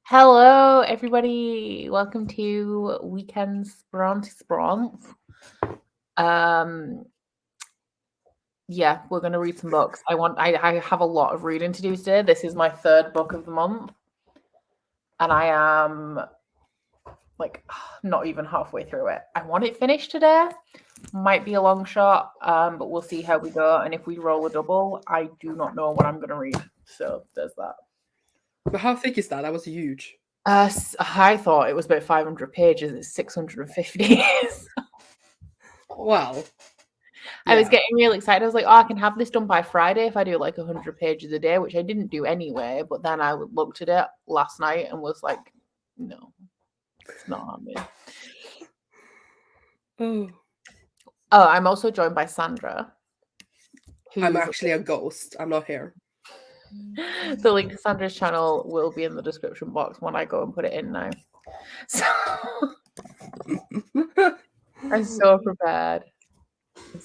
Hello, everybody. Welcome to Weekend Spront. Yeah, we're gonna read some books. I have a lot of reading to do today. This is my third book of the month, and I am like not even halfway through it. I want it finished today. Might be a long shot, but we'll see how we go. And if we roll a double, I do not know what I'm gonna read. So there's that. But how thick is that? That was huge. I thought it was about 500 pages. It's 650. Wow. I was getting real excited. I was like, oh, I can have this done by Friday if I do like 100 pages a day, which I didn't do anyway. But then I looked at it last night and was like, no, it's not happening. I'm also joined by Sandra. I'm actually a ghost. I'm not here. The link to Sandra's channel will be in the description box when I go and put it in now. So I'm so prepared. I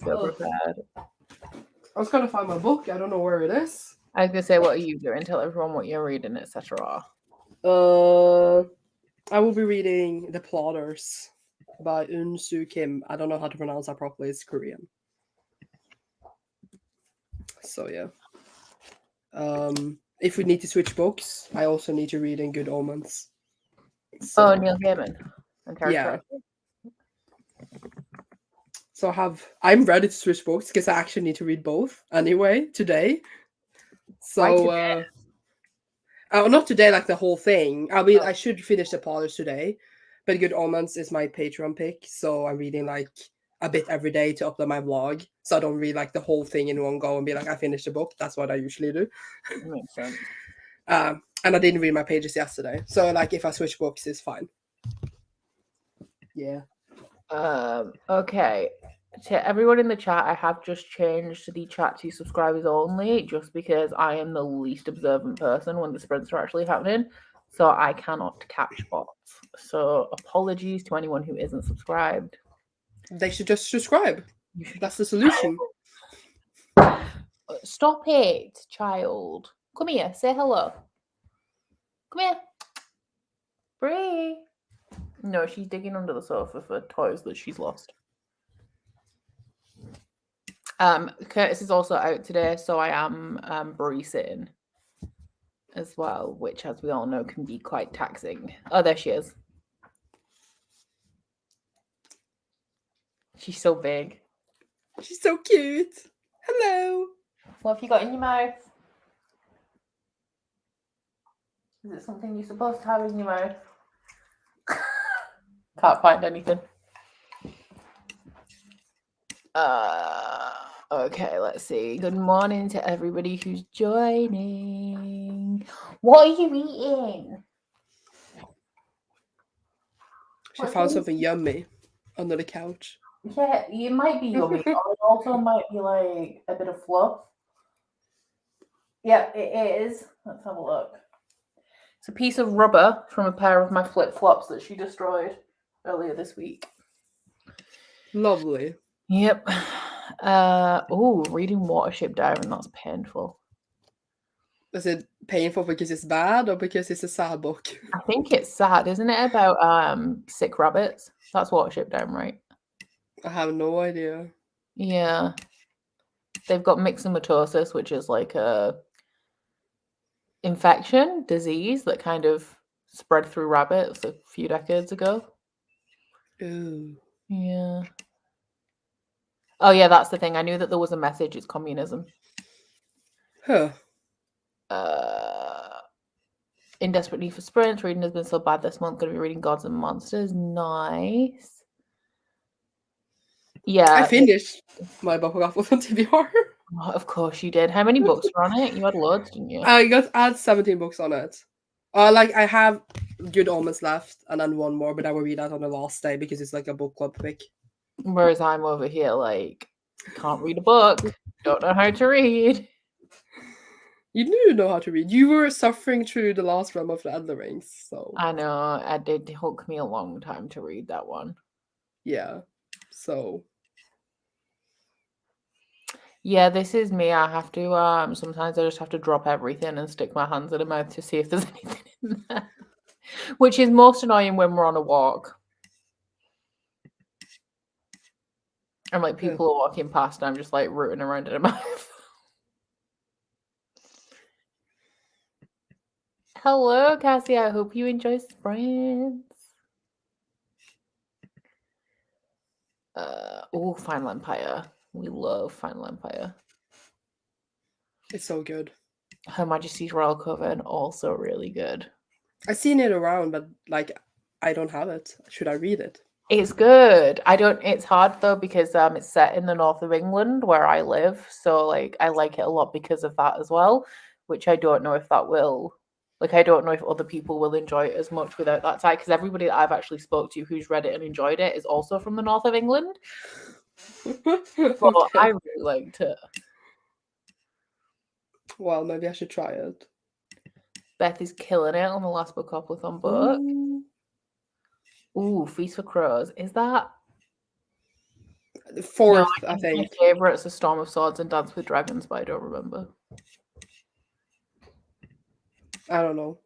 was gonna find my book. I don't know where it is. I was gonna say, what are you doing? Tell everyone what you're reading, etc. I will be reading The Plotters by Eun-Soo Kim. I don't know how to pronounce that properly. It's Korean. So yeah. If we need to switch books, I also need to read in Good Omens. So, Neil Gaiman. Yeah. So I'm ready to switch books because I actually need to read both anyway today. So not today, like the whole thing. I should finish The Plotters today, but Good Omens is my Patreon pick, so I'm reading like a bit every day to upload my vlog. So I don't read like the whole thing in one go and be like, I finished the book. That's what I usually do. That makes sense. And I didn't read my pages yesterday, so like if I switch books, it's fine. Yeah. Okay. To everyone in the chat, I have just changed the chat to subscribers only, just because I am the least observant person when the sprints are actually happening, so I cannot catch bots. So apologies to anyone who isn't subscribed. They should just subscribe. That's the solution. Stop it, child. Come here, say hello. Come here. Bree. No, she's digging under the sofa for toys that she's lost. Curtis is also out today, so I am Bree sitting as well, which, as we all know, can be quite taxing. Oh, there she is. She's so big. She's so cute. Hello. What have you got in your mouth? Is it something you're supposed to have in your mouth? Can't find anything. Okay, let's see. Good morning to everybody who's joining. What are you eating? She found something yummy under the couch. Yeah, it might be yummy. Or it also might be like a bit of fluff. Yeah, it is. Let's have a look. It's a piece of rubber from a pair of my flip-flops that she destroyed earlier this week. Lovely. Yep. Reading Watership Diary, that's painful. Is it painful because it's bad or because it's a sad book? I think it's sad, isn't it? About sick rabbits. That's Watership Diary, right? I have no idea. Yeah. They've got myxomatosis, which is like a infection, disease that kind of spread through rabbits a few decades ago. Ooh. Yeah. Oh, yeah, that's the thing. I knew that there was a message. It's communism. Huh. In Desperate Need for Sprints, reading has been so bad this month. Going to be reading Gods and Monsters. Nice. Yeah. I finished my Bookopoly TBR. Oh, of course you did. How many books were on it? You had loads, didn't you? I had 17 books on it. I have Good Omens left and then one more, but I will read that on the last day because it's like a book club pick. Whereas I'm over here like, can't read a book, don't know how to read. You do know how to read. You were suffering through the last realm of the Elder Rings, so I know. It did took me a long time to read that one. Yeah. So yeah, this is me. I have to sometimes I just have to drop everything and stick my hands in the mouth to see if there's anything in there. Which is most annoying when we're on a walk. And like people are walking past and I'm just like rooting around in a mouth. Hello, Cassie. I hope you enjoy sprints. Oh, Final Empire. We love Final Empire. It's so good. Her Majesty's Royal Coven, also really good. I've seen it around, but like I don't have it. Should I read it? It's good. It's hard though because it's set in the north of England where I live. So like I like it a lot because of that as well, which I don't know if that will I don't know if other people will enjoy it as much without that tie, because everybody that I've actually spoke to who's read it and enjoyed it is also from the north of England. But I really liked it. Well, maybe I should try it. Beth is killing it on the last Bookoplathon book. Ooh, Feast for Crows. Is that the fourth? No, I think. My favourite's A Storm of Swords and Dance with Dragons, but I don't remember. I don't know.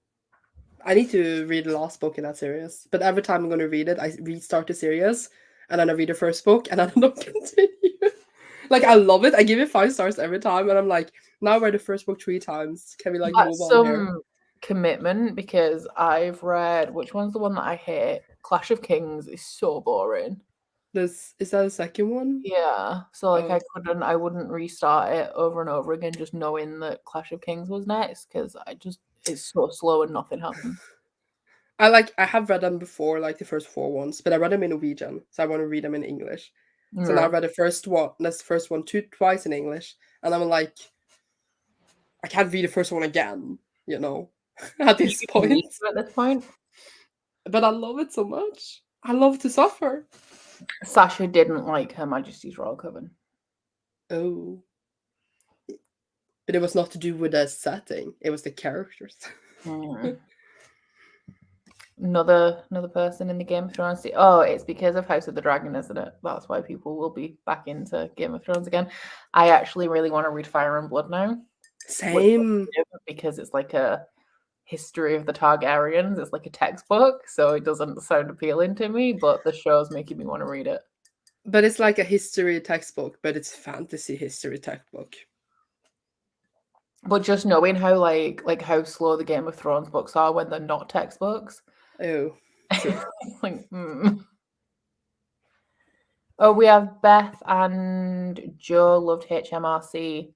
I need to read the last book in that series. But every time I'm going to read it, I restart the series, and then I read the first book, and then I don't continue. Like, I love it. I give it 5 stars every time, and I'm like, now I read the first book 3 times. Can we like move on here? Commitment, because I've read, which one's the one that I hate? Clash of Kings is so boring. Is that the second one? Yeah. So like I wouldn't restart it over and over again just knowing that Clash of Kings was next, because it's so slow and nothing happens. I have read them before, like the first 4 ones, but I read them in Norwegian, so I want to read them in English. So now I read the first one twice in English, and I'm like, I can't read the first one again, you know, at this point. But I love it so much. I love to suffer. Sasha didn't like Her Majesty's Royal Coven. Oh. But it was not to do with the setting. It was the characters. Another person in the Game of Thrones. Oh, it's because of House of the Dragon, isn't it? That's why people will be back into Game of Thrones again. I actually really want to read Fire and Blood now. Same. Because it's like a history of the Targaryens. It's like a textbook, so it doesn't sound appealing to me, but the show's making me want to read it. But it's like a history textbook, but it's fantasy history textbook. But just knowing how like how slow the Game of Thrones books are when they're not textbooks. Oh. Like, Oh, we have Beth and Joe loved HMRC.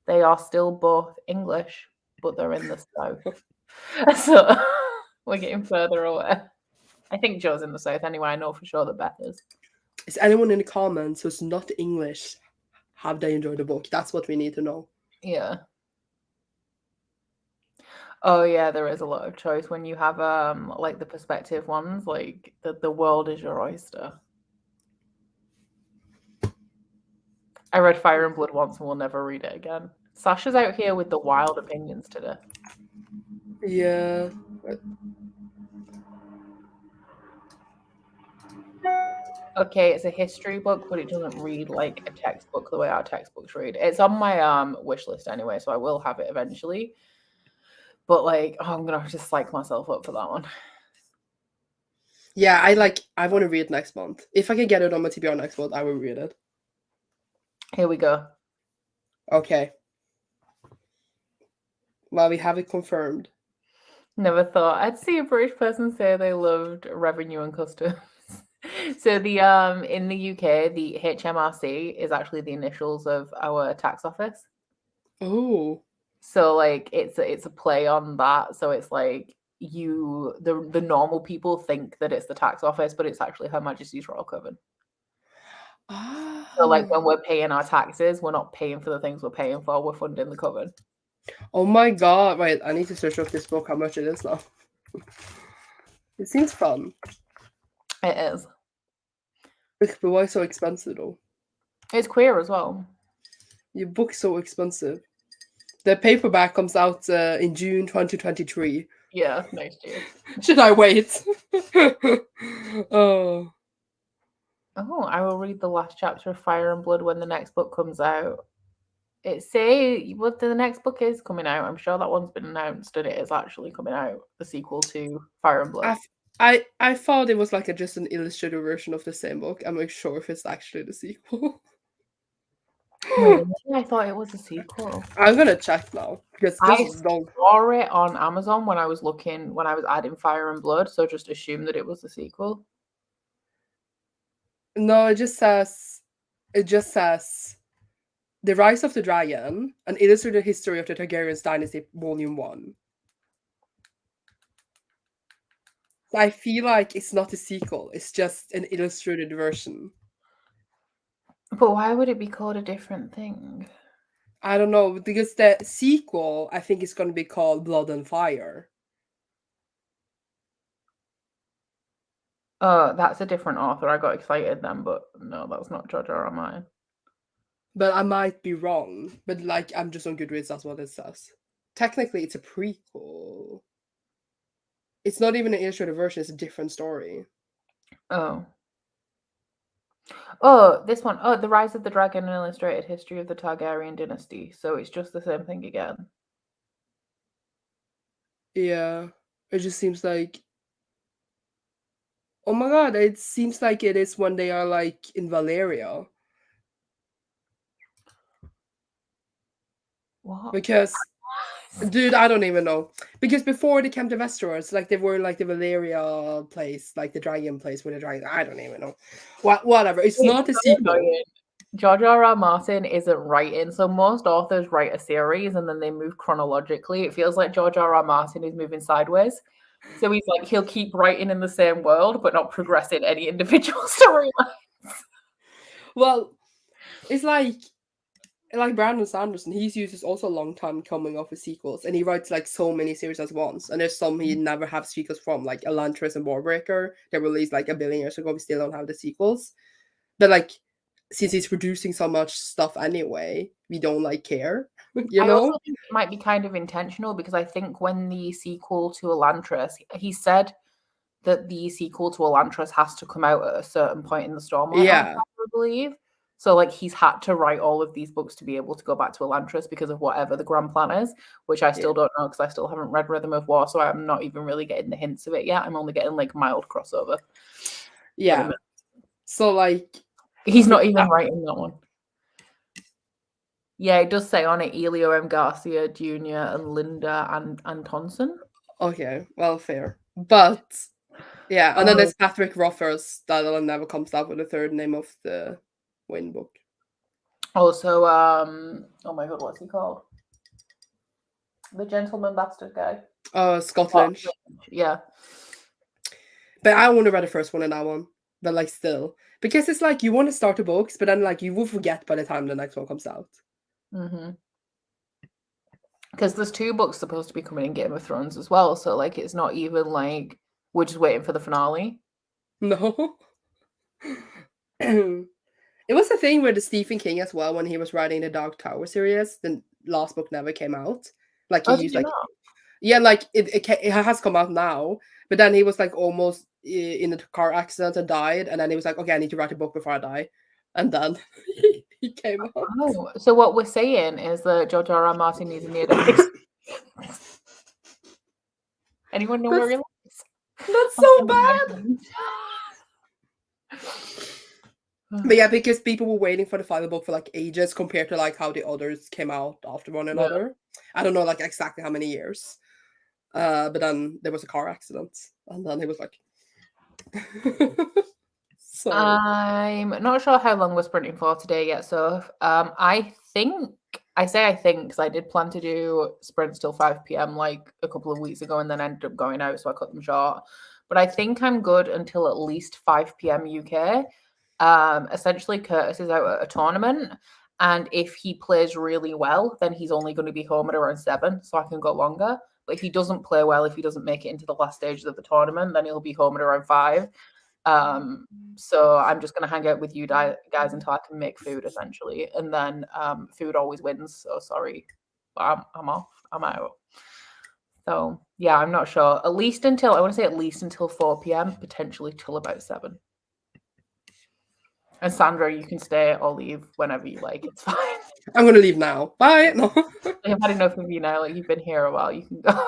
They are still both English, but they're in the South. So we're getting further away. I think Joe's in the South anyway. I know for sure that Beth is. Is anyone in the comments who's not English, have they enjoyed the book? That's what we need to know. Yeah. Oh yeah, there is a lot of choice when you have like the perspective ones, like the world is your oyster. I read Fire and Blood once and will never read it again. Sasha's out here with the wild opinions today. Yeah. Okay, it's a history book, but it doesn't read like a textbook the way our textbooks read. It's on my wish list anyway, so I will have it eventually. But like, I'm gonna have to psych myself up for that one. Yeah, I want to read it next month. If I can get it on my TBR next month, I will read it. Here we go. Okay. Well, we have it confirmed. Never thought I'd see a British person say they loved revenue and customs. So the in the UK, the HMRC is actually the initials of our tax office. Oh. So like it's a play on that. So it's like the normal people think that it's the tax office, but it's actually Her Majesty's Royal Coven. Oh. So like when we're paying our taxes, we're not paying for the things we're paying for, we're funding the coven. Oh my god, wait, I need to search up this book, how much it is now. It seems fun. It is. But why so expensive though? It's queer as well. Your book's so expensive. The paperback comes out in June 2023. Yeah, next year. Should I wait? Oh, I will read the last chapter of Fire and Blood when the next book comes out. it say what the next book is coming out. I'm sure that one's been announced and it is actually coming out. The sequel to Fire and Blood. I thought it was like just an illustrated version of the same book. I'm not sure if it's actually the sequel. Really? I thought it was a sequel. I'm gonna check now because I this is long. saw it on Amazon when I was adding Fire and Blood, so just assume that it was the sequel. No, it just says The Rise of the Dragon, an illustrated history of the Targaryen dynasty, Volume 1. I feel like it's not a sequel, it's just an illustrated version. But why would it be called a different thing? I don't know, because the sequel, I think, is going to be called Blood and Fire. Oh, that's a different author. I got excited then, but no, that's not George R. R. Martin. But I might be wrong. But like, I'm just on Goodreads, that's what it says. Technically, it's a prequel. It's not even an illustrated version, it's a different story. Oh. Oh, this one. Oh, The Rise of the Dragon, an illustrated history of the Targaryen dynasty. So it's just the same thing again. Yeah. It just seems like... Oh my god, it seems like it is when they are like in Valeria. What? Because, dude, I don't even know. Because before they came to Westeros, like they were like the Valeria place, like the dragon place with the dragon. I don't even know. Whatever. It's not a sequel. George R. R. Martin isn't writing. So most authors write a series and then they move chronologically. It feels like George R. R. Martin is moving sideways. So he's like, he'll keep writing in the same world, but not progressing any individual storylines. Well, it's like Brandon Sanderson, he's used also a long time coming up with sequels, and he writes like so many series at once. And there's some he never have sequels from, like Elantris and Warbreaker. They released like a billion years ago. We still don't have the sequels. But like, since he's producing so much stuff anyway, we don't like care. You know? I also think it might be kind of intentional because I think when the sequel to Elantris, he said that the sequel to Elantris has to come out at a certain point in the storyline. Yeah. I believe. So like he's had to write all of these books to be able to go back to Elantris because of whatever the grand plan is, which I still don't know because I still haven't read Rhythm of War, so I'm not even really getting the hints of it yet. I'm only getting like mild crossover. Yeah. So like he's not even writing that one. Yeah, it does say on it Elio M. Garcia Jr. and Linda and Antonsen. Okay, well, fair. But yeah, and then there's Patrick Rothfuss that never comes out with the third name of the Wayne book. Also, oh my god, what's he called? The Gentleman Bastard guy. Scott Lynch. Yeah. But I want to read the first one and that one. But like still. Because it's like you want to start the books, but then like you will forget by the time the next one comes out. Mm-hmm. Because there's 2 books supposed to be coming in Game of Thrones as well, so like it's not even like we're just waiting for the finale. No. It was a thing with Stephen King as well when he was writing the Dark Tower series. The last book never came out. Like he used like yeah, like it has come out now, but then he was like almost in a car accident and died, and then he was like, okay, I need to write a book before I die, and then he came out. Oh, so what we're saying is that George R. R. Martin needs a new adaptation. Anyone know where he lives? That's so bad. But yeah, because people were waiting for the final book for like ages compared to like how the others came out after one another. I don't know like exactly how many years. But then there was a car accident, and then he was like. So I'm not sure how long we're sprinting for today yet. So I say I think because I did plan to do sprints till 5 p.m. like a couple of weeks ago and then ended up going out, so I cut them short. But I think I'm good until at least 5 p.m. UK. Essentially, Curtis is out at a tournament, and if he plays really well, then he's only going to be home at around 7, so I can go longer. But if he doesn't play well, if he doesn't make it into the last stages of the tournament, then he'll be home at around 5. So I'm just going to hang out with you guys until I can make food, essentially. And then food always wins. So sorry, but I'm off. I'm out. So yeah, I'm not sure. I want to say at least until 4 p.m, potentially till about 7. And Sandra, you can stay or leave whenever you like. It's fine. I'm gonna leave now. Bye. No. I've had enough of you now. Like, you've been here a while. You can go.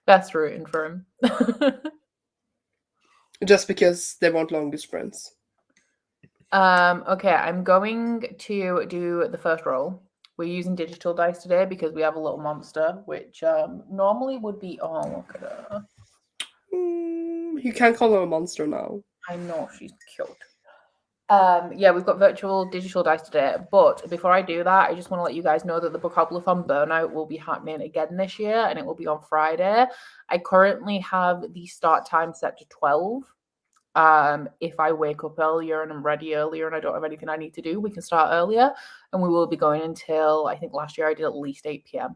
Best rooting for him. Just because they want longer sprints. Okay, I'm going to do the first roll. We're using digital dice today because we have a little monster, which normally would be. Oh, look at her. You can't call her a monster now. I know, she's cute. Yeah, we've got virtual digital dice today. But before I do that, I just want to let you guys know that the Bookoplathon burnout will be happening again this year, and it will be on Friday. I currently have the start time set to 12. If I wake up earlier and I'm ready earlier and I don't have anything I need to do, we can start earlier, and we will be going until, I think last year I did at least 8 p.m.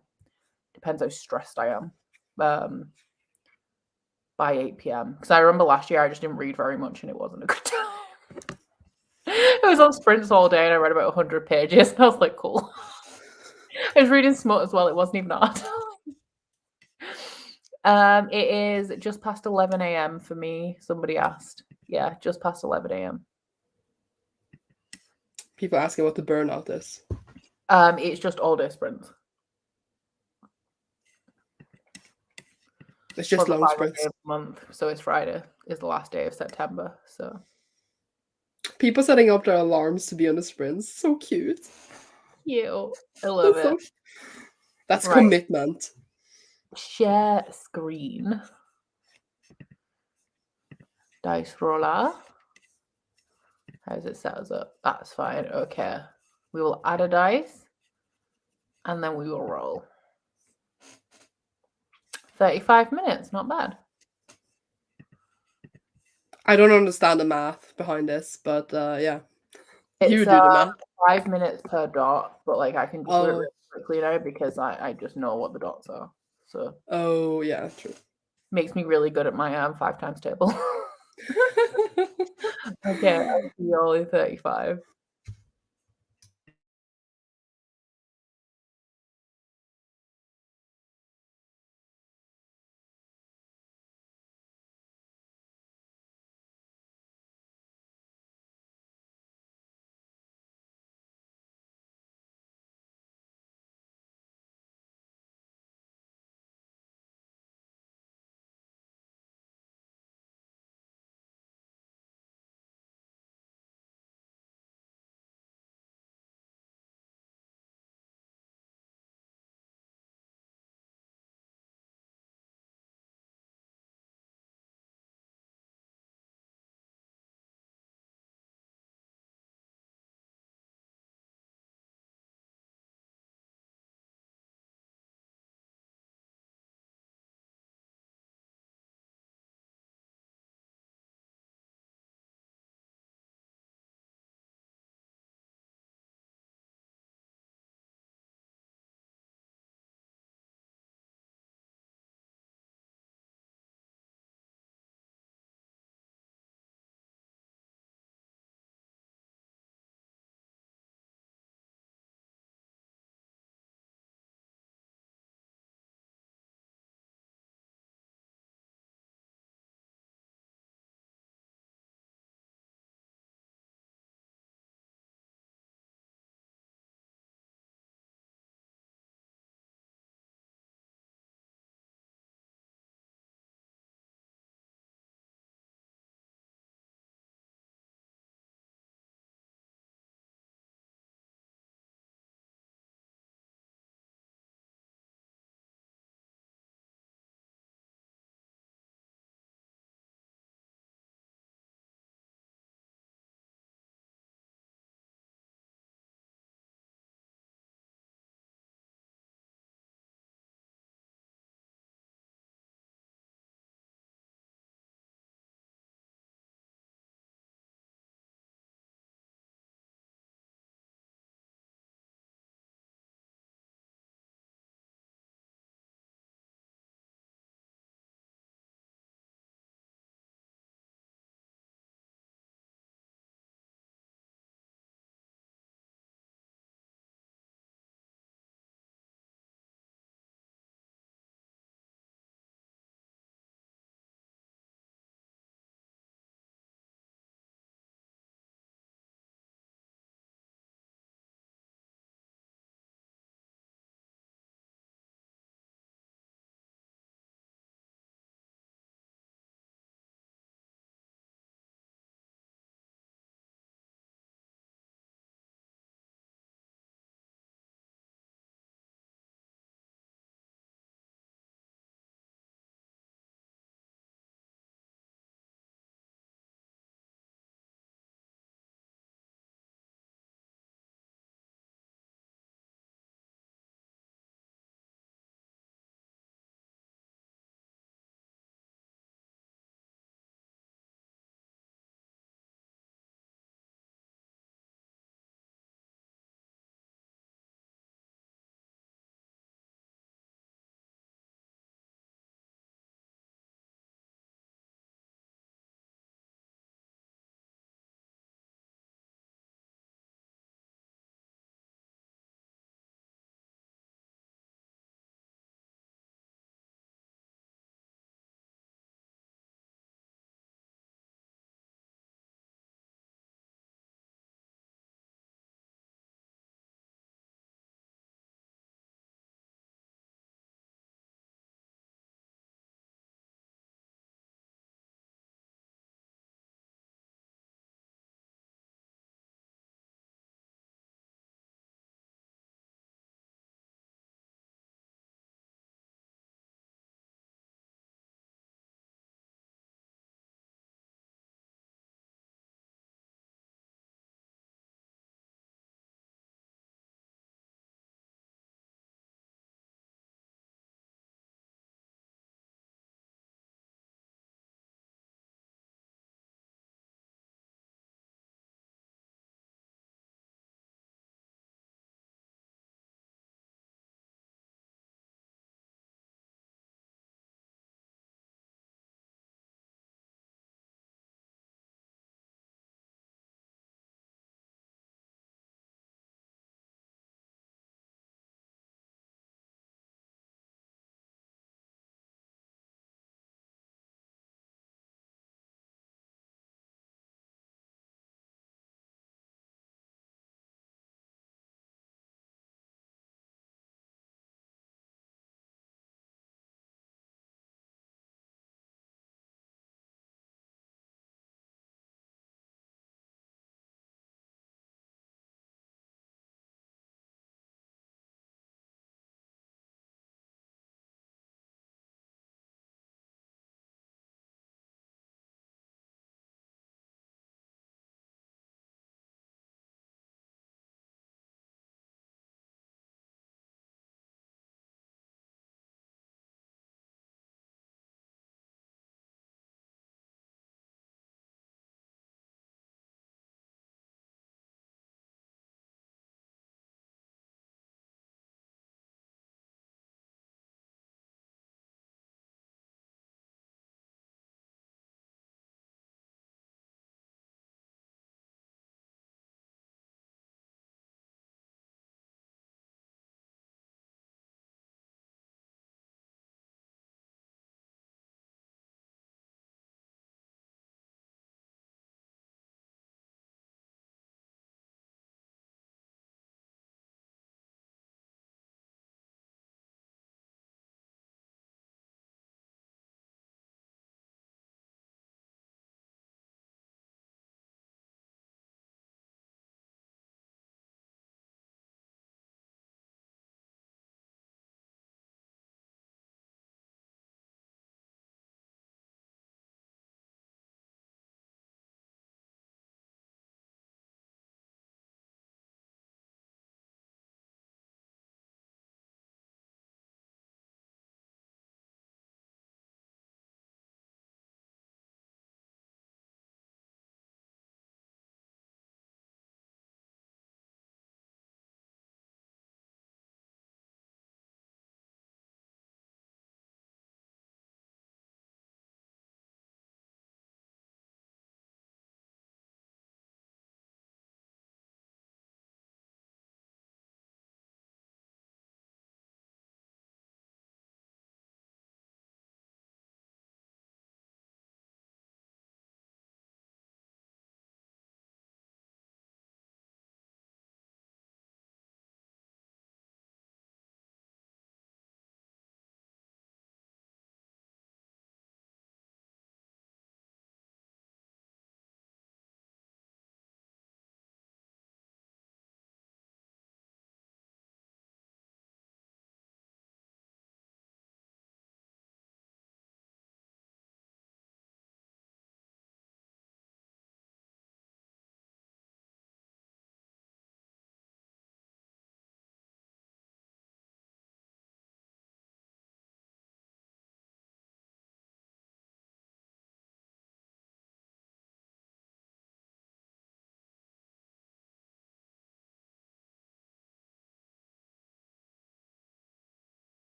Depends how stressed I am. By 8 p.m. because I remember last year I just didn't read very much and it wasn't a good time. I was on sprints all day and I read about 100 pages and I was like, cool. I was reading smut as well. It wasn't even hard. It is just past 11 a.m. for me. Somebody asked. Yeah, just past 11 a.m. People asking what the burnout is. It's just all day sprints. It's just long sprints. Month, so it's Friday is the last day of September. So people setting up their alarms to be on the sprints. So cute. Cute. I love it. That's right. Commitment. Share screen. Dice roller. How does it set us up? That's fine. Okay. We will add a dice and then we will roll. 35 minutes. Not bad. I don't understand the math behind this, but yeah. It's, you do the math. 5 minutes per dot, but like I can just do it really quickly now because I just know what the dots are. So. Oh yeah, true. Makes me really good at my 5 times table. Okay, I'll see you all in 35.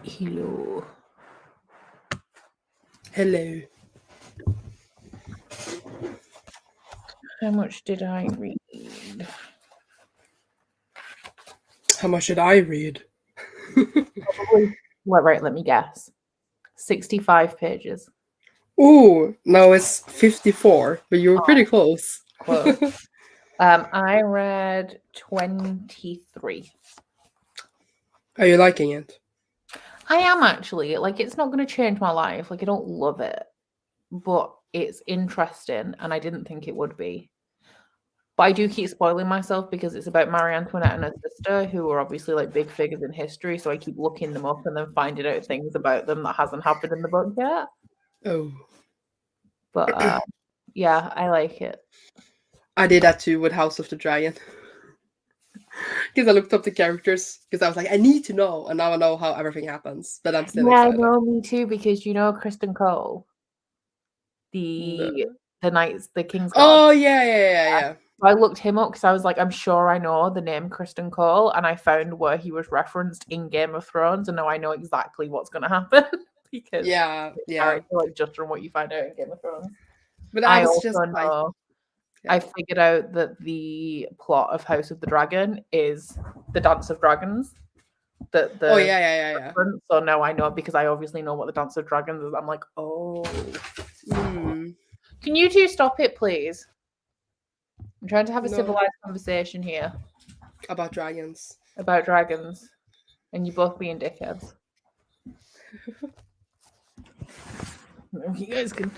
Hello. Hello. How much did I read? How much should I read? Probably. Well, right, let me guess. 65 pages. Oh, no, it's 54, but you were pretty close. Close. I read 23. Are you liking it? I am actually. Like, it's not going to change my life. Like, I don't love it, but it's interesting, and I didn't think it would be. But I do keep spoiling myself because it's about Marie Antoinette and her sister, who are obviously like big figures in history. So I keep looking them up and then finding out things about them that hasn't happened in the book yet. Oh. But yeah, I like it. I did that too with House of the Dragon. Because I looked up the characters, because I was like, I need to know, and now I know how everything happens. But I'm still excited. No, me too, because you know Kristen Cole, No. the King's Guard. Oh, yeah. So I looked him up because I was like, I'm sure I know the name Kristen Cole, and I found where he was referenced in Game of Thrones, and now I know exactly what's going to happen because Yeah. like just from what you find out in Game of Thrones. But I was also just like, know. I figured out that the plot of House of the Dragon is the Dance of Dragons. Oh yeah. So now I know because I obviously know what the Dance of Dragons is. I'm like, oh. Can you two stop it, please? I'm trying to have a civilized conversation here. About dragons. About dragons. And you both being dickheads. You guys can.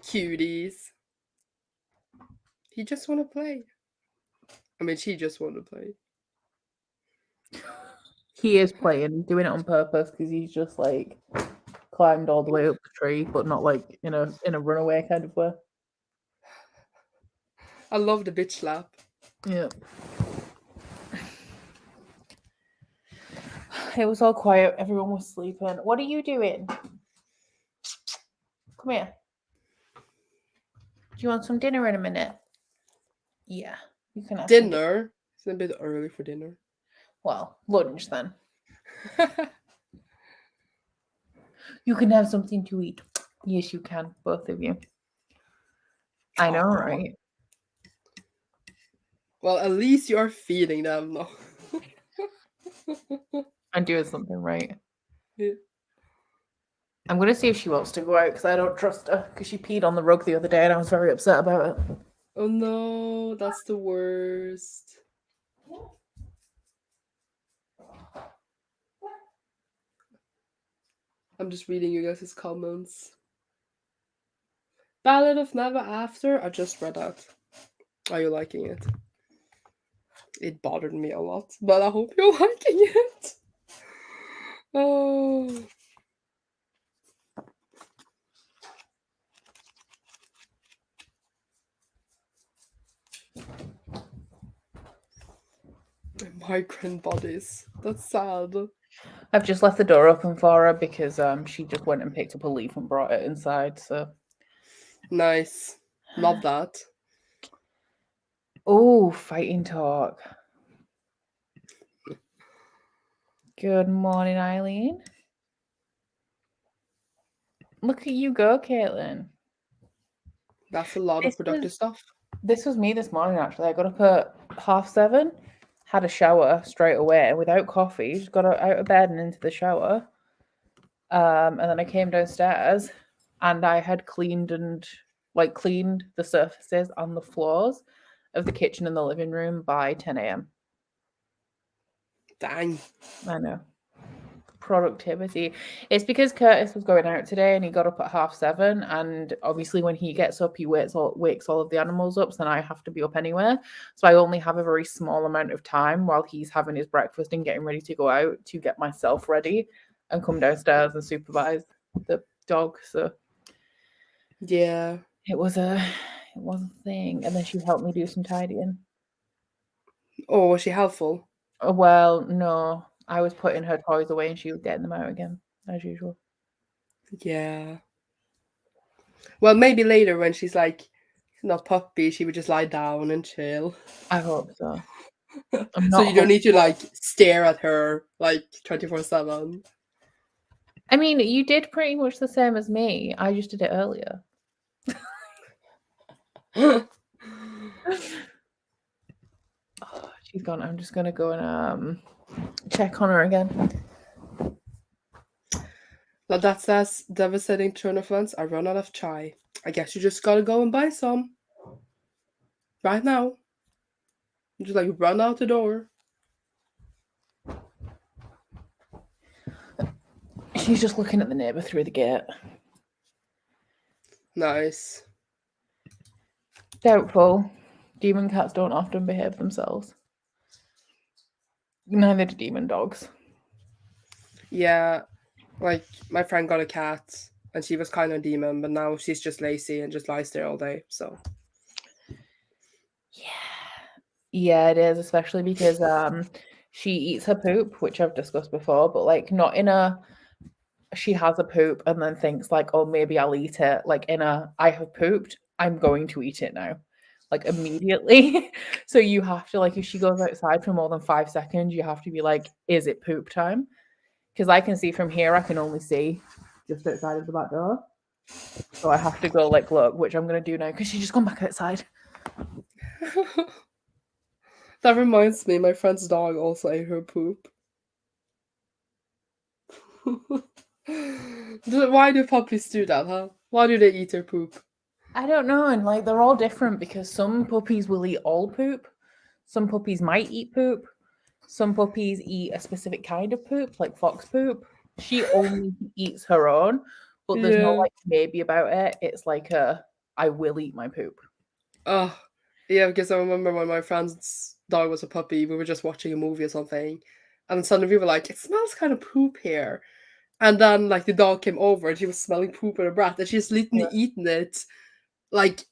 Cuties. He just want to play. I mean, she just want to play. He is playing. He's doing it on purpose because he's just like climbed all the way up the tree, but not like in a runaway kind of way. I love the bitch slap. Yeah. It was all quiet. Everyone was sleeping. What are you doing? Come here. Do you want some dinner in a minute? Yeah. You can have dinner. It's a bit early for dinner. Well, lunch then. You can have something to eat. Yes, you can, both of you. I know, right? Well, at least you're feeding them, though. I'm doing something right. Yeah. I'm going to see if she wants to go out because I don't trust her because she peed on the rug the other day and I was very upset about it. Oh no, that's the worst. I'm just reading you guys' comments. Ballad of Never After, I just read that. Are you liking it? It bothered me a lot, but I hope you're liking it. Oh. Migrant bodies. That's sad. I've just left the door open for her because she just went and picked up a leaf and brought it inside. So nice. Love that. Oh, fighting talk. Good morning, Eileen. Look at you go, Caitlin. That's a lot of productive stuff. This was me this morning, actually. I got up at 7:30, had a shower straight away without coffee, just got out of bed and into the shower. And then I came downstairs and I had cleaned the surfaces on the floors of the kitchen and the living room by 10 a.m. Dang. I know. Productivity. It's because Curtis was going out today and he got up at 7:30, and obviously when he gets up he wakes all of the animals up, so then I have to be up anyway, so I only have a very small amount of time while he's having his breakfast and getting ready to go out to get myself ready and come downstairs and supervise the dog. So yeah, it was a thing. And then she helped me do some tidying. Oh, was she helpful? Well, no, I was putting her toys away and she was getting them out again, as usual. Yeah. Well, maybe later when she's like not puppy, she would just lie down and chill. I hope so. I'm So not you don't need to hopeful. like stare at her like 24/7. I mean, you did pretty much the same as me. I just did it earlier. Oh, she's gone. I'm just gonna go and check on her again. Now that says devastating turn of events. I run out of chai. I guess you just gotta go and buy some. Right now. Just like run out the door. She's just looking at the neighbour through the gate. Nice. Doubtful. Demon cats don't often behave themselves. Neither do demon dogs. Yeah, like my friend got a cat and she was kind of demon, but now she's just lazy and just lies there all day. So yeah, it is, especially because she eats her poop, which I've discussed before, but like not in a she has a poop and then thinks like, oh, maybe I'll eat it. Like in a I have pooped, I'm going to eat it now. Like immediately. So you have to like if she goes outside for more than 5 seconds, you have to be like, is it poop time? Because I can see from here, I can only see just outside of the back door. So I have to go like look, which I'm gonna do now because she's just gone back outside. that reminds me, my friend's dog also ate her poop. Why do puppies do that, huh? Why do they eat their poop? I don't know, and like they're all different because some puppies will eat all poop, some puppies might eat poop, some puppies eat a specific kind of poop, like fox poop. She only eats her own, but there's no Yeah. like maybe about it. It's like a I will eat my poop. Oh, yeah, because I remember when my friend's dog was a puppy, we were just watching a movie or something, and suddenly we were like, it smells kind of poop here. And then like the dog came over and she was smelling poop in her breath and she's literally eaten it like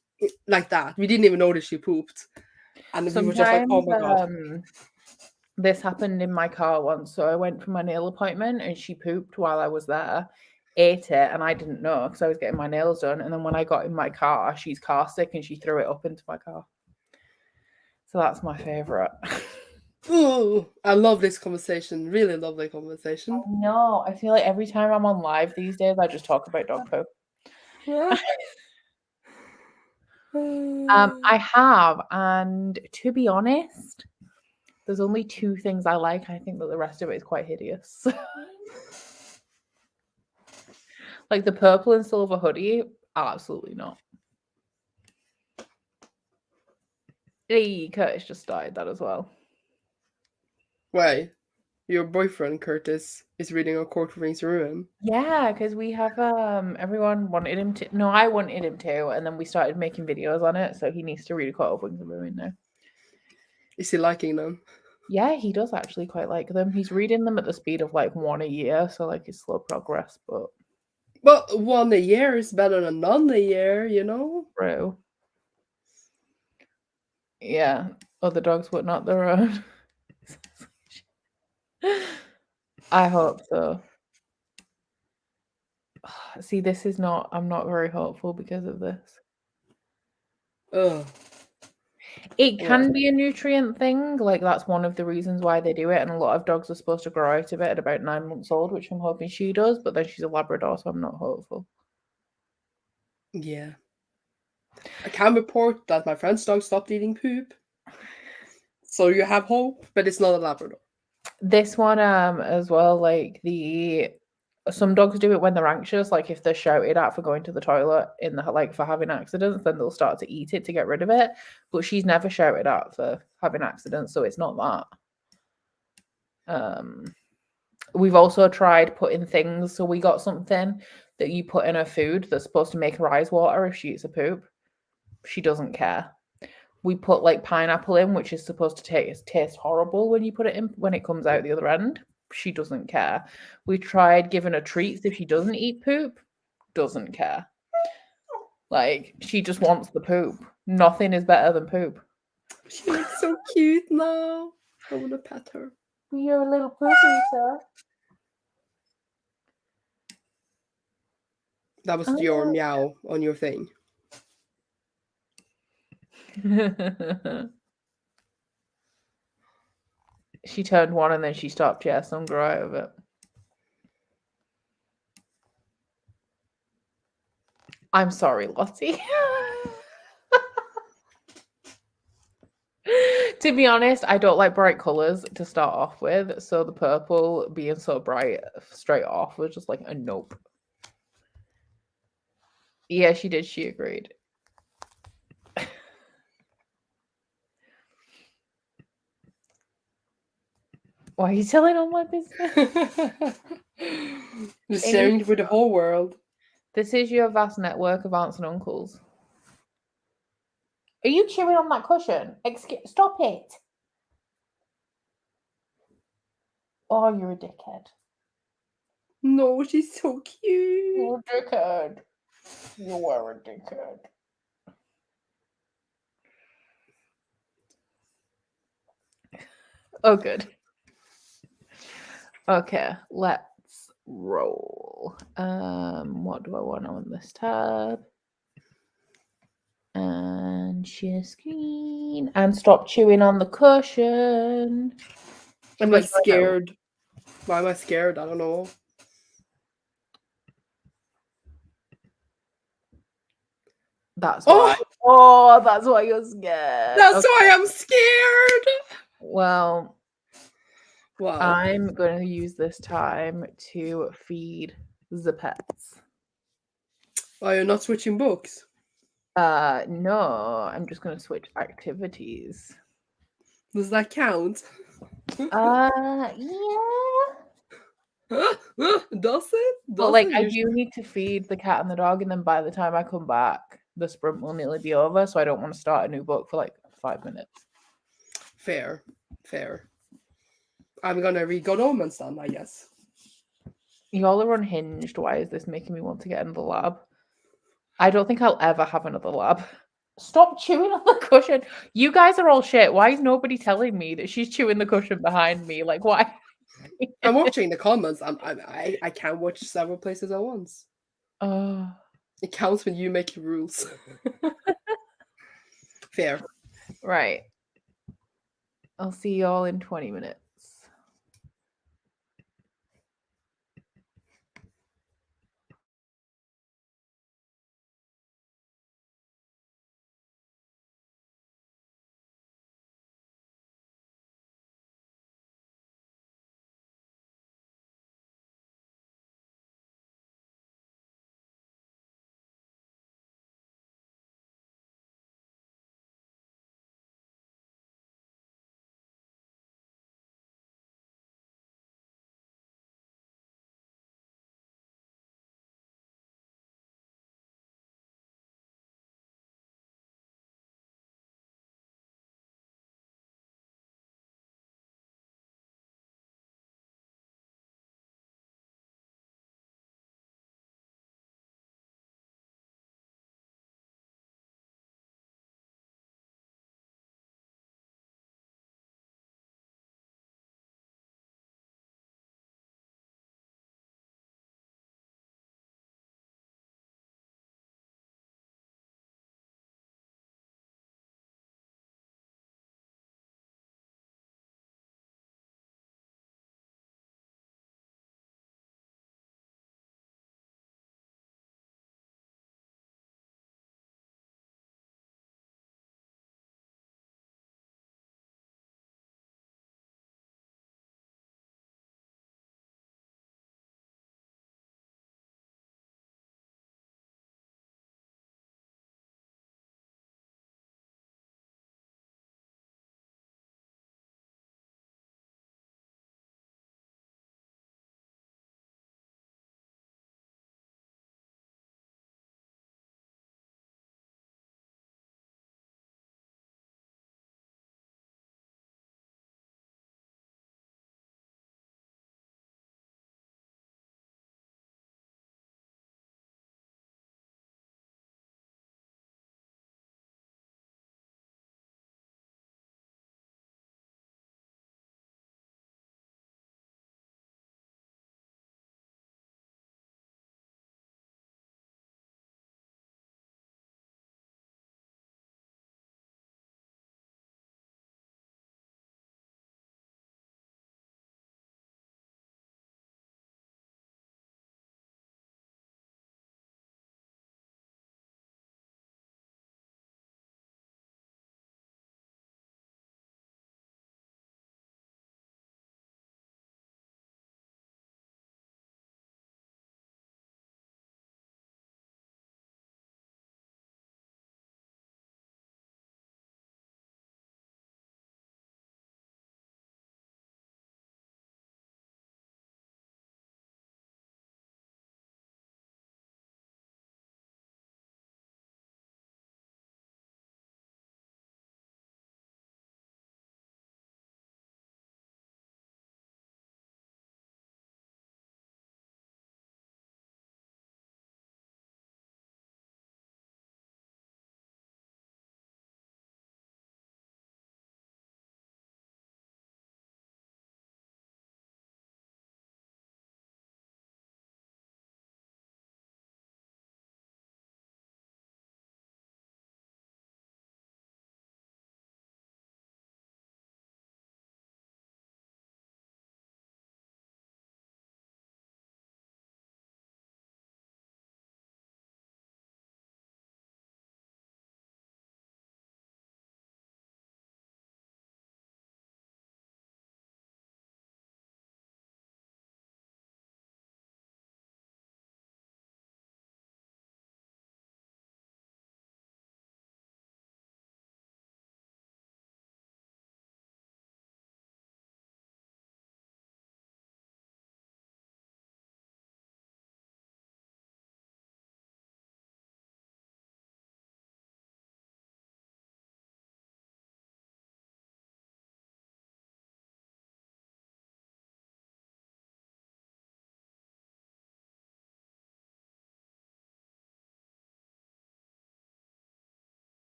that. We didn't even notice she pooped. And we were just like, oh Sometimes my god. this happened in my car once. So I went for my nail appointment and she pooped while I was there, ate it, and I didn't know because I was getting my nails done. And then when I got in my car, she's car sick and she threw it up into my car. So that's my favorite. Ooh, I love this conversation. Really lovely conversation. No, I feel like every time I'm on live these days, I just talk about dog poop. I have, and to be honest, there's only 2 things I like. I think that the rest of it is quite hideous. Like the purple and silver hoodie, absolutely not. Hey, Curtis just started that as well. Wait, your boyfriend Curtis is reading A Court of Rings Ruin? Yeah, because we have everyone wanted him to. No, I wanted him to, and then we started making videos on it. So he needs to read A Court of Wings and Ruin now. Is he liking them? Yeah, he does actually quite like them. He's reading them at the speed of like 1 a year, so like it's slow progress, but Well, 1 a year is better than none a year, you know? true. Yeah, other dogs but not their own. I hope so. See, this is not. I'm not very hopeful because of this. Ugh. It can be a nutrient thing. Like that's one of the reasons why they do it. And a lot of dogs are supposed to grow out of it at about 9 months old, which I'm hoping she does. But then she's a Labrador, so I'm not hopeful. Yeah. I can report that my friend's dog stopped eating poop. So you have hope, but it's not a Labrador. This one, as well, like some dogs do it when they're anxious, like if they're shouted at for going to the toilet in the like for having accidents, then they'll start to eat it to get rid of it. But she's never shouted at for having accidents, so it's not that. We've also tried putting things, so we got something that you put in her food that's supposed to make her eyes water if she eats a poop. She doesn't care. We put like pineapple in, which is supposed to taste horrible when you put it in when it comes out the other end. She doesn't care. We tried giving her treats if she doesn't eat poop. Doesn't care. Like she just wants the poop. Nothing is better than poop. She looks so cute now. I want to pet her. You're a little poop eater. That was your meow on your thing. She turned 1 and then she stopped. Yeah, some grew out of it. I'm sorry, Lottie. To be honest, I don't like bright colours to start off with, so the purple being so bright straight off was just like a nope. Yeah, she did. She agreed. Why are you telling all my business? Just sharing it with the whole world. This is your vast network of aunts and uncles. Are you chewing on that cushion? Stop it. Oh, you're a dickhead. No, she's so cute. You're a dickhead. You are a dickhead. Oh, good. Okay, let's roll. What do I want on this tab? And share screen. And stop chewing on the cushion. Am I scared? Why am I scared? I don't know. That's why. Oh, that's why you're scared. That's why I'm scared. Well, wow. I'm going to use this time to feed the pets. Oh, you're not switching books? No, I'm just going to switch activities. Does that count? Yeah. Does it? But like, I do need to feed the cat and the dog, and then by the time I come back, the sprint will nearly be over. So I don't want to start a new book for like 5 minutes. Fair. I'm gonna read Good Omens then, I guess. Y'all are unhinged. Why is this making me want to get into the lab? I don't think I'll ever have another lab. Stop chewing on the cushion. You guys are all shit. Why is nobody telling me that she's chewing the cushion behind me? Like, why? I'm watching the comments. I can't watch several places at once. It counts when you make the rules. Fair. Right. I'll see y'all in 20 minutes.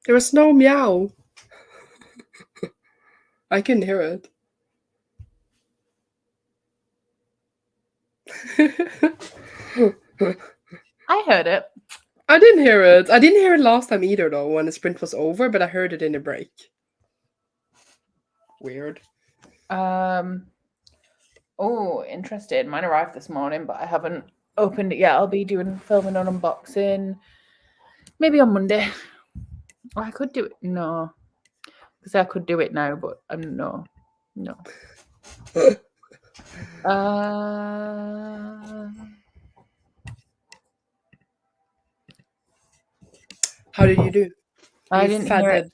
There was no meow. I couldn't hear it. I heard it. I didn't hear it. I didn't hear it last time either, though, when the sprint was over, but I heard it in the break. Weird. Oh, interested. Mine arrived this morning, but I haven't opened it yet. I'll be filming an unboxing maybe on Monday. Oh, I could do it. No. Because I could do it now, but no. How did you do? I didn't hear it.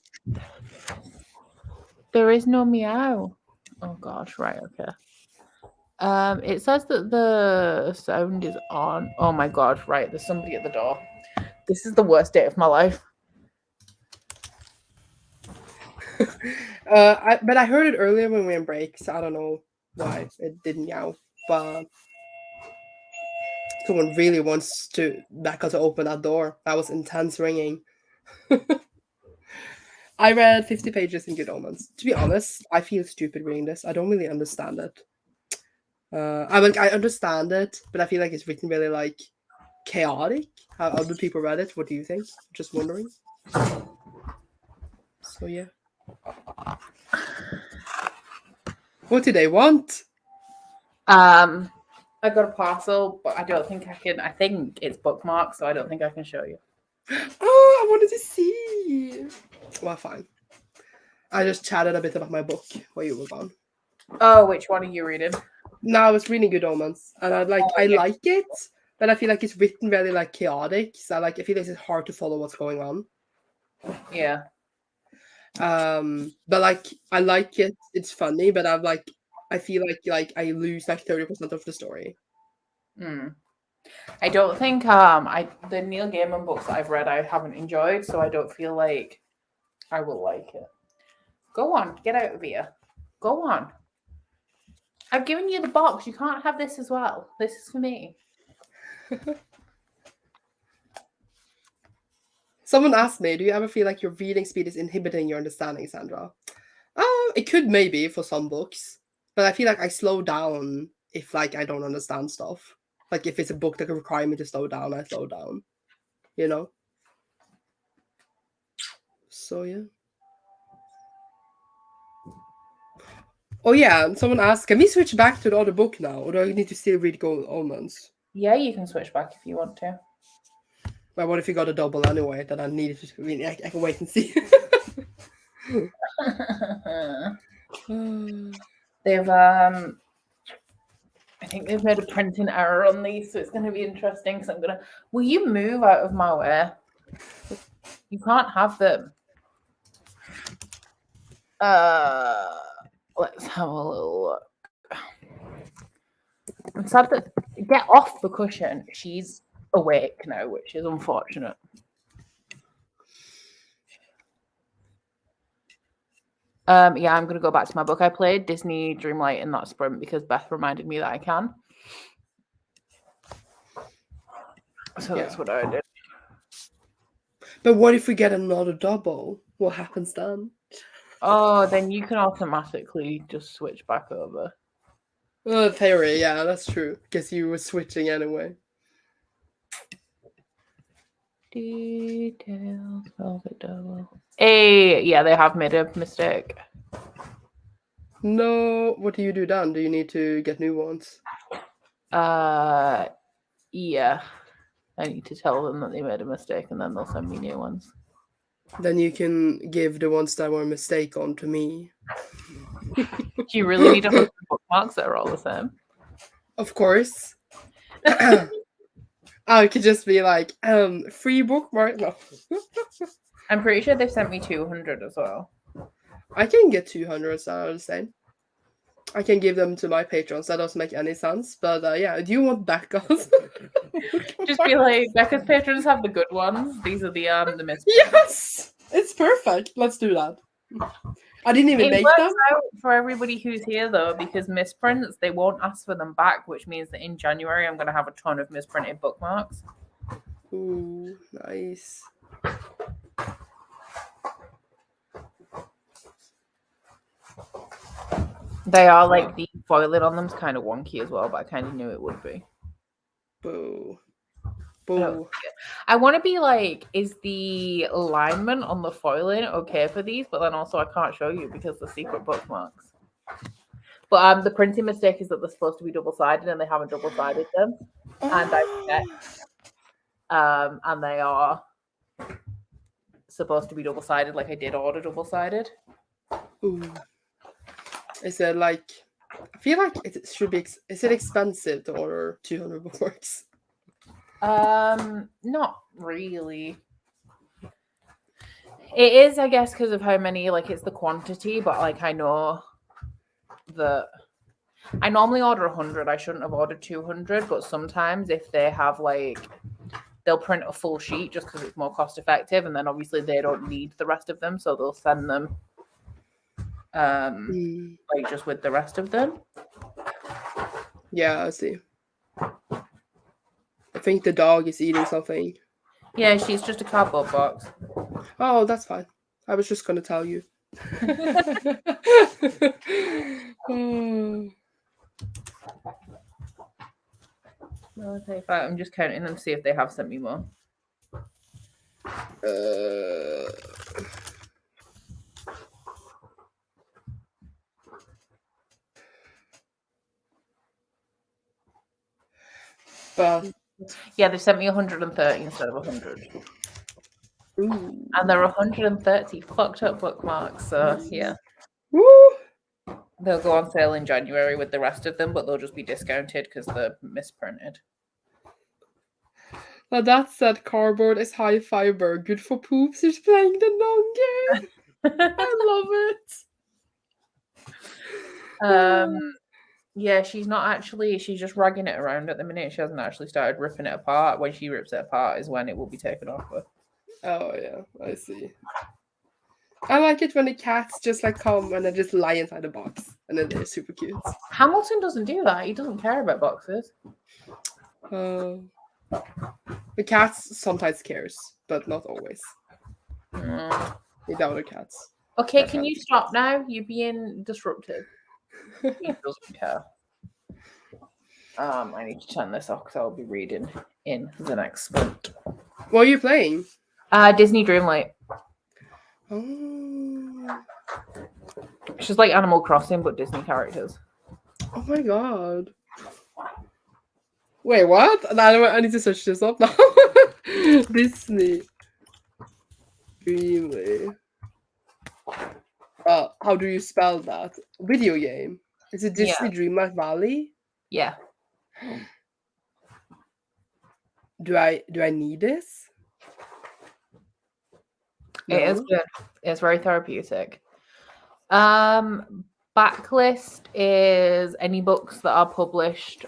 There is no meow. Oh gosh, right, okay. It says that the sound is on. Oh my god, right, there's somebody at the door. This is the worst day of my life. But I heard it earlier when we were in break, so I don't know why it didn't meow. But someone really wants Becca to open that door. That was intense ringing. I read 50 pages in Good Omens. To be honest, I feel stupid reading this. I don't really understand it. I understand it, but I feel like it's written really like chaotic. How other people read it? What do you think? Just wondering. So yeah. What do they want? I got a parcel, but I don't think I can. I think it's bookmarked, so I don't think I can show you. Oh, I wanted to see. Well, fine. I just chatted a bit about my book while you were gone. Oh, which one are you reading? No, I was reading Good Omens, and I like it, but I feel like it's written very like chaotic. So I feel like it's hard to follow what's going on. Yeah. But like I like it. It's funny, but I feel like I lose like 30% of the story. I don't think the Neil Gaiman books that I've read I haven't enjoyed, so I don't feel like I will like it. Go on, get out of here. Go on. I've given you the box. You can't have this as well. This is for me. Someone asked me, do you ever feel like your reading speed is inhibiting your understanding, Sandra? It could maybe for some books, but I feel like I slow down if like I don't understand stuff. Like if it's a book that can require me to slow down, I slow down. You know? So yeah. Oh yeah, someone asked, can we switch back to the other book now, or do I need to still read Good Omens? Yeah, you can switch back if you want to. Well, what if you got a double anyway that I needed to read? I can wait and see. They've I think they've made a printing error on these, so it's going to be interesting. Because will you move out of my way? You can't have them. Let's have a little look. I'm sad that get off the cushion. She's awake now, which is unfortunate. Yeah, I'm gonna go back to my book. I played Disney Dreamlight in that sprint because Beth reminded me that I can. So that's what I did. But what if we get another double? What happens then? Oh, then you can automatically just switch back over. Theory, yeah, that's true. Guess you were switching anyway. Details, velvet double. Hey, yeah, they have made a mistake. No, what do you do then? Do you need to get new ones? Yeah. I need to tell them that they made a mistake and then they'll send me new ones. Then you can give the ones that were a mistake on to me. Do you really need 100 bookmarks that are all the same? Of course. I could just be like, free bookmark. No. I'm pretty sure they sent me 200 as well. I can get 200, so the same. I can give them to my patrons. That doesn't make any sense. But yeah, do you want Becca's? Just be like, Becca's patrons have the good ones. These are the misprints. Yes! It's perfect. Let's do that. I didn't even make them. It works out for everybody who's here, though, because misprints, they won't ask for them back, which means that in January, I'm going to have a ton of misprinted bookmarks. Ooh, nice. They are like the foiling on them's kind of wonky as well, but I kind of knew it would be. Boo. I want to be like, is the alignment on the foiling okay for these? But then also I can't show you because the secret bookmarks. But the printing mistake is that they're supposed to be double-sided and they haven't double-sided them. And I checked. And they are supposed to be double-sided, like I did order double-sided. Ooh. Is it like, I feel like it should be, is it expensive to order 200 bookmarks? Not really. It is, I guess, because of how many, like, it's the quantity, but like I know that I normally order 100. I shouldn't have ordered 200, but sometimes if they have like, they'll print a full sheet just because it's more cost effective, and then obviously they don't need the rest of them, so they'll send them like just with the rest of them. Yeah, I see. I think the dog is eating something. Yeah, she's just a cardboard box. Oh, that's fine. I was just gonna tell you. I'm just counting them to see if they have sent me more. But yeah, they sent me 130 instead of 100. Ooh. And there are 130 fucked up bookmarks, so yeah. Woo! They'll go on sale in January with the rest of them, but they'll just be discounted because they're misprinted. Now that said, cardboard is high fiber, good for poops. She's playing the long game. I love it. Yeah, she's not actually, she's just ragging it around at the minute. She hasn't actually started ripping it apart. When she rips it apart is when it will be taken off her. Oh yeah, I see. I like it when the cats just like come and they just lie inside the box, and then they're super cute. Hamilton doesn't do that. He doesn't care about boxes. The cats sometimes cares, but not always. The other cats. Okay, can you stop now? You're being disruptive. He doesn't care. I need to turn this off because I'll be reading in the next sprint. What are you playing? Disney Dreamlight. Oh. It's just like Animal Crossing, but Disney characters. Oh my god. Wait, what? I need to search this up now. Disney Dreamlight. How do you spell that? Video game. Is it Disney Dreamlight Valley? Yeah. Do I need this? No? It is good. It's very therapeutic. Backlist is any books that are published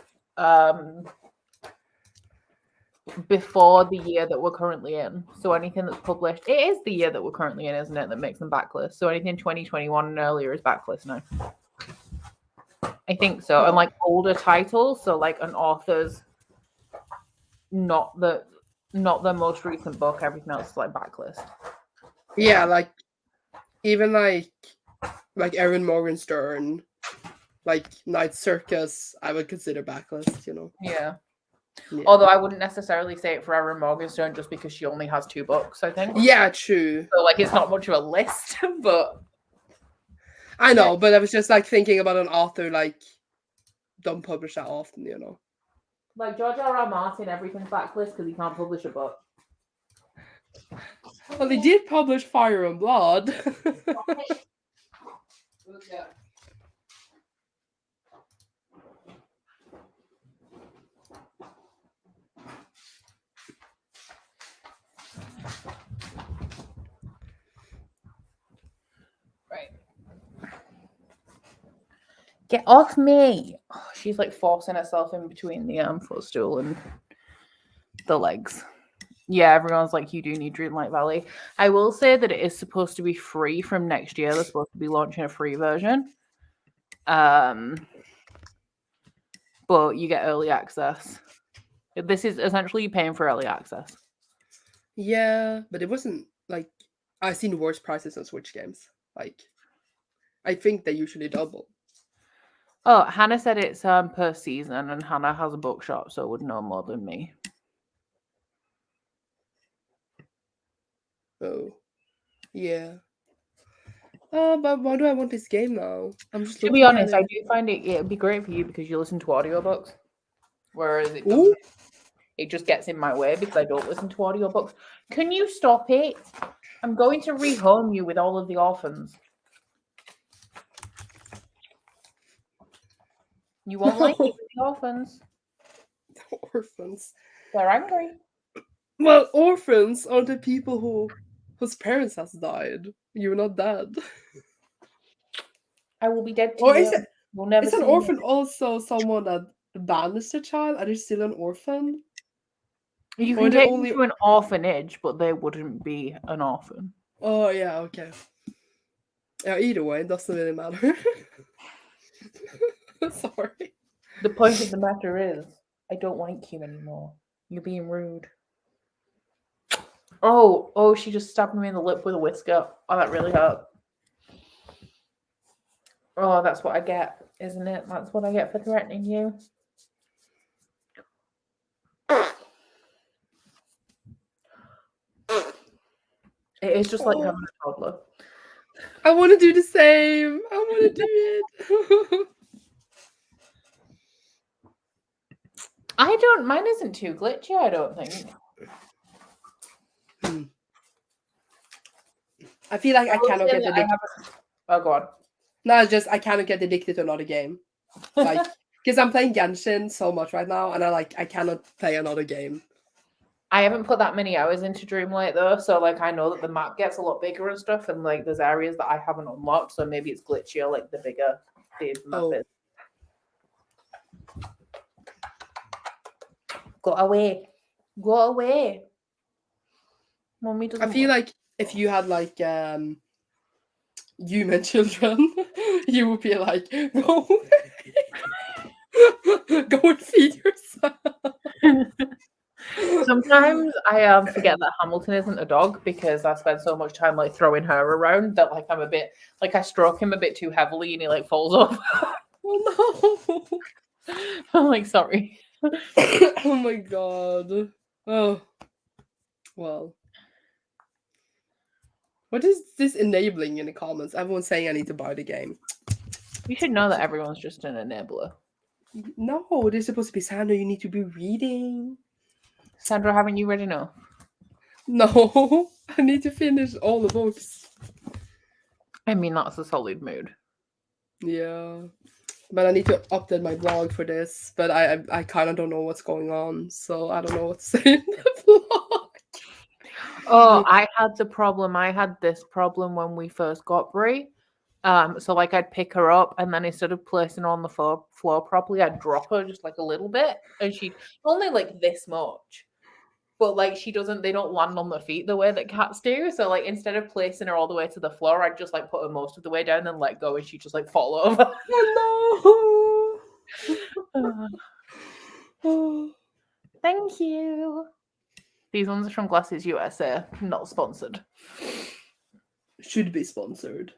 before the year that we're currently in. So anything that's published, it is the year that we're currently in, isn't it, that makes them backlist. So anything 2021 and earlier is backlist now. I think so. And like older titles, so like an author's not the most recent book, everything else is like backlist. Yeah, like even like Erin Morgenstern, like Night Circus, I would consider backlist, you know. Yeah. Although I wouldn't necessarily say it for Erin Morgenstern just because she only has 2 books, I think. Yeah, true. So like it's not much of a list, but I know, but I was just like thinking about an author like don't publish that often, you know. Like George R.R. Martin, everything's backlist because he can't publish a book. Well, they did publish Fire and Blood. Yeah. Right. Get off me. Oh, she's like forcing herself in between the footstool and the legs. Yeah, everyone's like, you do need Dreamlight Valley. I will say that it is supposed to be free from next year. They're supposed to be launching a free version. But you get early access. This is essentially paying for early access. Yeah, but it wasn't like I've seen worse prices on Switch games. Like I think they usually double. Oh, Hannah said it's per season, and Hannah has a bookshop, so would know more than me. Oh, yeah. But why do I want this game now? I'm just to be looking honest, at I it. do find it'd be great for you because you listen to audiobooks, whereas it Ooh. doesn't. It just gets in my way because I don't listen to audiobooks. Can you stop it? I'm going to rehome you with all of the orphans. You won't like it with the orphans. Orphans. They're angry. Well, orphans are the people whose parents has died. You're not dead. I will be dead to Or you. is it? You'll never Is an see orphan me. also someone that banished a child? Are they still an orphan? You Or can they take only? them to an orphanage, but they wouldn't be an orphan. Oh yeah, okay. Yeah, either way, it doesn't really matter. Sorry. The point of the matter is, I don't like you anymore. You're being rude. Oh, she just stabbed me in the lip with a whisker. Oh, that really hurt. Oh, that's what I get, isn't it? That's what I get for threatening you. It is just like having a toddler. I want to do the same. I want to do it. Mine isn't too glitchy, I don't think. I feel like I cannot get addicted. Oh, God. No, it's just I cannot get addicted to another game. Like, because I'm playing Genshin so much right now, and I cannot play another game. I haven't put that many hours into Dreamlight though, so like I know that the map gets a lot bigger and stuff, and like there's areas that I haven't unlocked, so maybe it's glitchier like the bigger the map is. Go away. Go away. Mommy doesn't. I feel like if you had like human children, you would be like, go go and feed yourself. Sometimes I forget that Hamilton isn't a dog because I spend so much time like throwing her around that like I'm a bit like I stroke him a bit too heavily and he like falls off. Oh no. I'm like, sorry. Oh my god. Oh. Well. What is this enabling in the comments? Everyone's saying I need to buy the game. You should know that everyone's just an enabler. No, they're supposed to be Sandra, you need to be reading. Sandra, haven't you read enough? No, I need to finish all the books. I mean, that's a solid mood. Yeah. But I need to update my blog for this. But I kind of don't know what's going on. So I don't know what to say in the blog. Oh, I had this problem when we first got Brie. So like I'd pick her up and then instead of placing her on the floor properly, I'd drop her just like a little bit. And she'd only like this much. But like they don't land on their feet the way that cats do. So like instead of placing her all the way to the floor, I'd just like put her most of the way down, then let go, and she'd just like fall over. Oh no. Oh. Thank you. These ones are from Glasses USA, not sponsored. Should be sponsored.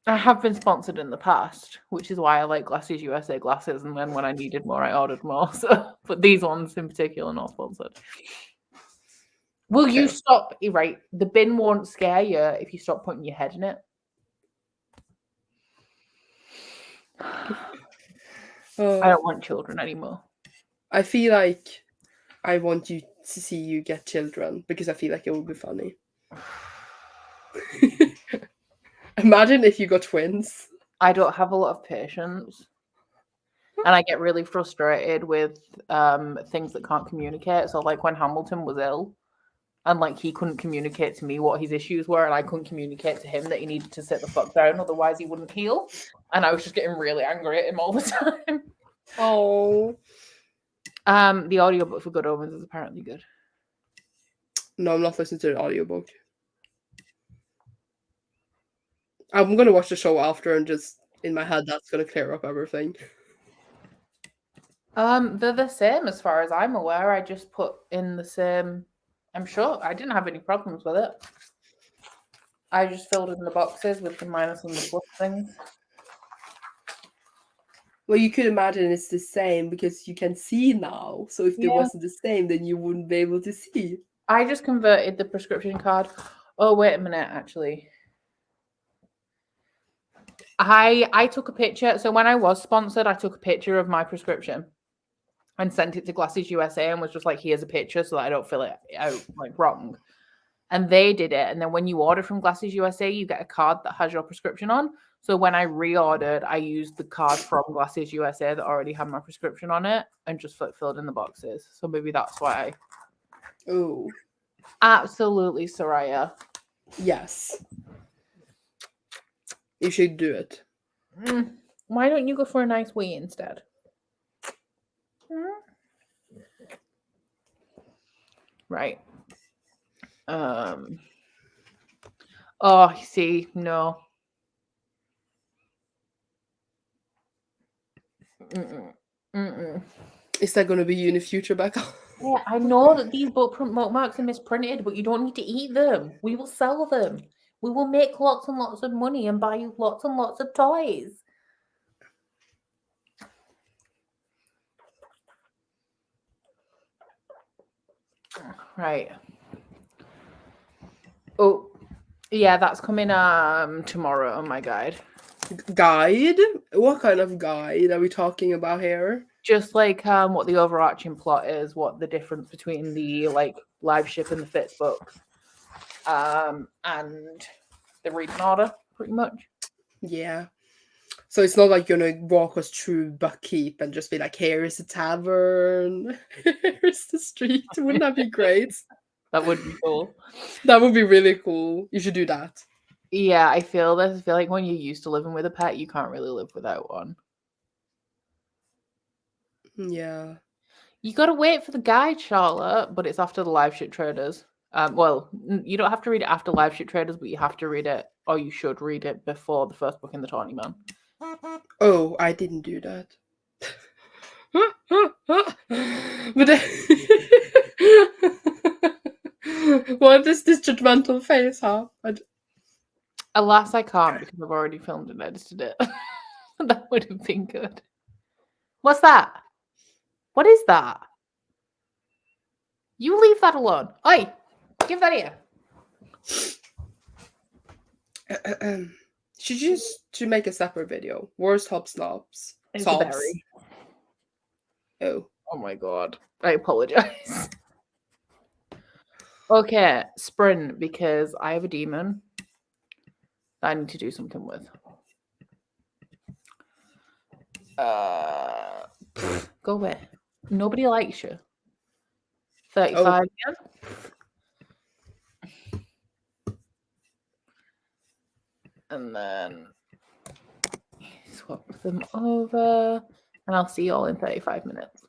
I have been sponsored in the past, which is why I like Glasses USA glasses. And then when I needed more, I ordered more. So, but these ones in particular, not sponsored. Will you stop? Right, the bin won't scare you if you stop putting your head in it. I don't want children anymore. I feel like I want you to see you get children because I feel like it would be funny. Imagine if you got twins. I don't have a lot of patience. And I get really frustrated with things that can't communicate. So like when Hamilton was ill and like he couldn't communicate to me what his issues were and I couldn't communicate to him that he needed to sit the fuck down, otherwise he wouldn't heal. And I was just getting really angry at him all the time. Oh. The audiobook for Good Omens is apparently good. No, I'm not listening to the audiobook. I'm gonna watch the show after and just in my head that's gonna clear up everything. They're the same as far as I'm aware. I just put in the same. I'm sure I didn't have any problems with it. I just filled in the boxes with the minus and the plus things. Well, you could imagine it's the same because you can see now. So if there Yeah. wasn't the same, then you wouldn't be able to see. I just converted the prescription card. Oh, wait a minute, actually. I took a picture. So when I was sponsored, I took a picture of my prescription and sent it to Glasses USA and was just like, here's a picture so that I don't fill it out like wrong. And they did it. And then when you order from Glasses USA, you get a card that has your prescription on. So when I reordered, I used the card from Glasses USA that already had my prescription on it and just filled in the boxes. So maybe that's why. Oh. Absolutely, Soraya. Yes. You should do it. Why don't you go for a nice wee instead? Right. Oh, see, no. Is that going to be you in the future, Becca? Yeah, I know that these bookmarks are misprinted, but you don't need to eat them. We will sell them. We will make lots and lots of money and buy you lots and lots of toys. Right. Oh, yeah, that's coming tomorrow on my guide. Guide? What kind of guide are we talking about here? Just like what the overarching plot is, what the difference between the like live ship and the Fitz books, and the reading order, pretty much. Yeah. So it's not like you're gonna walk us through Buckkeep and just be like, here is the tavern, here's the street. Wouldn't that be great? That would be cool. That would be really cool. You should do that. Yeah, I feel this. I feel like when you're used to living with a pet, you can't really live without one. Yeah. You got to wait for the guide, Charlotte, but it's after the live ship traders. Well, you don't have to read it after live ship traders, but you have to read it, or you should read it before the first book in the Tawny Man. Oh, I didn't do that. But what does this judgmental face have? Alas, I can't because I've already filmed and edited it. That would have been good. What's that? What is that? You leave that alone. Oi, give that here. Should make a separate video. Worst hobsnobs. It's a Sobs. berry. Oh. Oh my god. I apologize. Okay, sprint, because I have a demon that I need to do something with. Go away. Nobody likes you. 35 again. And then swap them over. And I'll see you all in 35 minutes.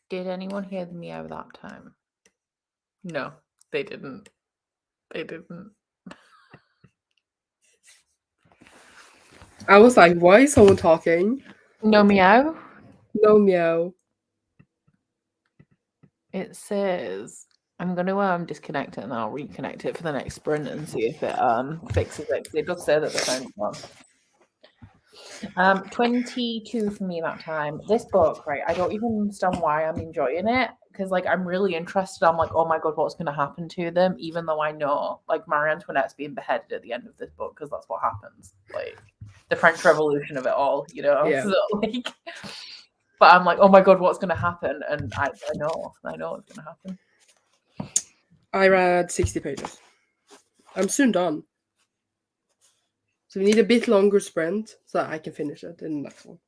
Did anyone hear the meow that time? No, they didn't. They didn't. I was like, why is someone talking? No meow? No meow. It says I'm gonna disconnect it and then I'll reconnect it for the next sprint and see if it fixes it, because it does say that the phone's on. 22 for me that time. This book, right? I don't even understand why I'm enjoying it, because like I'm really interested. I'm like, oh my god, what's going to happen to them? Even though I know like Marie Antoinette's being beheaded at the end of this book, because that's what happens. Like the French Revolution of it all, you know. Yeah. So, like, but I'm like, oh my god, what's going to happen? And I know what's going to happen. I read 60 pages. I'm soon done. So we need a bit longer sprint so I can finish it in the next one.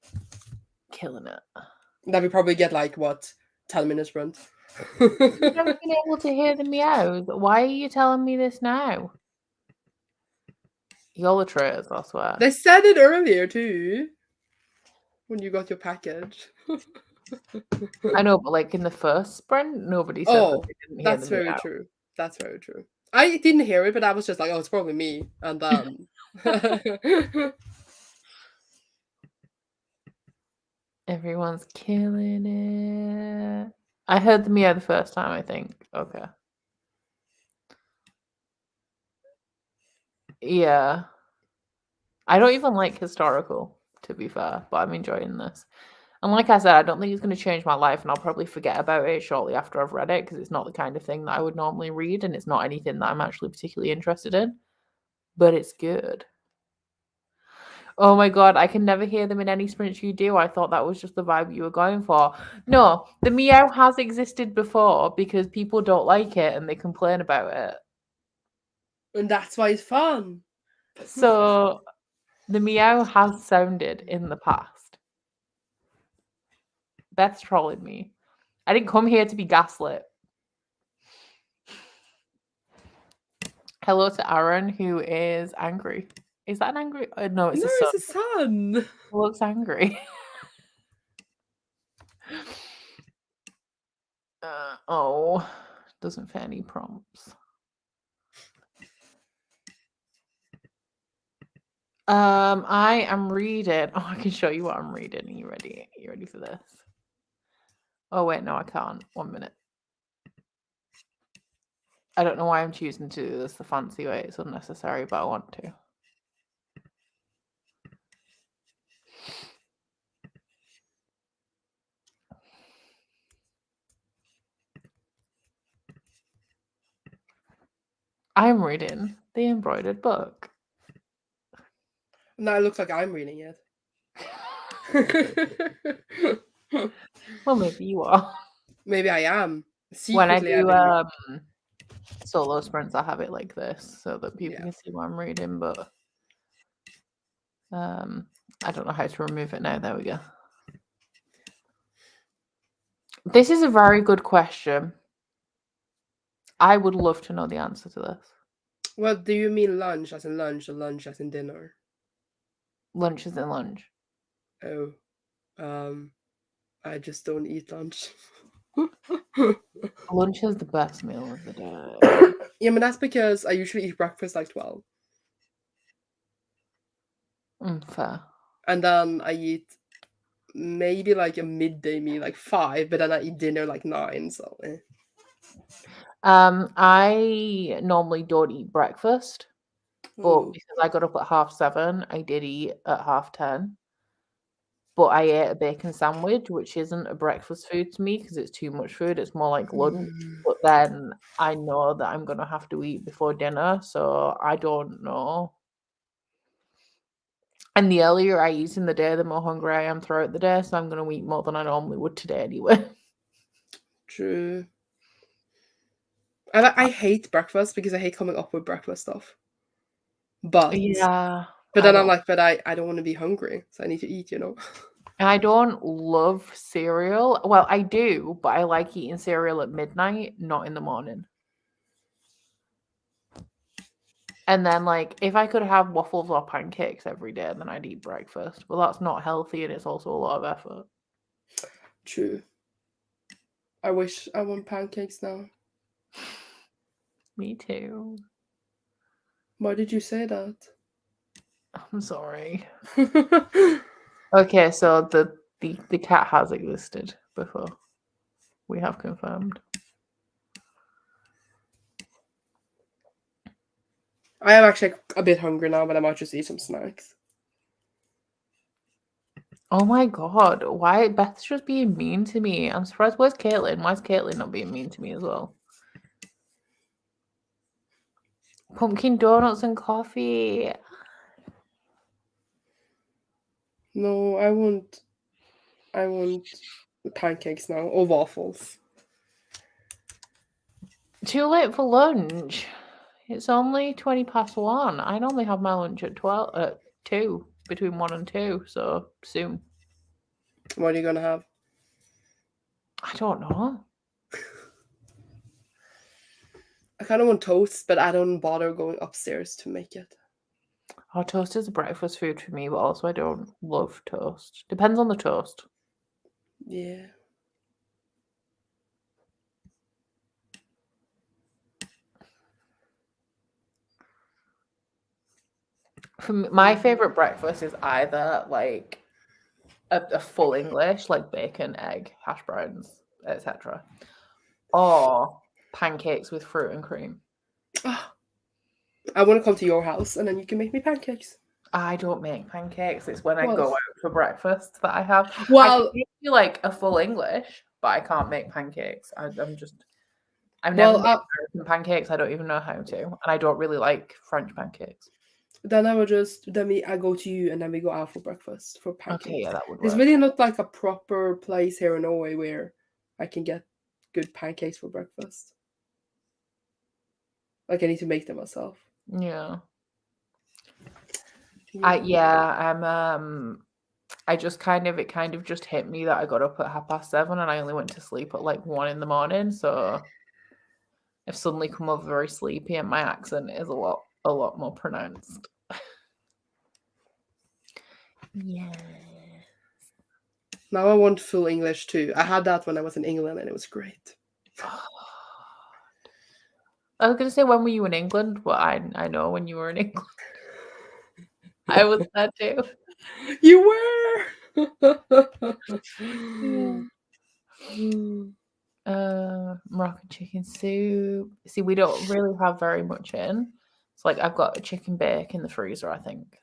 Killing it. Then we probably get like, what, 10-minute sprint? You've never been able to hear the meows. Why are you telling me this now? You're the traitors, I swear. They said it earlier too. When you got your package. I know, but like in the first sprint, nobody said that they didn't hear that's the very meow. true. That's very true. I didn't hear it, but I was just like, oh, it's probably me. And Everyone's killing it. I heard the meow the first time, I think. Okay. Yeah. I don't even like historical, to be fair, but I'm enjoying this. And like I said, I don't think it's going to change my life, and I'll probably forget about it shortly after I've read it, because it's not the kind of thing that I would normally read, and it's not anything that I'm actually particularly interested in. But it's good. Oh my god, I can never hear them in any sprints you do. I thought that was just the vibe you were going for. No, the meow has existed before because people don't like it and they complain about it. and that's why it's fun. So the meow has sounded in the past. Beth's trolling me. I didn't come here to be gaslit. Hello to Aaron, who is angry. Is that an angry? No, it's a sun. It's a sun. He looks angry. Doesn't fit any prompts. I am reading. Oh, I can show you what I'm reading. Are you ready? Are you ready for this? Oh wait, no, I can't. 1 minute. I don't know why I'm choosing to do this the fancy way. It's unnecessary, but I want to. I'm reading The Embroidered Book. Now it looks like I'm reading it. Well, maybe you are. Maybe I am. When I Secretly, do solo sprints, I have it like this so that people can see what I'm reading, but I don't know how to remove it now. There we go. This is a very good question. I would love to know the answer to this. Well, do you mean lunch as in lunch or lunch as in dinner? Lunch is in lunch. Oh, I just don't eat lunch. Lunch is the best meal of the day. Yeah, but that's because I usually eat breakfast like 12. Fair. And then I eat maybe like a midday meal like 5, but then I eat dinner like 9. So. I normally don't eat breakfast, but Ooh. because I got up at 7:30, I did eat at 10:30. But I ate a bacon sandwich, which isn't a breakfast food to me because it's too much food. It's more like lunch. But then I know that I'm going to have to eat before dinner, so I don't know. And the earlier I eat in the day, the more hungry I am throughout the day, so I'm going to eat more than I normally would today anyway. True. I hate breakfast because I hate coming up with breakfast stuff. But then I'm like, but I don't want to be hungry, so I need to eat, you know. And I don't love cereal. Well, I do, but I like eating cereal at midnight, not in the morning. And then, like, if I could have waffles or pancakes every day, then I'd eat breakfast. But that's not healthy, and it's also a lot of effort. True. I wish I want pancakes now. Me too. Why did you say that? I'm sorry. Okay, so the cat has existed before. We have confirmed. I am actually a bit hungry now, but I might just eat some snacks. Oh my god, why Beth's just being mean to me? I'm surprised. Where's Caitlin? Why is Caitlin not being mean to me as well? Pumpkin donuts and coffee. No, I want pancakes now, or waffles. Too late for lunch. It's only 1:20. I normally have my lunch at 2, between 1 and 2, so soon. What are you gonna have? I don't know. I kind of want toast, but I don't bother going upstairs to make it. Oh, toast is a breakfast food for me, but also I don't love toast. Depends on the toast. Yeah. For me, my favorite breakfast is either like a full English, like bacon, egg, hash browns, etc., or pancakes with fruit and cream. I want to come to your house and then you can make me pancakes. I don't make pancakes. It's when I What? go out for breakfast that I have. I Well, can make you like a full English, but I can't make pancakes. I've never Well, made American pancakes. I don't even know how to, and I don't really like French pancakes. then I go to you and then we go out for breakfast for pancakes. Okay, yeah, that would work. There's really not like a proper place here in Norway where I can get good pancakes for breakfast. Like I need to make them myself. Yeah. Yeah. I just kind of just hit me that I got up at 7:30 and I only went to sleep at like 1 in the morning. So I've suddenly come over very sleepy and my accent is a lot more pronounced. Yeah. Now I want full English too. I had that when I was in England and it was great. I was gonna say, when were you in England? Well, I know when you were in England. I was there too. You were. Moroccan chicken soup. See, we don't really have very much in. It's like I've got a chicken bake in the freezer, I think.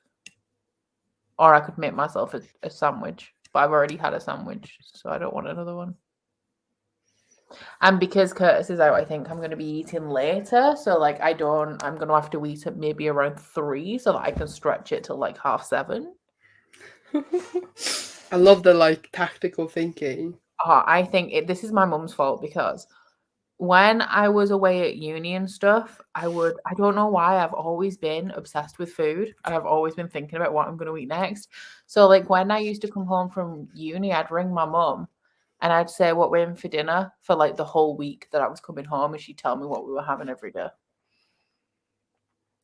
Or I could make myself a sandwich, but I've already had a sandwich, so I don't want another one. And because Curtis is out, I think I'm going to be eating later. So like I'm going to have to eat at maybe around 3 so that I can stretch it till like 7:30. I love the like tactical thinking. I think this is my mum's fault, because when I was away at uni and stuff, I don't know why, I've always been obsessed with food and I've always been thinking about what I'm going to eat next. So like when I used to come home from uni, I'd ring my mum and I'd say what we're in for dinner for like the whole week that I was coming home, and she'd tell me what we were having every day.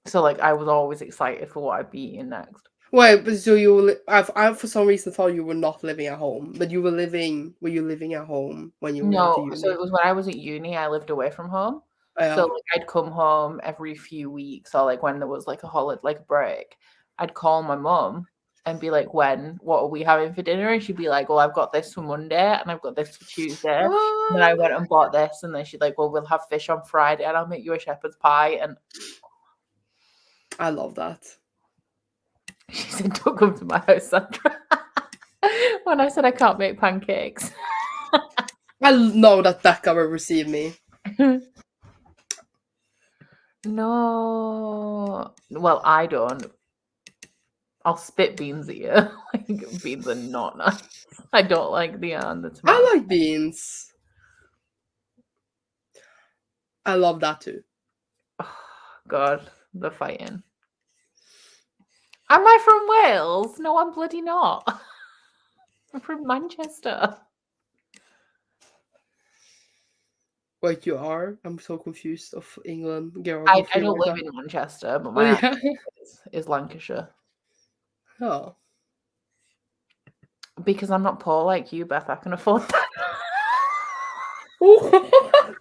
So like I was always excited for what I'd be eating next. Wait, but so I for some reason thought you were not living at home, but were you living at home when you went to uni? So it was when I was at uni, I lived away from home. Yeah. So like I'd come home every few weeks, or like when there was like a holiday, like a break, I'd call my mum and be like, what are we having for dinner? And she'd be like, well, I've got this for Monday and I've got this for Tuesday. And then I went and bought this, and then she'd like, well, we'll have fish on Friday and I'll make you a shepherd's pie. And I love that. She said, don't come to my house, Sandra. When I said I can't make pancakes. I know that Becca will receive me. No. Well, I don't. I'll spit beans at you. Like, beans are not nice. I don't like the tomato. I like beans. I love that too. Oh, God, the fighting. Am I from Wales? No, I'm bloody not. I'm from Manchester. Wait, you are? I'm so confused of England. I don't live in Manchester, but my accent is Lancashire. Oh. Because I'm not poor like you, Beth. I can afford that. What?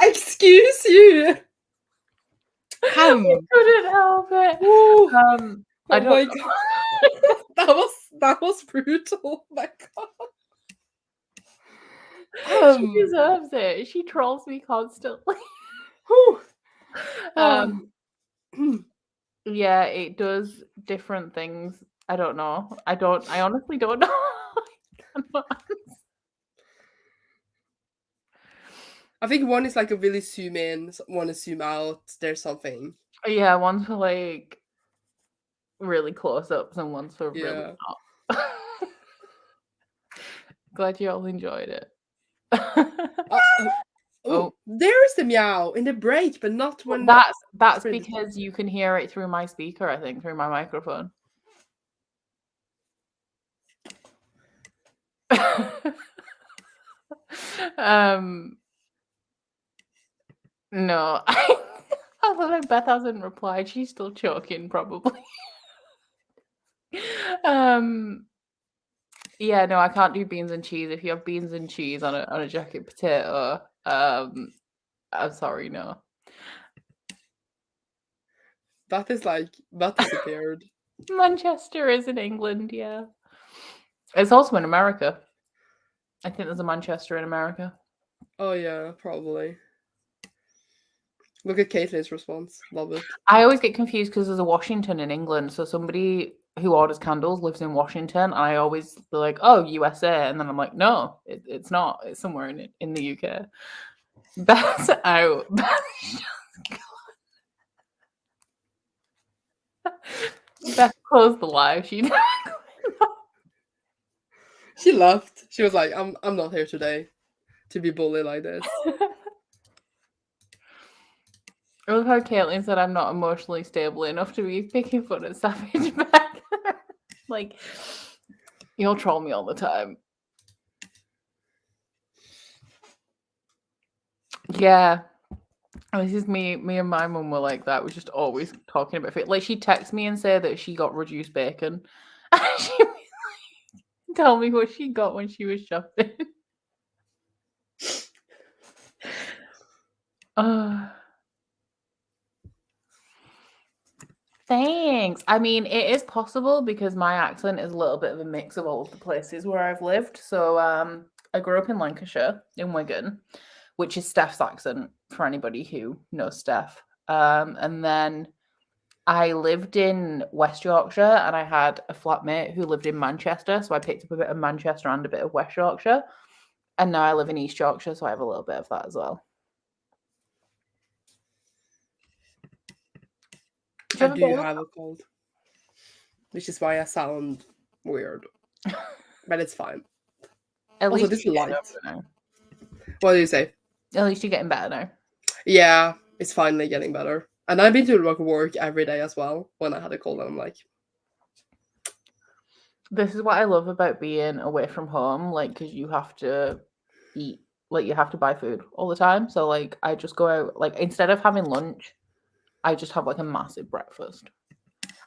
Excuse you. I couldn't help it. Oh I my don't. God. That was brutal. Oh my God. She deserves it. She trolls me constantly. Yeah, it does different things. I don't know. I honestly don't know. I think one is like a really zoom in, one is zoom out. There's something. Yeah, one's for like really close ups and one's for really not. Glad you all enjoyed it. Oh, there is the meow in the break, but not when. That's because you can hear it through my speaker, I think, through my microphone. No. Although Beth hasn't replied, she's still choking probably. Yeah, no, I can't do beans and cheese. If you have beans and cheese on a jacket potato, I'm sorry, no. That disappeared. Manchester is in England, yeah. It's also in America. I think there's a Manchester in America. Oh yeah, probably. Look at Caitlin's response. Love it. I always get confused because there's a Washington in England. So somebody who orders candles lives in Washington. And I always be like, oh, USA. And then I'm like, no, it's not. It's somewhere in the UK. Beth's out. Beth closed the live. She left. She was like, I'm not here today to be bullied like this. I love how Caitlin said I'm not emotionally stable enough to be picking fun at Savage Becca. Like, you'll troll me all the time. Yeah. This is me and my mum were like that. We're just always talking about it. Like, she'd text me and say that she got reduced bacon. And she'd be like, tell me what she got when she was shopping. Thanks. I mean, it is possible because my accent is a little bit of a mix of all of the places where I've lived. So I grew up in Lancashire, in Wigan, which is Steph's accent for anybody who knows Steph. And then I lived in West Yorkshire and I had a flatmate who lived in Manchester. So I picked up a bit of Manchester and a bit of West Yorkshire. And now I live in East Yorkshire, so I have a little bit of that as well. I do have a cold, which is why I sound weird, but it's fine. At least this is light. What do you say? At least you're getting better now. Yeah, it's finally getting better. And I've been to work every day as well when I had a cold, and I'm like, this is what I love about being away from home, like, because you have to eat, like, you have to buy food all the time. So, like, I just go out, like, instead of having lunch, I just have, like, a massive breakfast.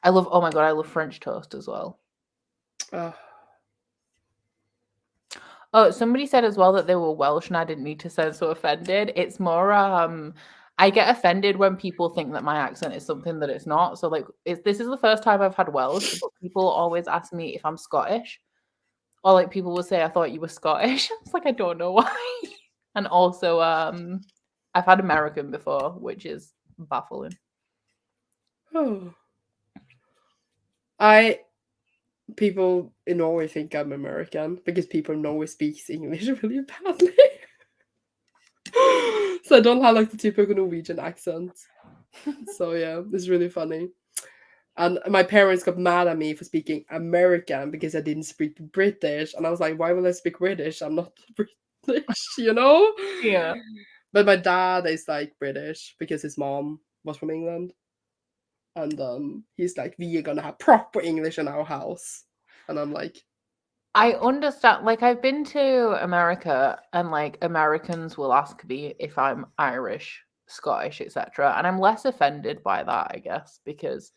Oh my God, I love French toast as well. Oh, somebody said as well that they were Welsh and I didn't need to sound so offended. It's more, I get offended when people think that my accent is something that it's not. So, like, this is the first time I've had Welsh, but people always ask me if I'm Scottish. Or, like, people will say, I thought you were Scottish. It's like, I don't know why. And also, I've had American before, which is baffling. People in Norway think I'm American because people in Norway speaks English really badly. So I don't have like the typical Norwegian accent. So yeah, it's really funny. And my parents got mad at me for speaking American because I didn't speak British. And I was like, why would I speak British? I'm not British, you know? Yeah. But my dad is like British because his mom was from England. And he's like, we are gonna have proper English in our house. And I'm like, I understand. Like, I've been to America and like Americans will ask me if I'm Irish, Scottish, etc. And I'm less offended by that, I guess, because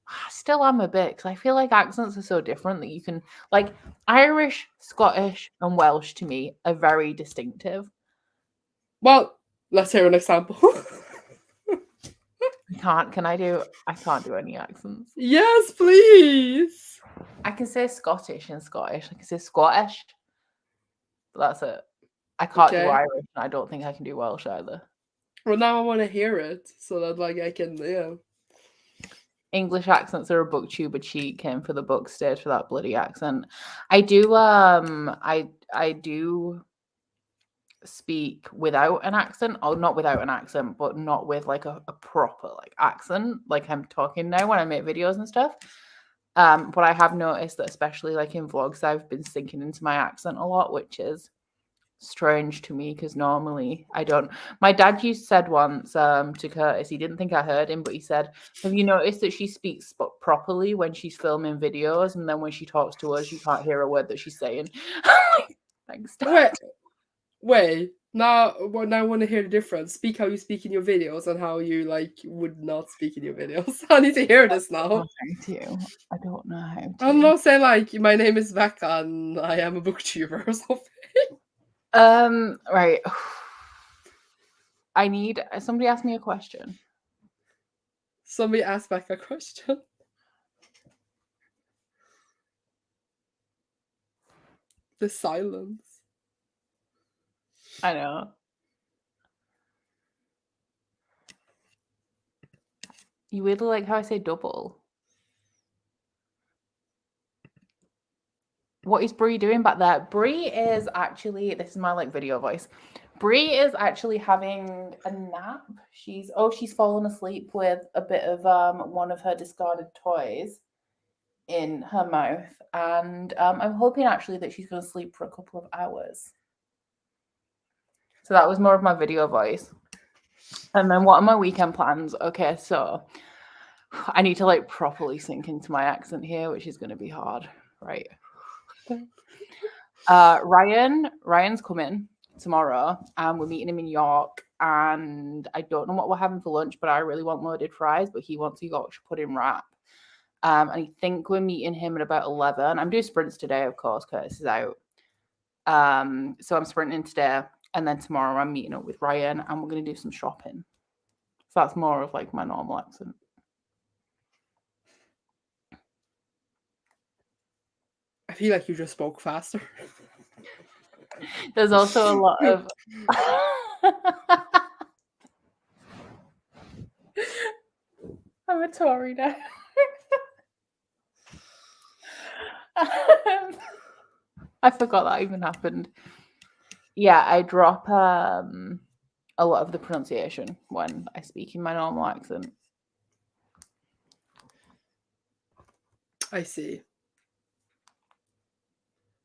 I still am a bit, because I feel like accents are so different that you can, like, Irish, Scottish, and Welsh to me are very distinctive. Well, let's hear an example. I can't do any accents. Yes, please. I can say Scottish and Scottish. I can say Scottish. But that's it. I can't do Okay. Irish, and I don't think I can do Welsh either. Well, now I want to hear it so that like I can, yeah. English accents are a booktuber cheat came for the book stage for that bloody accent. I do speak without an accent, or not without an accent, but not with like a proper like accent, like I'm talking now when I make videos and stuff. But I have noticed that especially like in vlogs, I've been sinking into my accent a lot, which is strange to me because normally I don't. My dad said once to Curtis, he didn't think I heard him, but he said, have you noticed that she speaks properly when she's filming videos, and then when she talks to us you can't hear a word that she's saying? Thanks, Dad. Wait. Now I want to hear the difference. Speak how you speak in your videos and how you like would not speak in your videos. I need to hear this now. I don't know how to. I'm not saying like my name is Becca and I am a booktuber or something. Right. I need somebody ask me a question. Somebody asked Becca a question. The silence. I know. You really like how I say double. What is Brie doing back there? Brie is actually, this is my like video voice. Brie is actually having a nap. She's fallen asleep with a bit of one of her discarded toys in her mouth, and I'm hoping actually that she's going to sleep for a couple of hours. So that was more of my video voice. And then what are my weekend plans? Okay, so I need to like properly sink into my accent here, which is going to be hard, right? Ryan's coming tomorrow, and we're meeting him in York, and I don't know what we're having for lunch, but I really want loaded fries, but he wants a Yorkshire pudding wrap. And I think we're meeting him at about 11. I'm doing sprints today, of course, Curtis is out. So I'm sprinting today, and then tomorrow I'm meeting up with Ryan, and we're going to do some shopping. So that's more of like my normal accent. I feel like you just spoke faster. There's also a lot of I'm a Tory now. I forgot that even happened. Yeah, I drop a lot of the pronunciation when I speak in my normal accent. I see.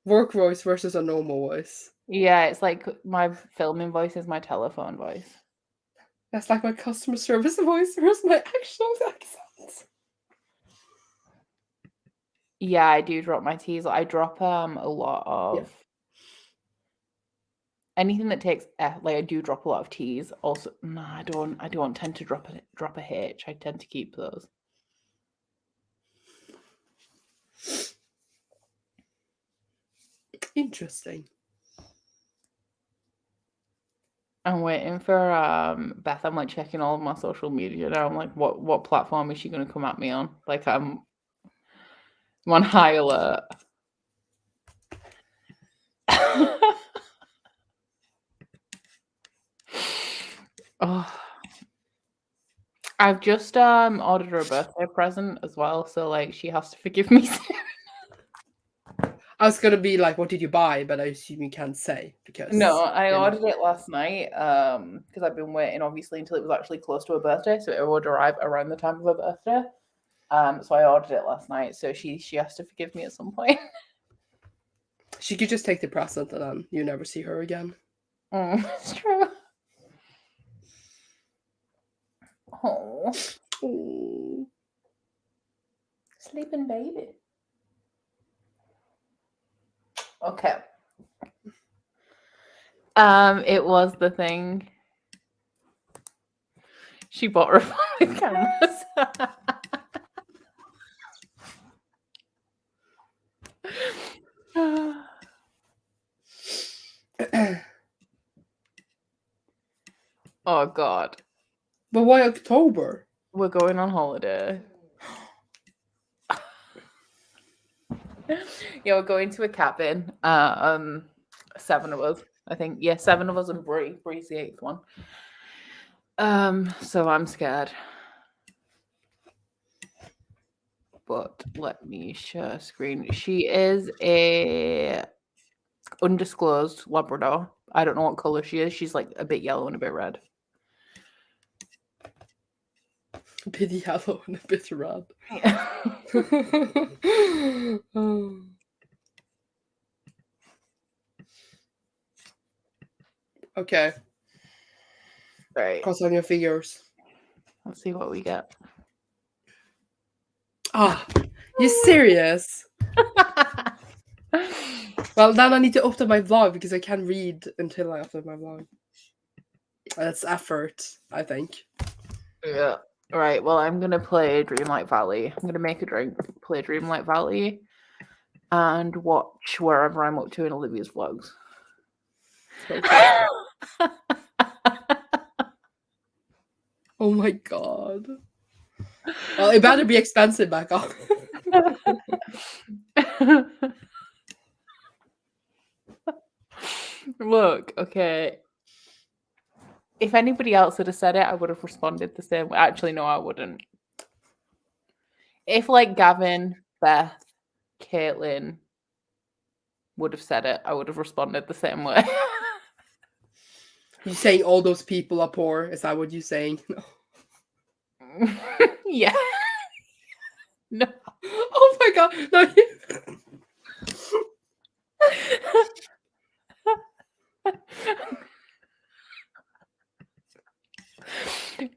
Work voice versus a normal voice. Yeah, it's like my filming voice is my telephone voice. That's like my customer service voice versus my actual accent. Yeah, I do drop my T's. I drop a lot of anything that takes F. Like I do drop a lot of T's. Also, no, I don't tend to drop a H. I tend to keep those. Interesting. I'm waiting for Beth. I'm like checking all of my social media now. I'm like, what platform is she going to come at me on? Like I'm on high alert. Oh, I've just ordered her a birthday present as well, so like she has to forgive me soon. I was gonna be like, what did you buy? But I assume you can't say because No, I ordered it last night because I've been waiting obviously until it was actually close to her birthday, so it would arrive around the time of her birthday. So I ordered it last night, so she has to forgive me at some point. She could just take the present and then you never see her again. It's true. Oh, sleeping baby. Okay. It was the thing. She bought her phone with cameras. Oh God. But why October? We're going on holiday. Yeah, we're going to a cabin. 7 of us, I think. Yeah, 7 of us and Brie. Brie's the 8th one. So I'm scared. But let me share screen. She is a undisclosed Labrador. I don't know what color she is. She's like a bit yellow and a bit red. A bit yellow and a bit red. Okay. Right. Cross on your fingers. Let's see what we get. Ah, you serious? Well, then I need to open my vlog because I can't read until I open my vlog. That's effort, I think. Yeah. Right. Well, I'm gonna play Dreamlight Valley. I'm gonna make a drink, play Dreamlight Valley, and watch wherever I'm up to in Olivia's vlogs. Okay. Oh my god. Well, it better be expensive, Becca. Look, okay. If anybody else had said it, I would have responded the same way. Actually, no, I wouldn't. If like Gavin, Beth, Caitlin would have said it, I would have responded the same way. You saying all those people are poor? Is that what you're saying? No. Yeah. No. Oh my god. No.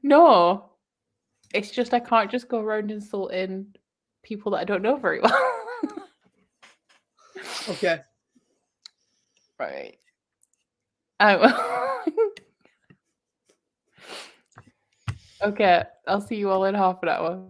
No. It's just I can't just go around insulting people that I don't know very well. Okay. Right. Okay, I'll see you all in half an hour.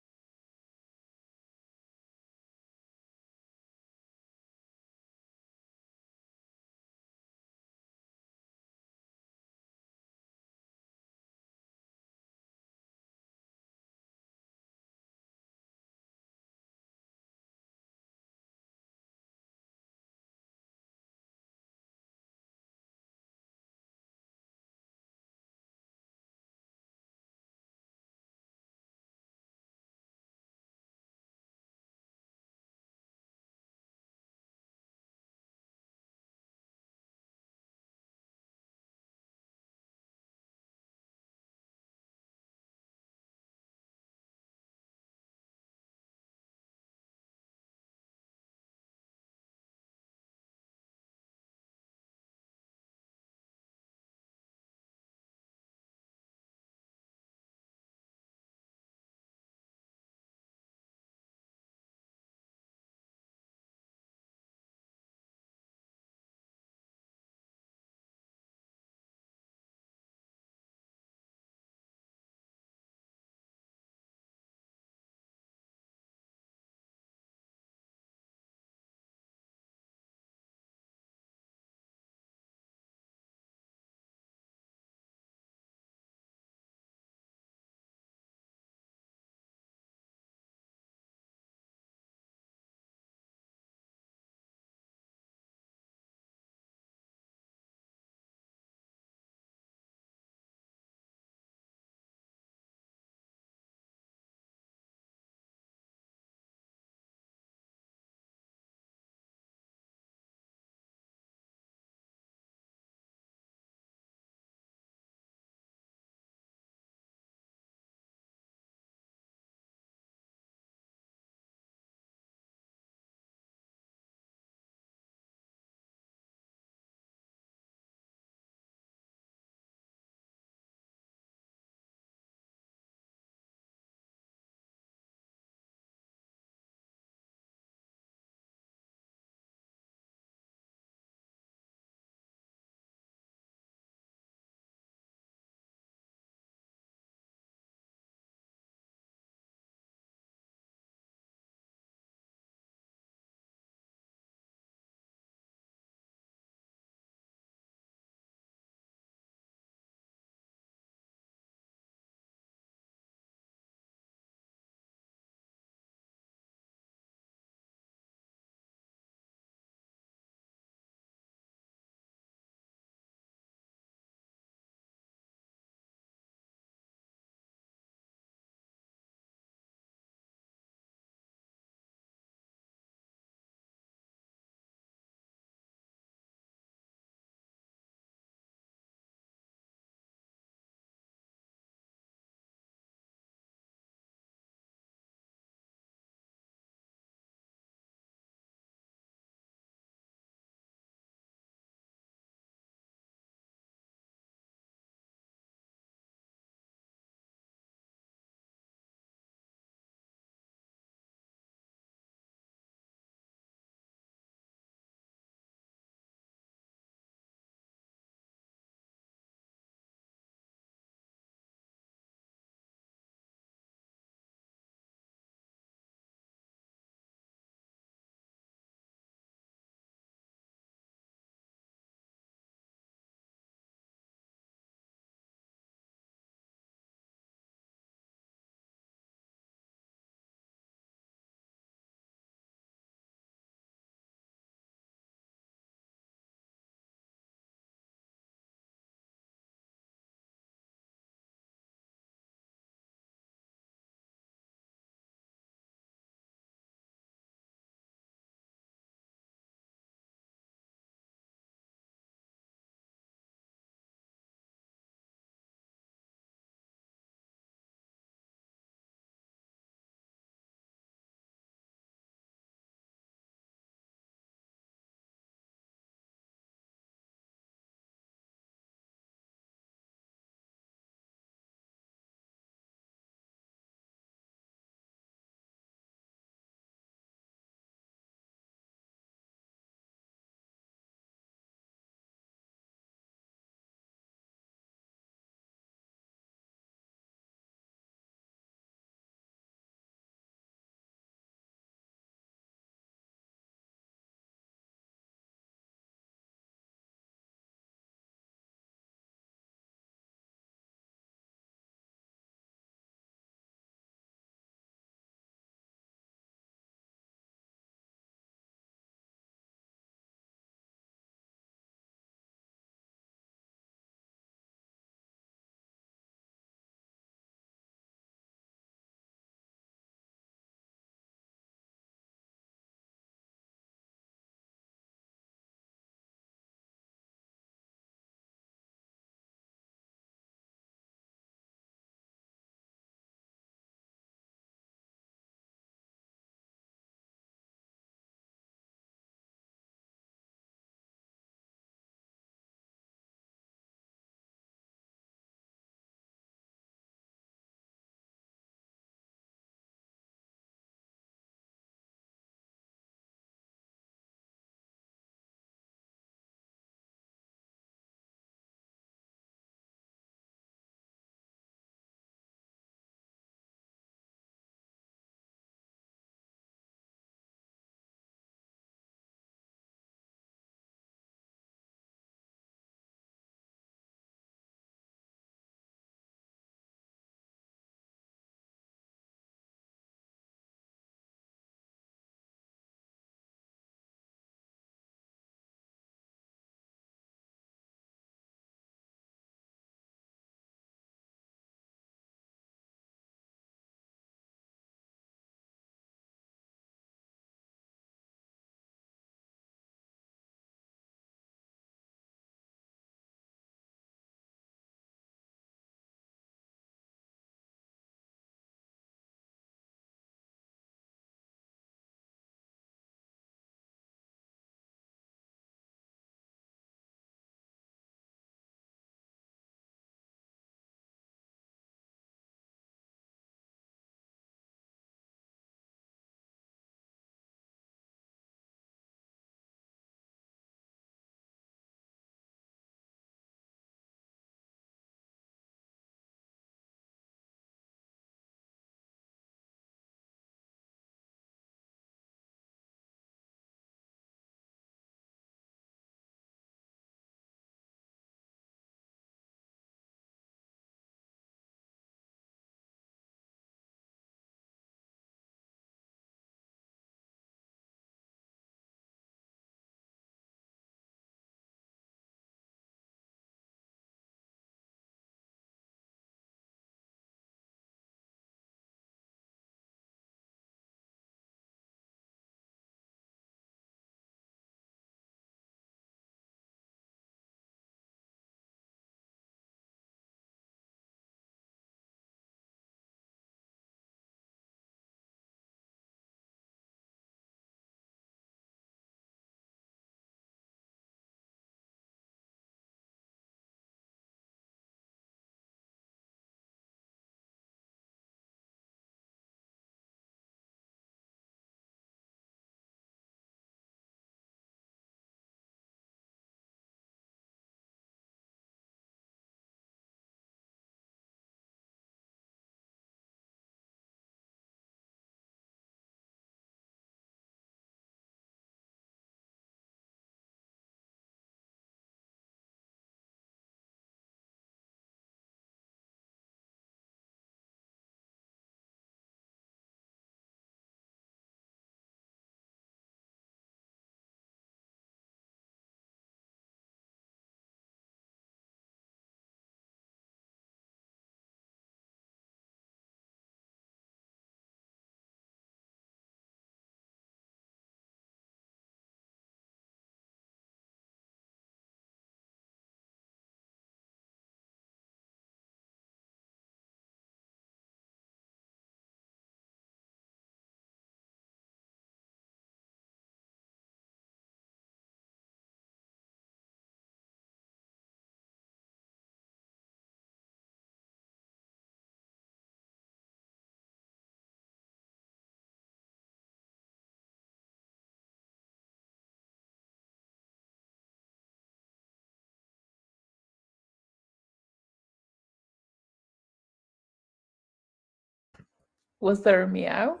Was there a meow?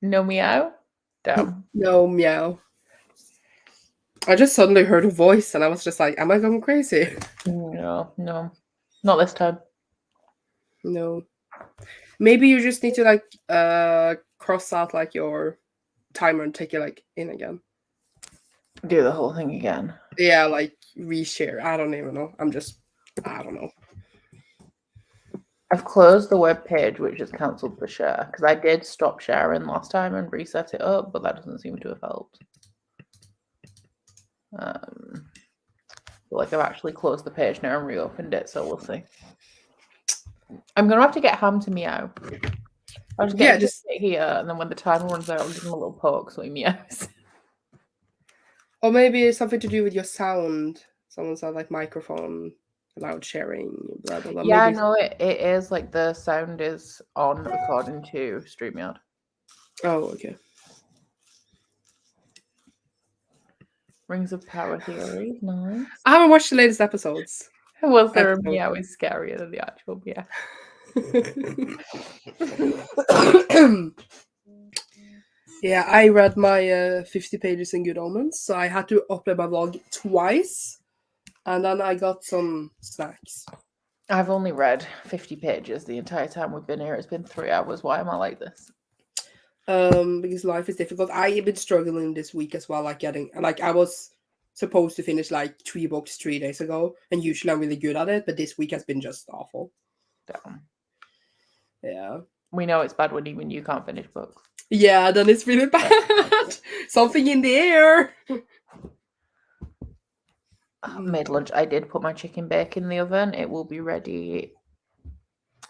No meow? Damn. No meow. I just suddenly heard a voice and I was just like, am I going crazy? No. Not this time. No. Maybe you just need to like cross out like your timer and take it like in again. Do the whole thing again. Yeah, like reshare. I don't even know. I don't know. I've closed the web page, which has cancelled the share, because I did stop sharing last time and reset it up, but that doesn't seem to have helped. Like I've actually closed the page now and reopened it, so we'll see. I'm gonna have to get Ham to meow. I'll just get him to sit here, and then when the timer runs out, I'll give him a little poke so he meows. Or maybe it's something to do with your sound. Someone said like microphone, loud sharing, blah blah blah. Yeah, maybe... no, it is like the sound is on according to StreamYard. Oh, okay. Rings of Power theory, nice. I haven't watched the latest episodes. Was there a meow is scarier than the actual meow? Yeah, I read my 50 pages in Good Omens, so I had to upload my vlog twice, and then I got some snacks. I've only read 50 pages the entire time we've been here. It's been 3 hours. Why am I like this? Because life is difficult. I've been struggling this week as well, I was supposed to finish like 3 books 3 days ago, and usually I'm really good at it, but this week has been just awful. Damn. Yeah. We know it's bad when even you can't finish books. Yeah, then it's really bad. Something in the air. Made lunch. I did put my chicken bake in the oven. It will be ready.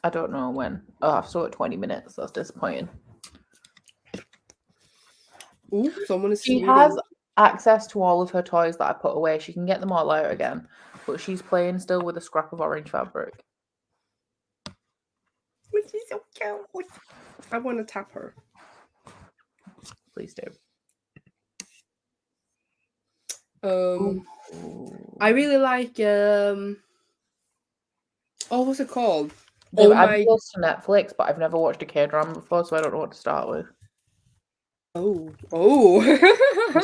I don't know when. Oh, I've still got 20 minutes. That's disappointing. Ooh, someone is. She has access to all of her toys that I put away. She can get them all out again, but she's playing still with a scrap of orange fabric. Which is so cute. I want to tap her. Please do. I really like what's it called? I'm close to Netflix, but I've never watched a K-drama before, so I don't know what to start with. There's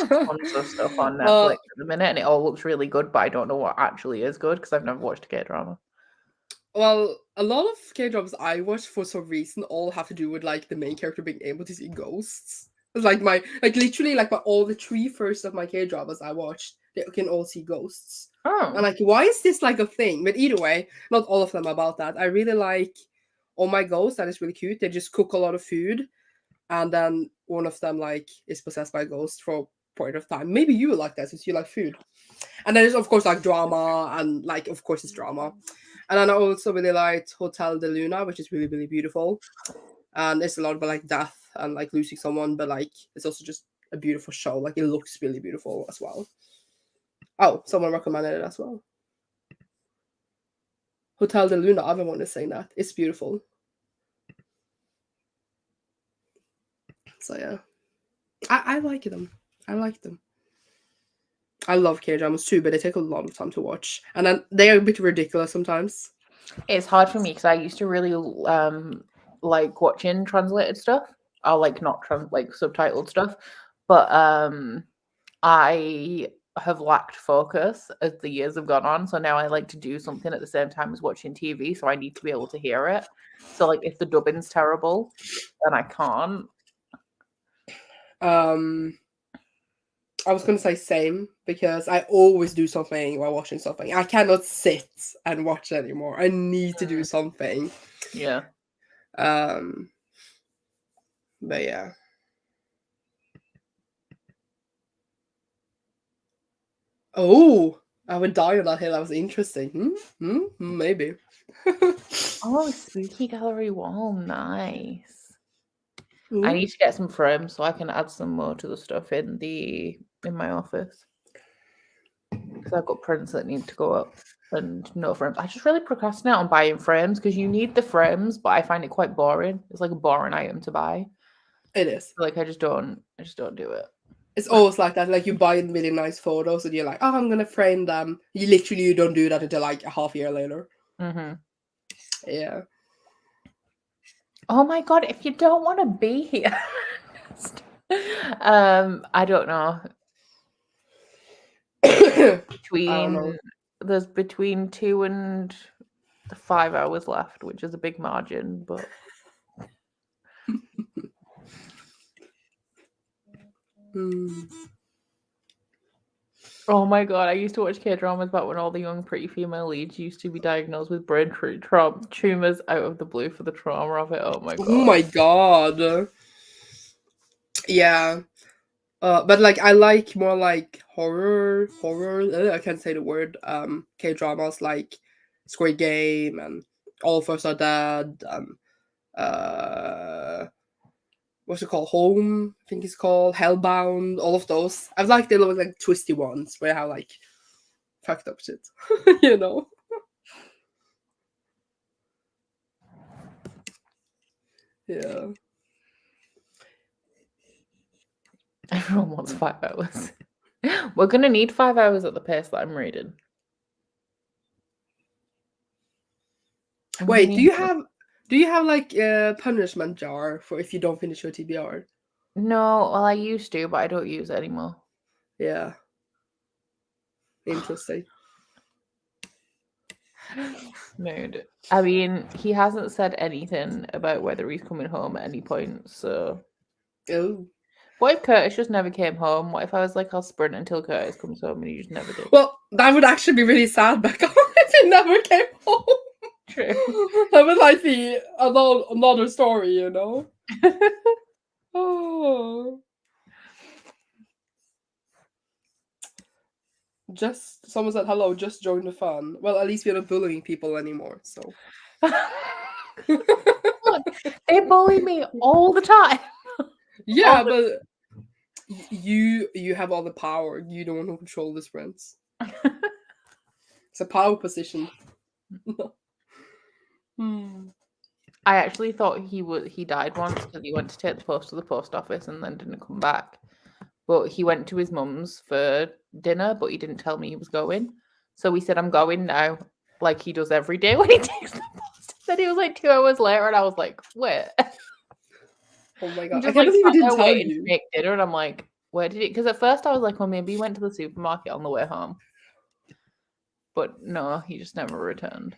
tons of stuff on Netflix at the minute, and it all looks really good, but I don't know what actually is good because I've never watched a K-drama. Well, a lot of K-dramas I watch for some reason all have to do with like the main character being able to see ghosts. It's like all the 3 first of my K-dramas I watched, they can all see ghosts. Oh. And like, why is this like a thing? But either way, not all of them about that. I really like Oh My Ghost. That is really cute. They just cook a lot of food, and then one of them like is possessed by a ghost for a point of time. Maybe you would like that since you like food. And then there's of course like drama, and like of course it's drama. And then I also really liked Hotel de Luna, which is really, really beautiful. And it's a lot about like death and like losing someone, but like it's also just a beautiful show. Like it looks really beautiful as well. Oh, someone recommended it as well. Hotel de Luna, everyone is saying that. It's beautiful. So yeah. I like them. I like them. I love K-dramas too, but they take a lot of time to watch. And then they are a bit ridiculous sometimes. It's hard for me because I used to really like watching translated stuff. Or like not like subtitled stuff. But I have lacked focus as the years have gone on. So now I like to do something at the same time as watching TV. So I need to be able to hear it. So like if the dubbing's terrible, then I can't. I was going to say same, because I always do something while watching something. I cannot sit and watch anymore. I need to do something. Yeah. But yeah. Oh, I would die on that hill. That was interesting. Maybe. Oh, spooky gallery wall. Nice. Ooh. I need to get some frames so I can add some more to the stuff in my office. Because I've got prints that need to go up and no frames. I just really procrastinate on buying frames because you need the frames, but I find it quite boring. It's like a boring item to buy. It is. Like I just don't do it. It's always like that. Like you buy really nice photos and you're like, oh, I'm gonna frame them. You don't do that until like a half year later. Mm-hmm. Yeah. Oh my god, if you don't want to be here. I don't know. There's between 2 and 5 hours left, which is a big margin, but oh my god, I used to watch K-dramas about when all the young pretty female leads used to be diagnosed with brain tumors out of the blue for the trauma of it. Oh my god. Oh my god. Yeah. But like I like more like horror. I can't say the word. K-dramas like Squid Game and All of Us Are Dead and what's it called? Home, I think it's called. Hellbound. All of those. I like the little like twisty ones where I have like fucked up shit. You know. Yeah. Everyone wants 5 hours. We're gonna need 5 hours at the pace that I'm reading. Wait, do you have like a punishment jar for if you don't finish your TBR? No, well I used to, but I don't use it anymore. Yeah. Interesting. Mood. I mean, he hasn't said anything about whether he's coming home at any point, so. Oh. What if Curtis just never came home? What if I was like, I'll sprint until Curtis comes home and he just never did? Well, that would actually be really sad, Becca, if he never came home. True. That would like be another story, you know? Oh. Someone said hello, just join the fun. Well, at least we're not bullying people anymore, so. Look, they bully me all the time. Yeah, but you have all the power. You don't want to control this, friends. It's a power position. I actually thought he died once because he went to take the post to the post office and then didn't come back. But he went to his mum's for dinner, but he didn't tell me he was going. So he said, I'm going now, like he does every day when he takes the post. Then he was like 2 hours later, and I was like, where? Oh my god! Just, I can't believe he didn't tell you. To make dinner, and I'm like, where did he? Because at first I was like, well, maybe he went to the supermarket on the way home. But no, he just never returned.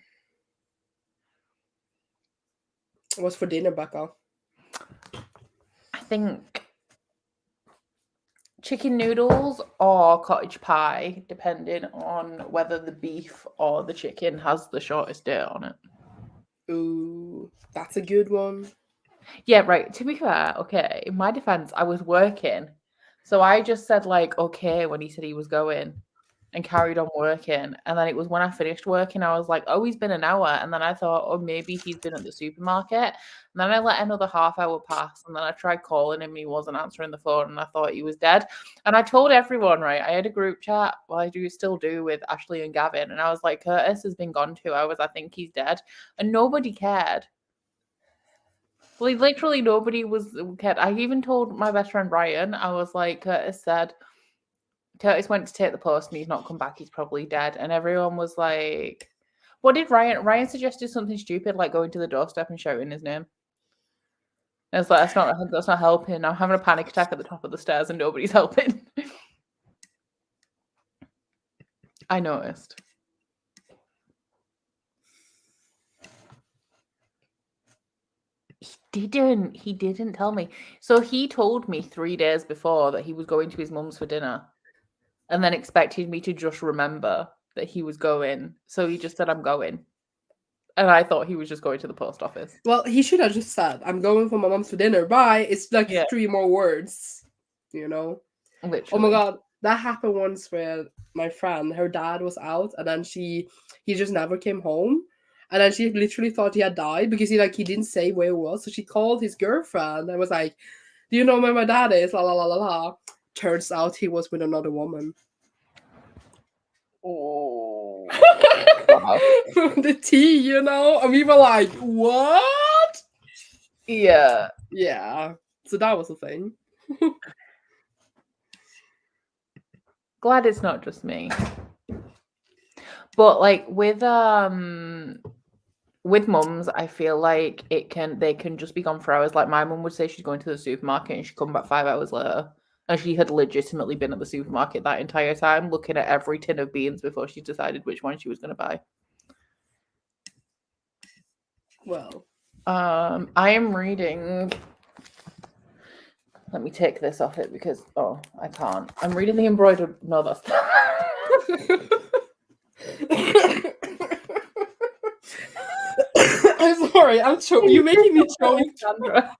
What's for dinner, Becca? I think chicken noodles or cottage pie, depending on whether the beef or the chicken has the shortest date on it. Ooh, that's a good one. Yeah, right. To be fair, okay, in my defense, I was working. So I just said like, okay, when he said he was going and carried on working. And then it was when I finished working, I was like, oh, he's been an hour. And then I thought, oh, maybe he's been at the supermarket. And then I let another half hour pass. And then I tried calling him. He wasn't answering the phone. And I thought he was dead. And I told everyone, right, I had a group chat, well, I still do, with Ashley and Gavin. And I was like, Curtis has been gone 2 hours. I think he's dead. And nobody cared. Like, literally nobody cared. I even told my best friend Ryan, I was like, Curtis went to take the post and he's not come back. He's probably dead. And everyone was like, what did Ryan suggested something stupid like going to the doorstep and shouting his name. And it's like, that's not helping. I'm having a panic attack at the top of the stairs and nobody's helping. I noticed. He didn't tell me. So he told me 3 days before that he was going to his mum's for dinner and then expected me to just remember that he was going. So he just said, I'm going. And I thought he was just going to the post office. Well, he should have just said, I'm going for my mom's for dinner. Bye. It's like 3 more words, you know? Literally. Oh my god. That happened once where my friend, her dad was out and then he just never came home. And then she literally thought he had died because he didn't say where he was. So she called his girlfriend and was like, do you know where my dad is? La la la la la. Turns out he was with another woman. Oh. The tea, you know? And we were like, what? Yeah. Yeah. So that was a thing. Glad it's not just me. But like with with mums, I feel like they can just be gone for hours. Like my mum would say she's going to the supermarket and she'd come back 5 hours later. And she had legitimately been at the supermarket that entire time, looking at every tin of beans before she decided which one she was going to buy. Well, I am reading. Let me take this off it because I can't. I'm reading the embroidered. No, that's. I'm sorry. You're making me choke. Cassandra.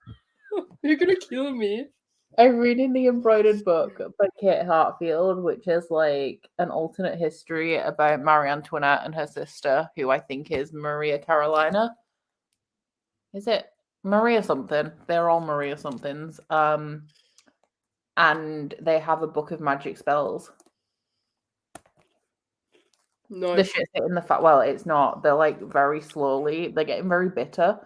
You're gonna kill me. I'm reading the embroidered book by Kate Hartfield, which is like an alternate history about Marie Antoinette and her sister, who I think is Maria Carolina. Is it Maria something? They're all Maria somethings. And they have a book of magic spells. No. The shit's hitting the fat. Well, it's not. They're like very slowly. They're getting very bitter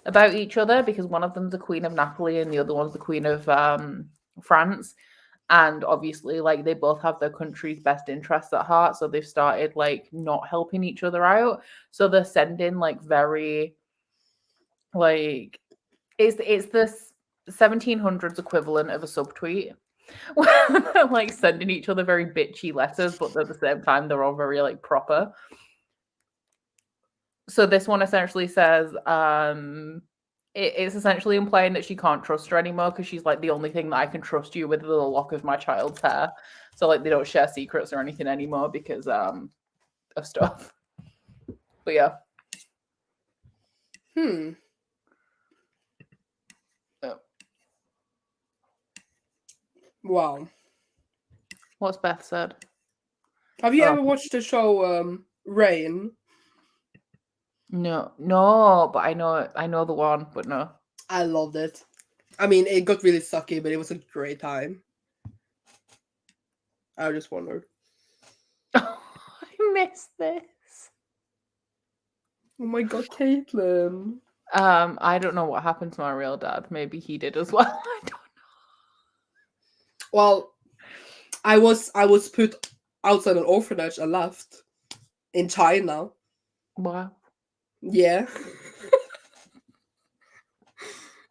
about each other because one of them's the Queen of Napoli and the other one's the Queen of France. And obviously, like they both have their country's best interests at heart. So they've started like not helping each other out. So they're sending like very like it's the 1700s equivalent of a subtweet. Like sending each other very bitchy letters, but at the same time they're all very like proper. So this one essentially says it's essentially implying that she can't trust her anymore because she's like the only thing that I can trust you with the lock of my child's hair. So like they don't share secrets or anything anymore because of stuff. But yeah. Wow. What's Beth said? Have you ever watched the show Rain? No, but I know the one, but no. I loved it. I mean, it got really sucky, but it was a great time. I just wondered. I missed this. Oh my god, Caitlin. I don't know what happened to my real dad. Maybe he did as well. I don't know. Well, I was put outside an orphanage and left in China. Wow. Yeah.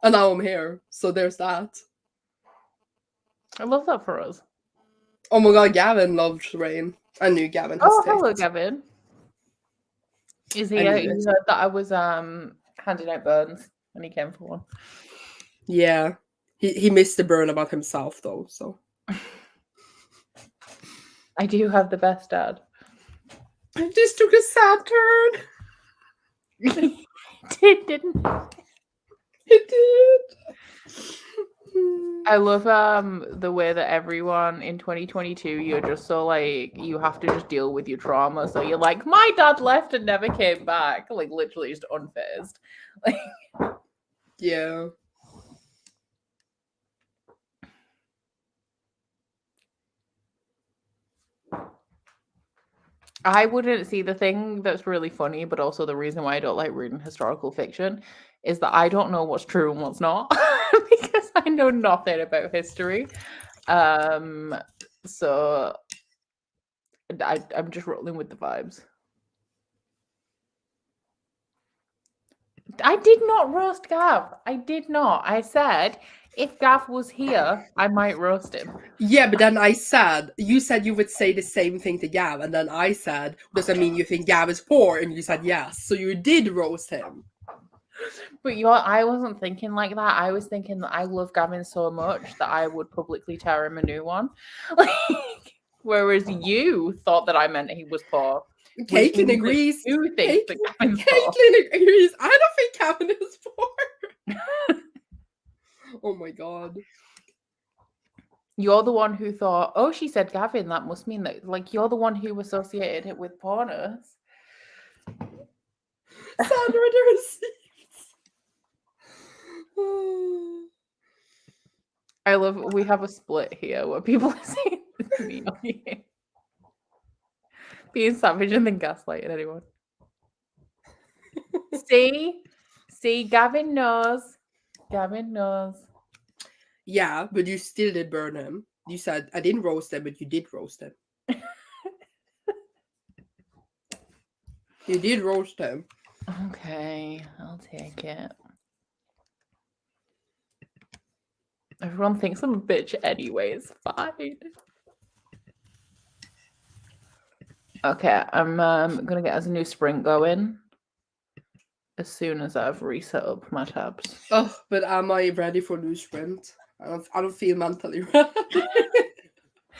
And now I'm here. So there's that. I love that for us. Oh my god, Gavin loved Rain. I knew Gavin has taste. Hello, Gavin. Is he? He heard that I was handing out burns when he came for one. Yeah. He missed the burn about himself though, so. I do have the best dad. This took a sad turn. It didn't. It did. I love the way that everyone in 2022, you're just so like you have to just deal with your trauma. So you're like, my dad left and never came back, like literally just unfazed. Like, yeah. I wouldn't see the thing that's really funny, but also the reason why I don't like reading historical fiction is that I don't know what's true and what's not because I know nothing about history. So I'm just rolling with the vibes. I did not roast Gav. I did not. I said if Gav was here, I might roast him. Yeah, but then you said you would say the same thing to Gav, and then I said, does that mean you think Gav is poor? And you said yes, so you did roast him. But I wasn't thinking like that. I was thinking that I love Gavin so much that I would publicly tear him a new one. Whereas you thought that I meant he was poor. Caitlin agrees. You think that Gavin's poor. Caitlin agrees. I don't think Gavin is poor. Oh my god. You're the one who thought, oh, she said Gavin, that must mean that, like, you're the one who associated it with pornos. Sandra, the receipts. I love we have a split here where people are saying me on you. Being savage and then gaslighting anyone. See, Gavin knows. Gavin knows. Yeah, but you still did burn him. You said, I didn't roast him, but you did roast him. You did roast him. Okay, I'll take it. Everyone thinks I'm a bitch anyways. Fine. Okay, I'm gonna get us a new sprint going as soon as I've reset up my tabs. Oh, but am I ready for new sprint? I don't feel mentally ready.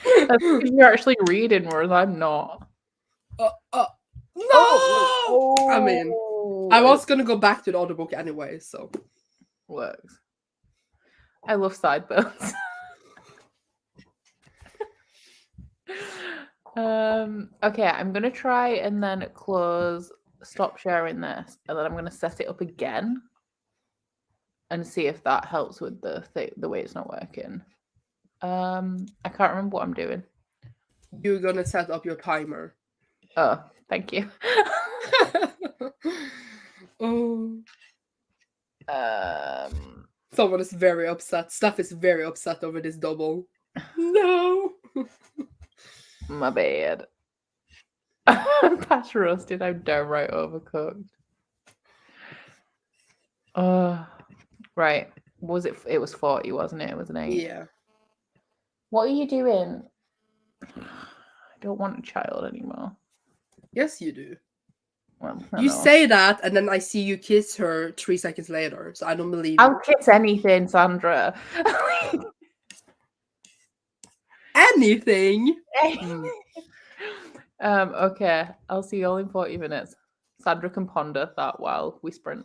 That's because you're actually reading, whereas I'm not. No! Oh, I mean, I was gonna go back to the other book anyway, so works. I love sideburns. Okay, I'm gonna try and then stop sharing this, and then I'm gonna set it up again and see if that helps with the way it's not working. I can't remember what I'm doing. you're gonna set up your timer. Oh, thank you. Oh. Someone is very upset. Steph is very upset over this double. No. My bad. Past roasted, I'm downright overcooked. Right. Was it? It was 40, wasn't it? It was an 8. Yeah. What are you doing? I don't want a child anymore. Yes, you do. Well, you say that, and then I see you kiss her 3 seconds later, so I don't believe I'll kiss anything, Sandra. Anything? Okay, I'll see you all in 40 minutes. Sandra can ponder that while we sprint.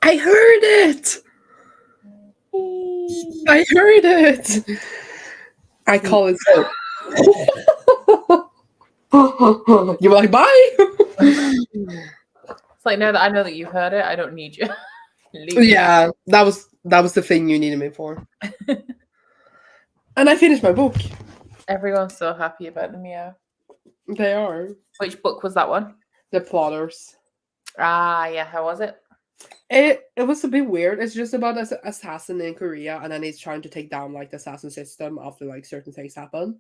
I heard it. I heard it. I call it so. You were like, bye. It's like, no, that I know that you've heard it. I don't need you. Yeah, that was the thing you needed me for. And I finished my book. Everyone's so happy about them, yeah. They are. Which book was that one? The Plotters. Ah, yeah. How was it? It was a bit weird. It's just about an assassin in Korea, and then he's trying to take down like the assassin system after like certain things happen,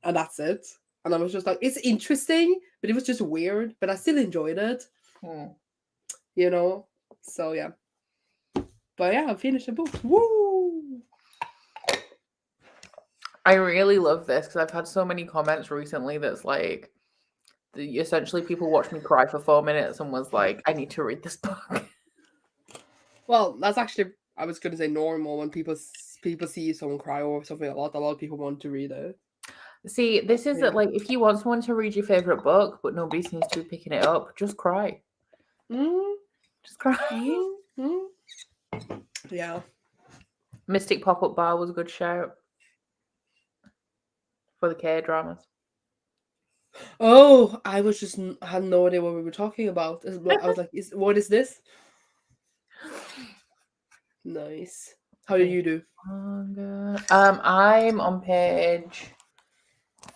and that's it. And I was just like, it's interesting, but it was just weird. But I still enjoyed it, you know. So yeah. But yeah, I finished the book. Woo! I really love this because I've had so many comments recently that's like, essentially people watched me cry for 4 minutes and was like, I need to read this book. Well, that's actually, I was going to say normal when people see someone cry or something. A lot of people want to read it. See, this is that, like, if you want someone to read your favorite book, but nobody seems to be picking it up, just cry. Just cry. Yeah. Mystic Pop-Up Bar was a good shout for the K-dramas. Oh, I was just had no idea what we were talking about. I was like, what is this? Nice. How did you do? I'm on page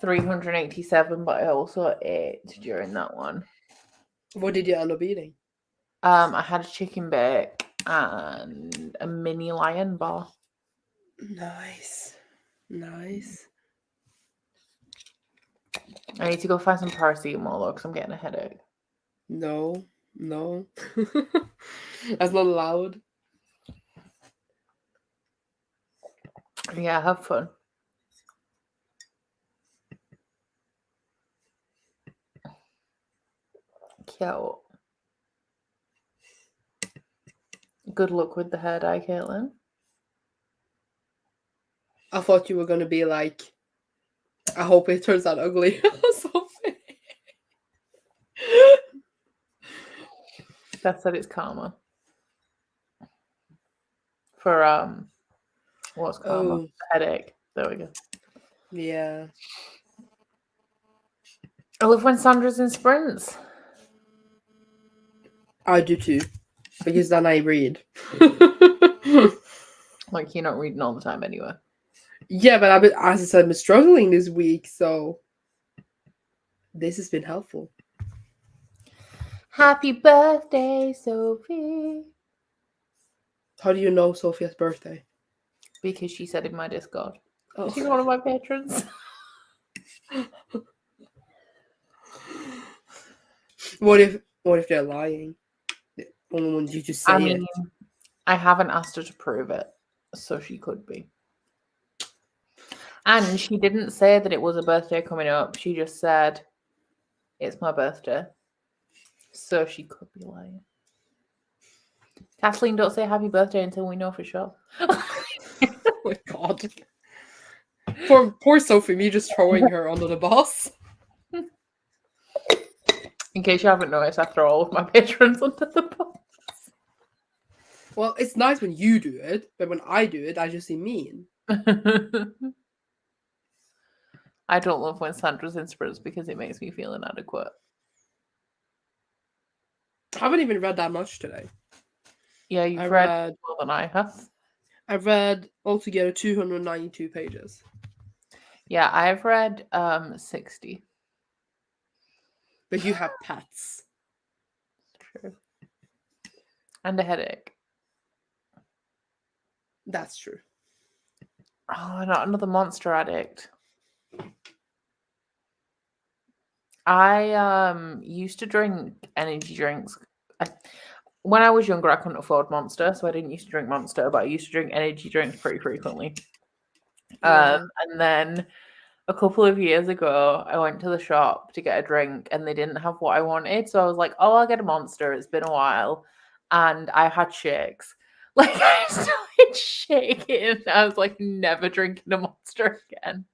387, but I also ate during that one. What did you end up eating? I had a chicken bake and a mini lion bar. Nice. I need to go find some paracetamol though, because I'm getting a headache. No. That's not allowed. Yeah, have fun. Cute. Good luck with the hair dye, Caitlin. I thought you were going to be like, I hope it turns out ugly or something. That said, it's karma. For, what's karma? Oh. Headache. There we go. Yeah. I love when Sandra's in sprints. I do too. Because then I read. Like, you're not reading all the time anyway. Yeah, but as I said, I've been struggling this week, so this has been helpful. Happy birthday, Sophie. How do you know Sophia's birthday? Because she said in my Discord. Oh. She's one of my patrons. What if they're lying? Only want you to say it. I haven't asked her to prove it, so she could be. And she didn't say that it was a birthday coming up. She just said, it's my birthday. So she could be lying. Kathleen, don't say happy birthday until we know for sure. Oh my god. Poor Sophie, me just throwing her under the bus. In case you haven't noticed, I throw all of my patrons under the bus. Well, it's nice when you do it, but when I do it, I just seem mean. I don't love when Sandra's in sprints because it makes me feel inadequate. I haven't even read that much today. Yeah, you've read more than I have. I've read altogether 292 pages. Yeah, I've read 60. But you have pets. True. And a headache. That's true. Oh, not another monster addict. I used to drink energy drinks. When I was younger, I couldn't afford Monster, so I didn't used to drink Monster, but I used to drink energy drinks pretty frequently. And then a couple of years ago, I went to the shop to get a drink, and they didn't have what I wanted, so I was like, oh, I'll get a Monster. It's been a while. And I had shakes. Like, I started shaking. I was like, never drinking a Monster again.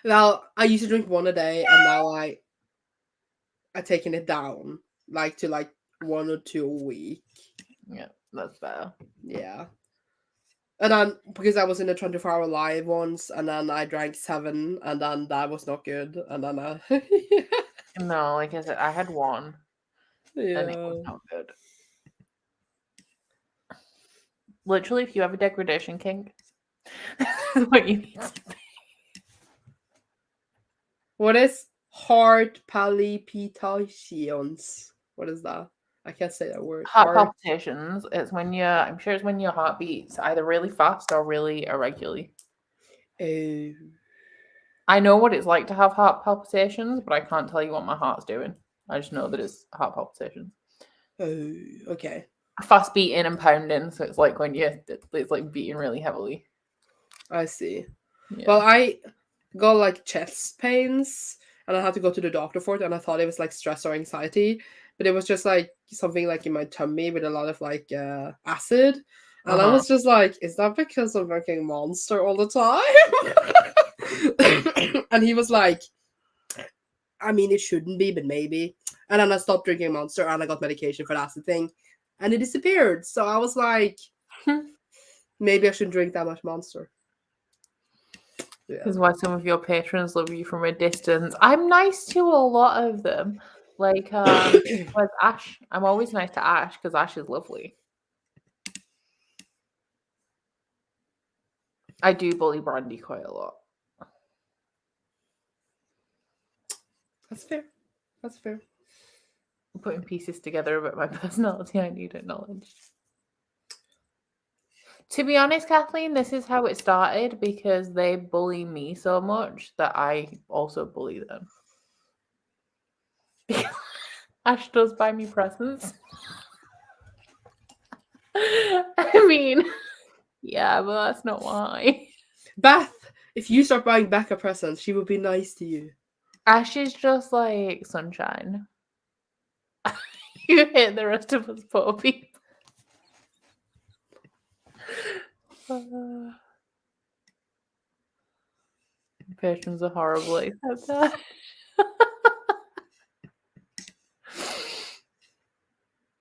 Well, I used to drink one a day, and now I've taken it down, like to like 1 or 2 a week. Yeah, that's better. Yeah. And then, because I was in a 24-hour live once, and then I drank 7, and then that was not good. And then No, like I said, I had 1, and it was yeah. not good. Literally, if you have a degradation kink, what you need to be. What is heart palpitations? What is that? I can't say that word. Heart palpitations. It's when I'm sure it's when your heart beats either really fast or really irregularly. Oh. I know what it's like to have heart palpitations, but I can't tell you what my heart's doing. I just know that it's heart palpitations. Oh, okay. Fast beating and pounding, so it's like when it's like beating really heavily. I see. Yeah. Well, I got like chest pains, and I had to go to the doctor for it, and I thought it was like stress or anxiety, but it was just like something like in my tummy with a lot of like acid, and I was just like, is that because I'm drinking Monster all the time? And he was like, I mean, it shouldn't be, but maybe. And then I stopped drinking Monster, and I got medication for the acid thing, and it disappeared. So I was like, maybe I shouldn't drink that much Monster. This is why some of your patrons love you from a distance. I'm nice to a lot of them. Like, with Ash, I'm always nice to Ash because Ash is lovely. I do bully Brandy quite a lot. That's fair. That's fair. I'm putting pieces together about my personality. I need acknowledged. To be honest, Kathleen, this is how it started because they bully me so much that I also bully them. Ash does buy me presents. I mean, yeah, but that's not why. Beth, if you start buying Becca presents, she will be nice to you. Ash is just like sunshine. You hate the rest of us poor people. Patrons are horrible except that.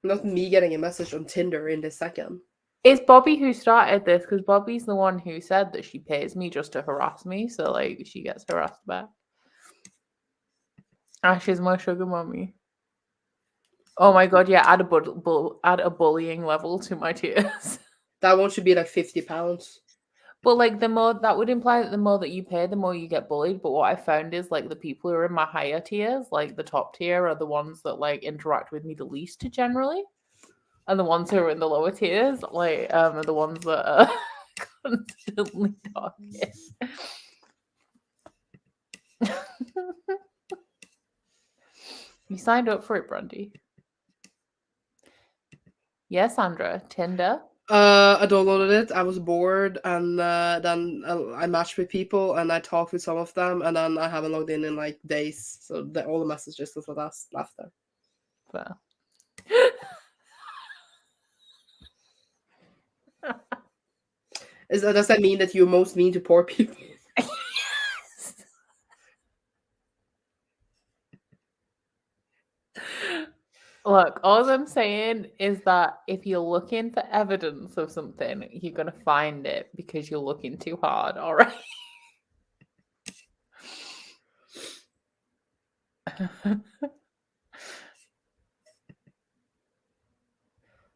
Not me getting a message on Tinder in this second. It's Bobby who started this because Bobby's the one who said that she pays me just to harass me, so like she gets harassed back. Ash is my sugar mommy. Oh my god, yeah, add a bullying level to my tiers. That one should be like £50. But like the more that would imply that the more that you pay, the more you get bullied. But what I found is like the people who are in my higher tiers, like the top tier, are the ones that like interact with me the least generally. And the ones who are in the lower tiers, like, are the ones that are constantly talking. You signed up for it, Brandy. Yes, Sandra. Tinder. I downloaded it. I was bored, and then I matched with people, and I talked with some of them, and then I haven't logged in like days, so all the messages of left there. Fair. Does that mean that you're most mean to poor people? Look, all I'm saying is that if you're looking for evidence of something, you're going to find it because you're looking too hard, all right?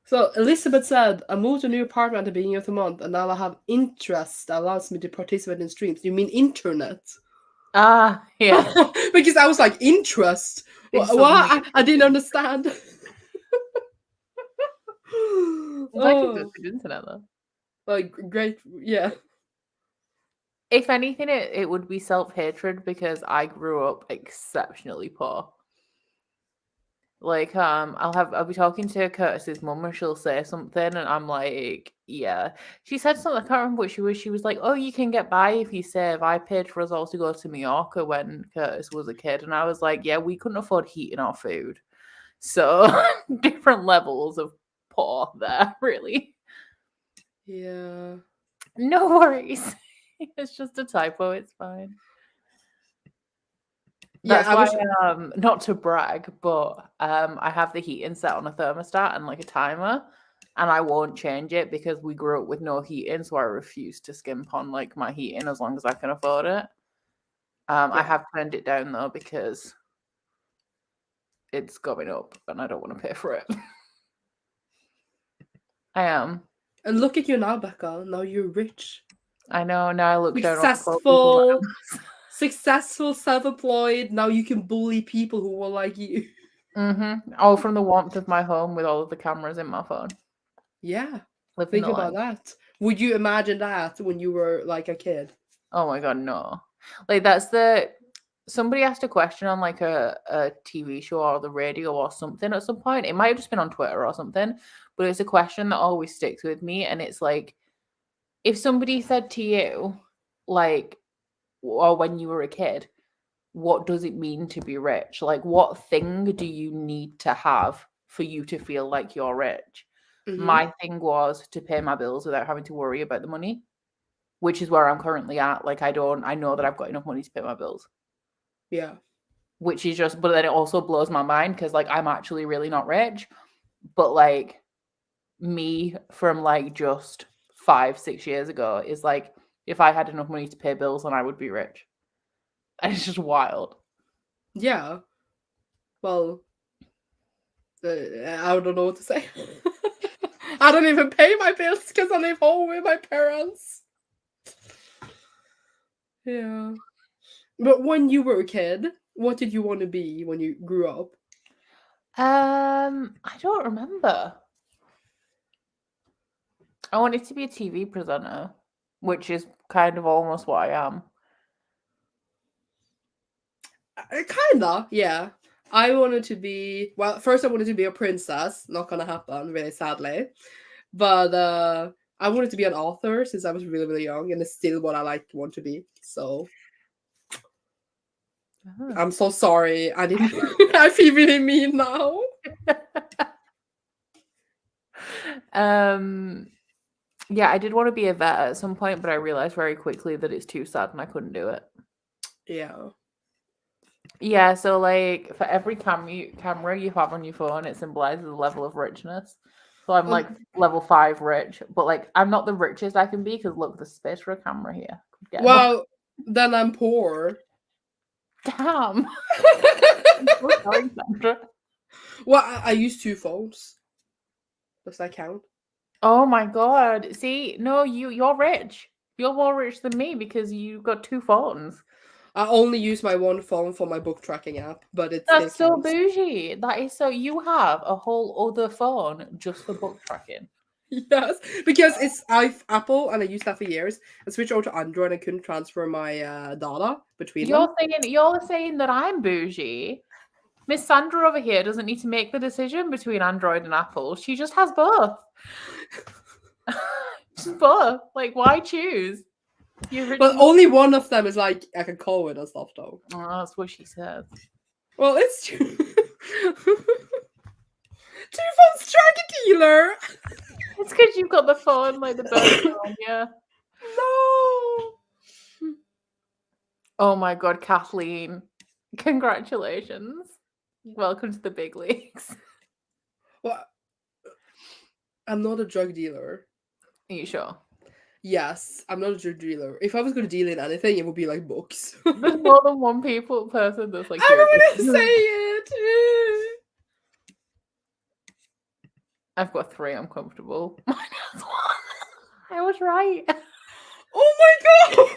So Elizabeth said, I moved to a new apartment at the beginning of the month, and now I have interest that allows me to participate in streams. You mean internet? Ah, yeah. Because I was like, interest? What? I didn't understand. It's actually good for internet, though. Like, great, yeah. If anything, it would be self-hatred because I grew up exceptionally poor. Like, I'll be talking to Curtis's mum and she'll say something and I'm like, yeah. She said something, I can't remember what she was like, oh, you can get by if you save. I paid for us all to go to Mallorca when Curtis was a kid. And I was like, yeah, we couldn't afford heating our food. So different levels of poor there, really. Yeah. No worries. It's just a typo, it's fine. That's why, not to brag, but I have the heating set on a thermostat and like a timer, and I won't change it because we grew up with no heating, so I refuse to skimp on like my heating as long as I can afford it. I have turned it down though because it's going up and I don't want to pay for it. I am. And look at you now, Becca. Now you're rich. I know. Now I look down on successful, self-employed. Now you can bully people who will like you. All from the warmth of my home with all of the cameras in my phone. Yeah. Think about that. Would you imagine that when you were like a kid? Oh my god, no. Like somebody asked a question on like a TV show or the radio or something at some point. It might have just been on Twitter or something, but it's a question that always sticks with me. And it's like, if somebody said to you, like, or when you were a kid, what does it mean to be rich? Like, what thing do you need to have for you to feel like you're rich? My thing was to pay my bills without having to worry about the money, which is where I'm currently at. Like, I know that I've got enough money to pay my bills. Yeah. Which is just, but then it also blows my mind because like I'm actually really not rich. But like me from like just 5-6 years ago is like, if I had enough money to pay bills, then I would be rich. And it's just wild. Yeah. Well, I don't know what to say. I don't even pay my bills because I live home with my parents. Yeah. But when you were a kid, what did you want to be when you grew up? I don't remember. I wanted to be a TV presenter, which is kind of almost what I am. Kinda, yeah. I wanted to be, well, first I wanted to be a princess. Not gonna happen, really sadly. But I wanted to be an author since I was really, really young, and it's still what I want to be. So I'm so sorry. I didn't. I feel really mean now. Yeah, I did want to be a vet at some point, but I realized very quickly that it's too sad and I couldn't do it. Yeah. Yeah, so like for every camera you have on your phone, it symbolizes a level of richness. So I'm like level 5 rich, but like I'm not the richest I can be because look, there's space for a camera here. Well, then I'm poor. Damn. I'm so sorry, Cassandra. Well, I use 2 phones. Does that count? Oh my god. See, no, you're rich. You're more rich than me because you got 2 phones. I only use my one phone for my book tracking app, but it's that's so bougie. That is so. You have a whole other phone just for book tracking. Yes, because it's Apple and I used that for years. I switched over to Android and I couldn't transfer my data between them. You're saying that I'm bougie. Miss Sandra over here doesn't need to make the decision between Android and Apple. She just has both. Just both. Like, why choose? But only one of them is like I can call it and stuff though. Oh, that's what she says. Well, it's true. 2 phones track a dealer. It's because you've got the phone like the bird on you. No. Oh my god, Kathleen. Congratulations. Welcome to the big leagues. Well, I'm not a drug dealer. Are you sure? Yes, I'm not a drug dealer. If I was going to deal in anything, it would be like books. There's more than one person that's like, I don't want to say it. I've got 3. I'm comfortable. Mine has 1. I was right. Oh my god.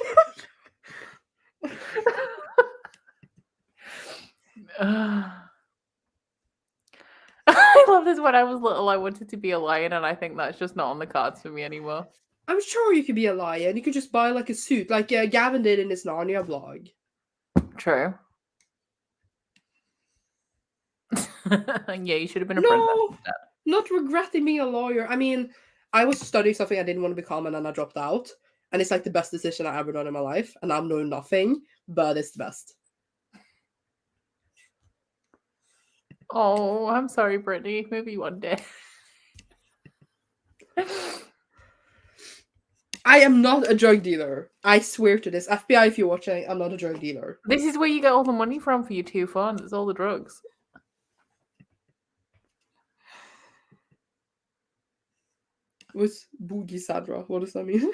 I love this. When I was little, I wanted to be a lion, and I think that's just not on the cards for me anymore. I'm sure you could be a lion. You could just buy like a suit, like Gavin did in his Narnia vlog. True. Yeah, you should have been a princess instead. Not regretting being a lawyer. I mean, I was studying something I didn't want to become, and then I dropped out. And it's like the best decision I ever done in my life. And I'm doing nothing, but it's the best. Oh, I'm sorry, Brittany. Maybe one day. I am not a drug dealer. I swear to this. FBI, if you're watching, I'm not a drug dealer. This is where you get all the money from for your 2 phones. It's all the drugs. What's Boogie Sadra? What does that mean?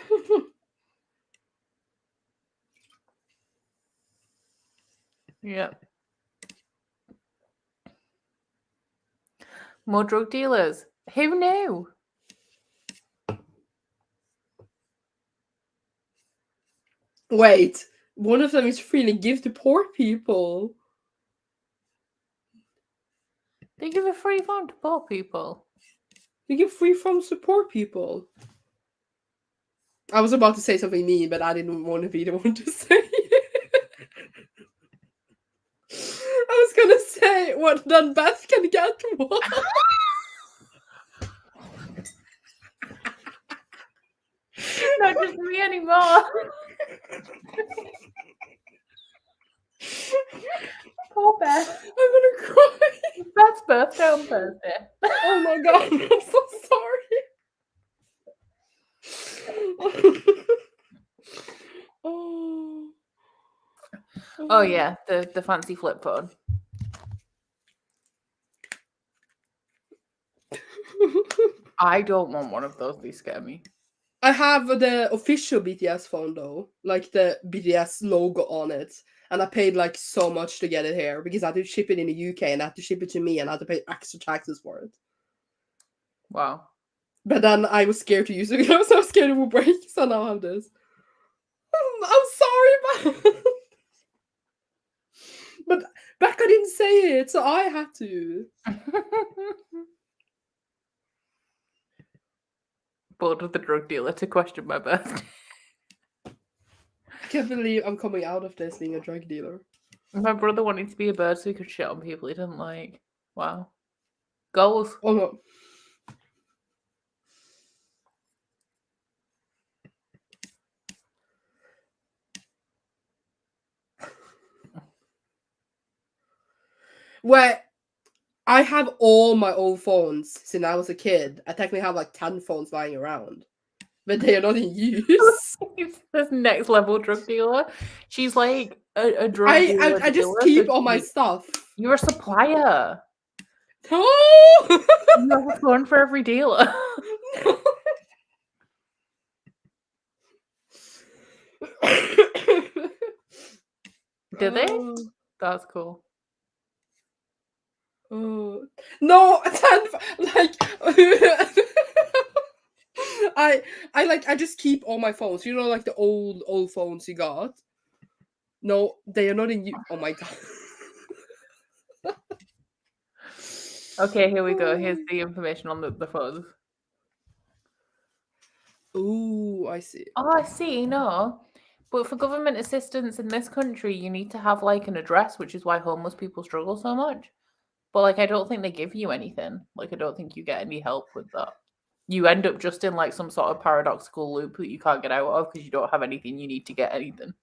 Yeah. More drug dealers. Who knew? Wait, one of them is freely give to poor people. They give a free phone to poor people. They give free phones to poor people. I was about to say something mean, but I didn't want to be the one to say it. I was gonna say, what, then Beth can get one? Not just me anymore. Poor Beth. I'm gonna cry. Beth's birthday on Thursday. Oh my god, I'm so sorry. Oh yeah, the fancy flip phone. I don't want one of those. They scare me. I have the official BTS phone though, like the BTS logo on it, and I paid like so much to get it here because I had to ship it in the UK and I had to ship it to me and I had to pay extra taxes for it. Wow. But then I was scared to use it because I was so scared it would break, so now I have this. I'm sorry, but Becca didn't say it, so I had to. Bored of the drug dealer to question my birthday. I can't believe I'm coming out of this being a drug dealer. My brother wanted to be a bird so he could shit on people he didn't like. Wow. Goals. Oh no. Well, I have all my old phones since I was a kid. I technically have like 10 phones lying around, but they are not in use. This next level drug dealer. She's like a drug dealer. I just keep all my stuff. You're a supplier. Oh! You have a phone for every dealer. Do they? That's cool. No, 10, like I just keep all my phones. You know, like the old phones you got. No, they are not in use. Oh my god. Okay, here we go. Here's the information on the phones. Ooh, I see. Oh, I see. No. But for government assistance in this country, you need to have like an address, which is why homeless people struggle so much. But like, I don't think they give you anything. Like, I don't think you get any help with that. You end up just in like some sort of paradoxical loop that you can't get out of because you don't have anything you need to get anything.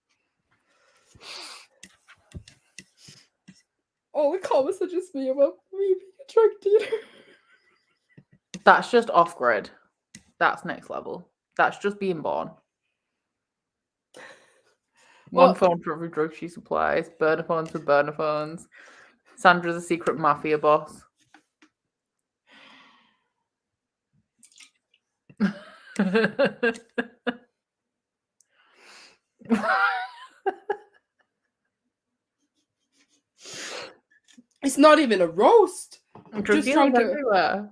All the comments are just me about me being a drug dealer. That's just off grid. That's next level. That's just being born. One phone for every drug she supplies. Burner phones for burner phones. Sandra's a secret mafia boss. It's not even a roast. Drug dealers everywhere.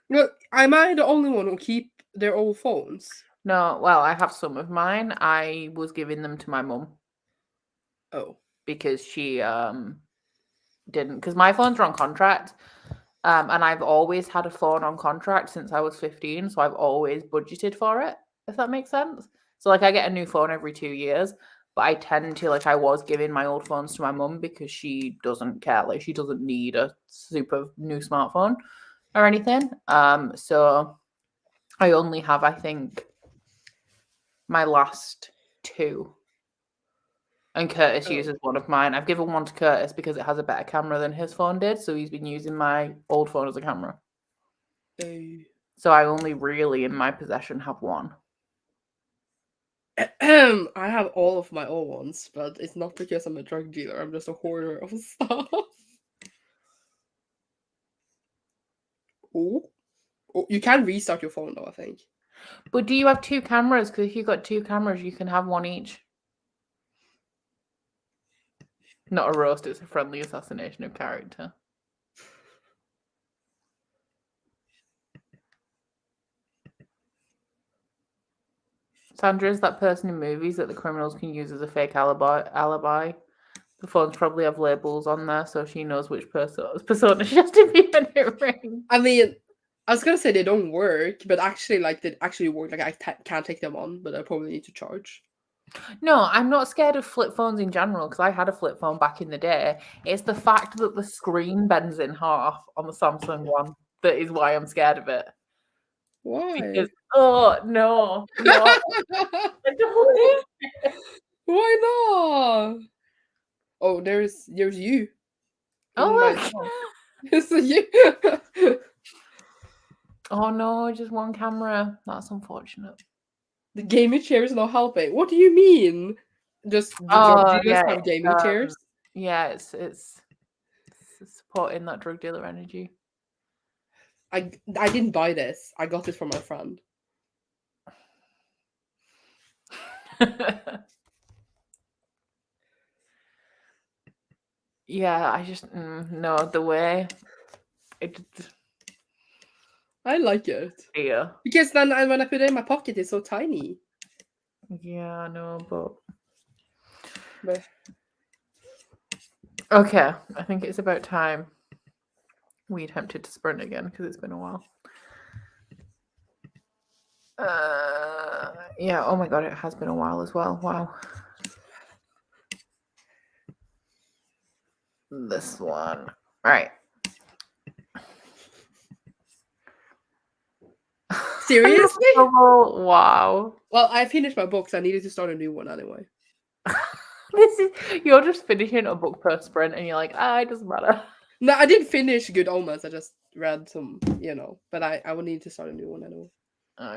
Look, am I the only one who keep their old phones? No, well, I have some of mine. I was giving them to my mum. Oh. Because she didn't. Because my phones are on contract. And I've always had a phone on contract since I was 15. So I've always budgeted for it, if that makes sense. So like I get a new phone every 2 years. But I tend to, like, I was giving my old phones to my mum because she doesn't care. Like, she doesn't need a super new smartphone or anything. So I only have, I think, my last 2. And Curtis uses one of mine. I've given one to Curtis because it has a better camera than his phone did. So he's been using my old phone as a camera. So I only really in my possession have one. I have all of my old ones, but it's not because I'm a drug dealer. I'm just a hoarder of stuff. Oh, you can restart your phone though, I think. But do you have two cameras? Because if you've got two cameras, you can have one each. Not a roast, it's a friendly assassination of character. Sandra is that person in movies that the criminals can use as a fake alibi. The phones probably have labels on there, so she knows which persona she has to be when it rings. I mean, I was gonna say they don't work, but actually, like, they actually work. Like, I can't take them on, but I probably need to charge. No, I'm not scared of flip phones in general because I had a flip phone back in the day. It's the fact that the screen bends in half on the Samsung one that is why I'm scared of it. Why? Because, oh, no. I don't. Why not? Oh, there's you. Oh, look. It's you. Oh, no, just one camera. That's unfortunate. The gaming chair is not helping. What do you mean? Just the drug dealers have gaming chairs? Yeah, it's supporting that drug dealer energy. I didn't buy this. I got it from my friend. Yeah, I just no the way it. I like it. Yeah. Because then when I put it in my pocket, it's so tiny. Yeah, I know, but okay, I think it's about time we attempted to sprint again because it's been a while. Yeah, oh my god, it has been a while as well. Wow. This one. All right. Seriously? Wow. Well, I finished my books. I needed to start a new one anyway. You're just finishing a book per sprint and you're like, it doesn't matter. No, I didn't finish Good Omens. I just read some, but I would need to start a new one anyway.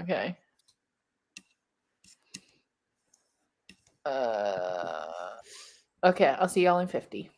Okay. Okay, I'll see y'all in 50.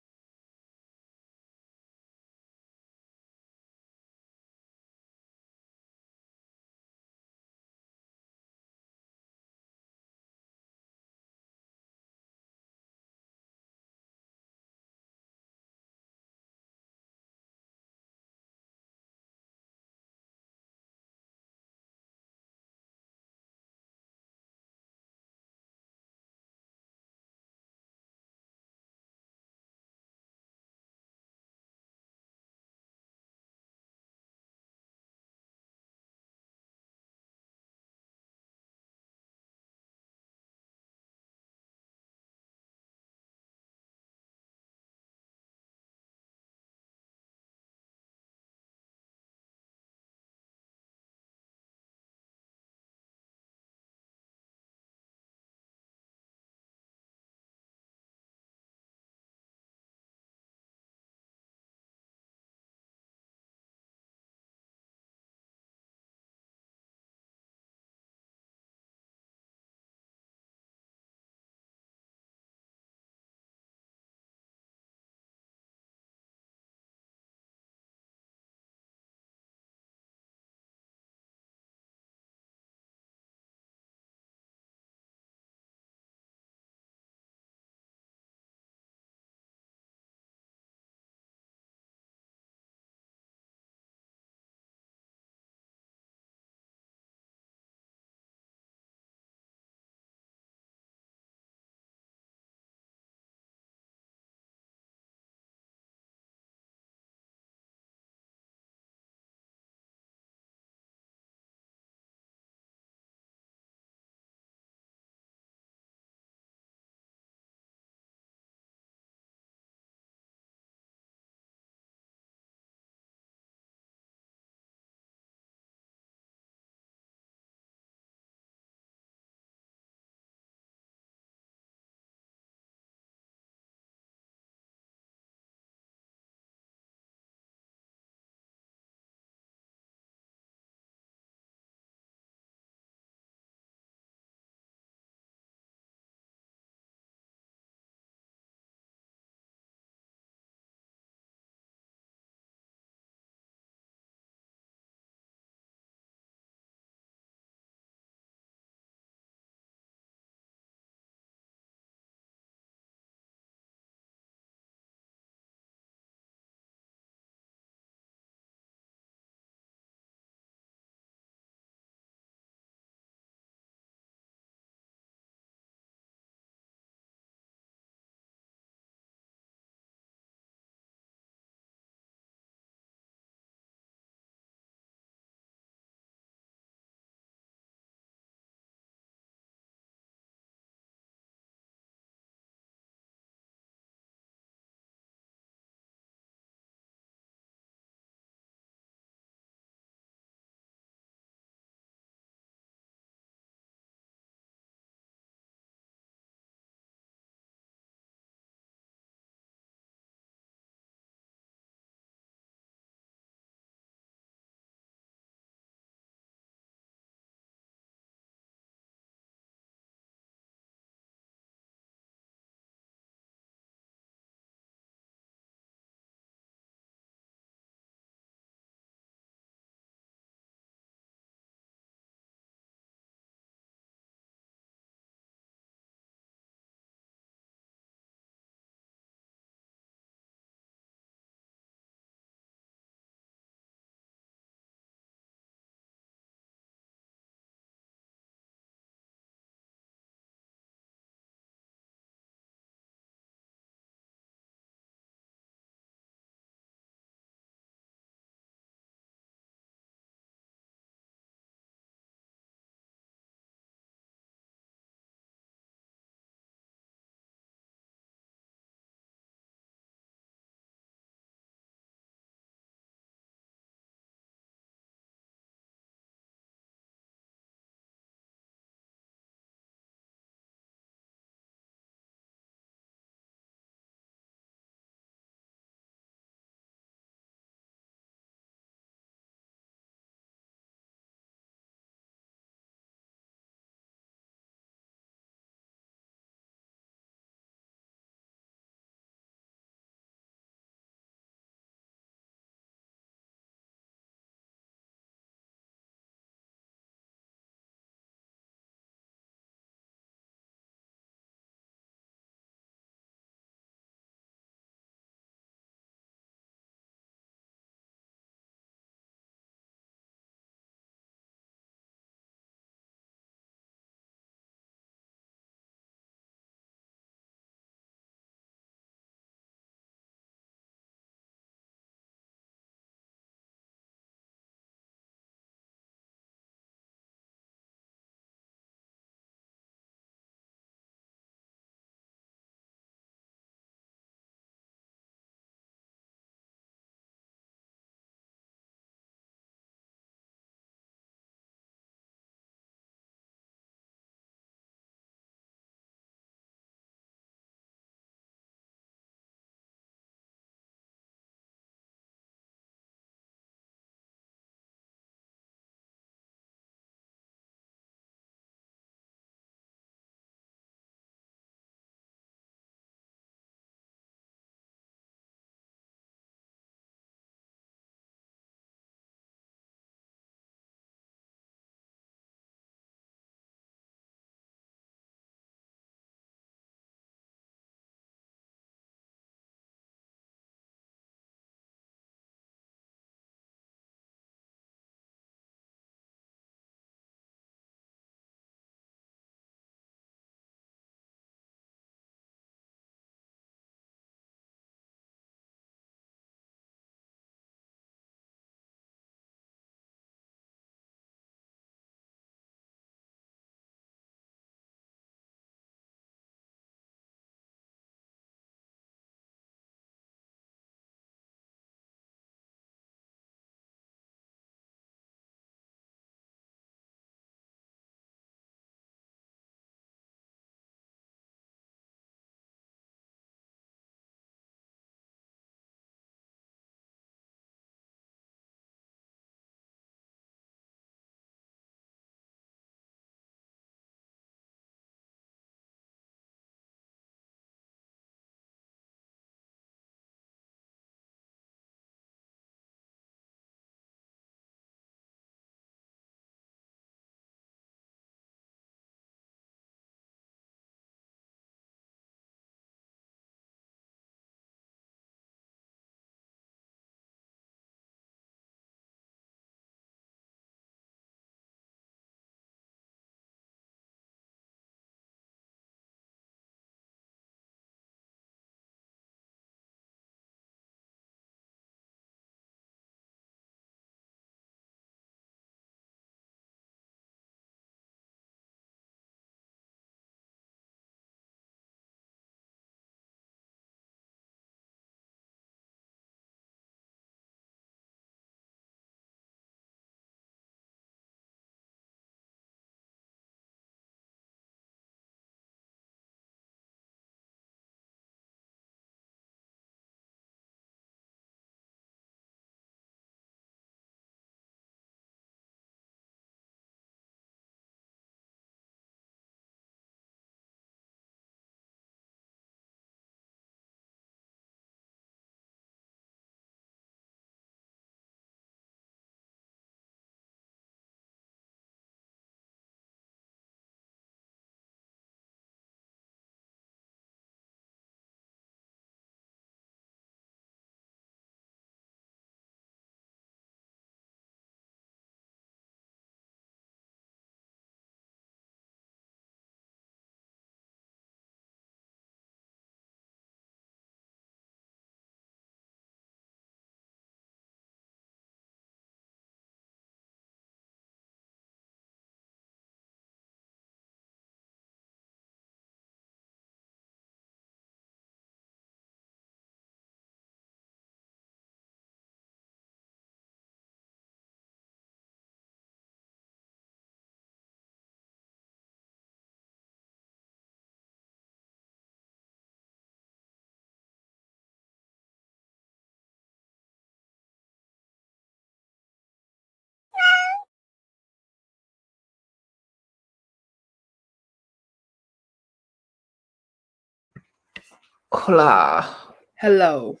Hola. Hello.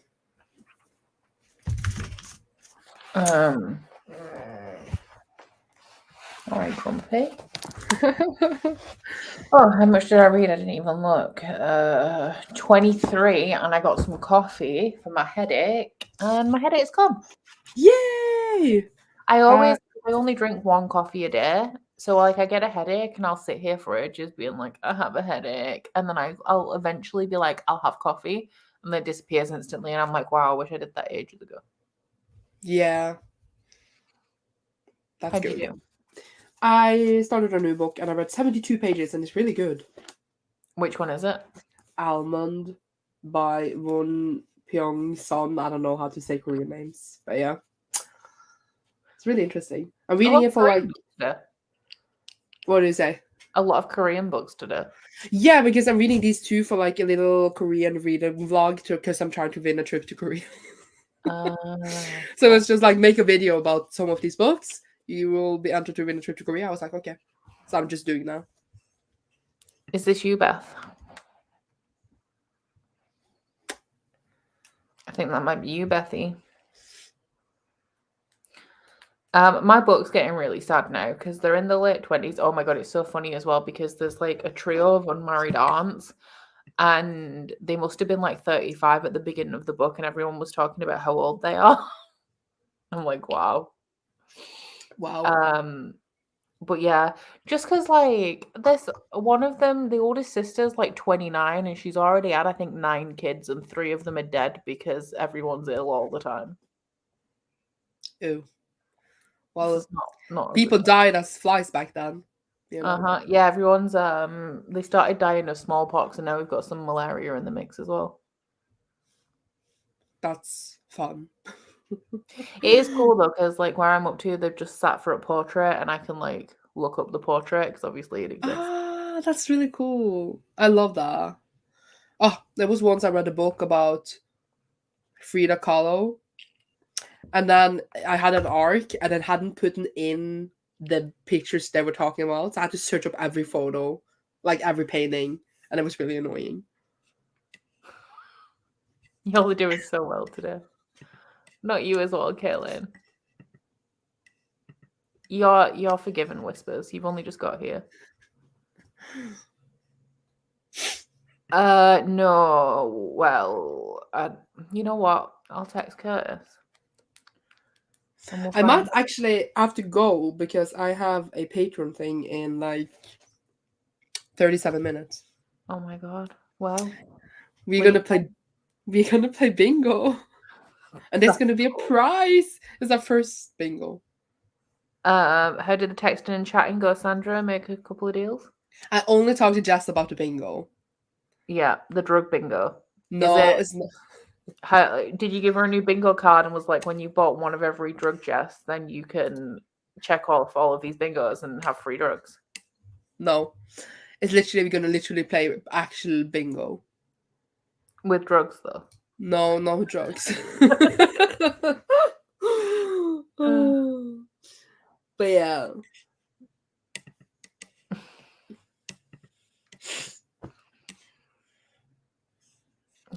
All right, Grumpy. Oh, how much did I read? I didn't even look. 23, and I got some coffee for my headache, and my headache's gone. Yay! I only drink one coffee a day, so like I get a headache and I'll sit here for ages being like, I have a headache, and then I'll eventually be like, I'll have coffee, and then it disappears instantly, and I'm like, wow, I wish I did that ages ago. Yeah. That's How'd good. you do? I started a new book and I read 72 pages and it's really good. Which one is it? Almond by Won Pyong Son. I don't know how to say Korean names, but yeah. It's really interesting. I'm reading it for like... What do you say? A lot of Korean books today. Yeah, because I'm reading these two for like a little Korean reader vlog because I'm trying to win a trip to Korea. So it's just like make a video about some of these books. You will be entered to win a trip to Korea. I was like, okay. So I'm just doing now. Is this you, Beth? I think that might be you, Bethy. My book's getting really sad now because they're in the late 20s. Oh my god, it's so funny as well because there's like a trio of unmarried aunts and they must have been like 35 at the beginning of the book and everyone was talking about how old they are. I'm like, wow. But yeah, just because like this one of them, the oldest sister's like 29 and she's already had I think 9 kids and 3 of them are dead because everyone's ill all the time. Ew. Well, not people died as flies back then. You know? Yeah, everyone's they started dying of smallpox and now we've got some malaria in the mix as well. That's fun. It is cool though, because like where I'm up to, they've just sat for a portrait and I can like look up the portrait because obviously it exists. Ah, that's really cool. I love that. Oh, there was once I read a book about Frida Kahlo, and then I had an arc and then hadn't put in the pictures they were talking about. So I had to search up every photo, like every painting, and it was really annoying. Y'all are doing so well today. Not you as well, Caitlin. You're forgiven, Whispers. You've only just got here. No. Well, you know what? I'll text Curtis. I might actually have to go because I have a Patreon thing in like 37 minutes. Oh my god. Well, we're gonna play bingo. And there's gonna be a prize. It's our first bingo. How did the texting and chatting go, Sandra? Make a couple of deals? I only talked to Jess about the bingo. Yeah, the drug bingo. No, it's not. Did you give her a new bingo card and was like, when you bought one of every drug, Jess, then you can check off all of these bingos and have free drugs? No. It's literally, we're going to play actual bingo. With drugs, though? No drugs. But yeah.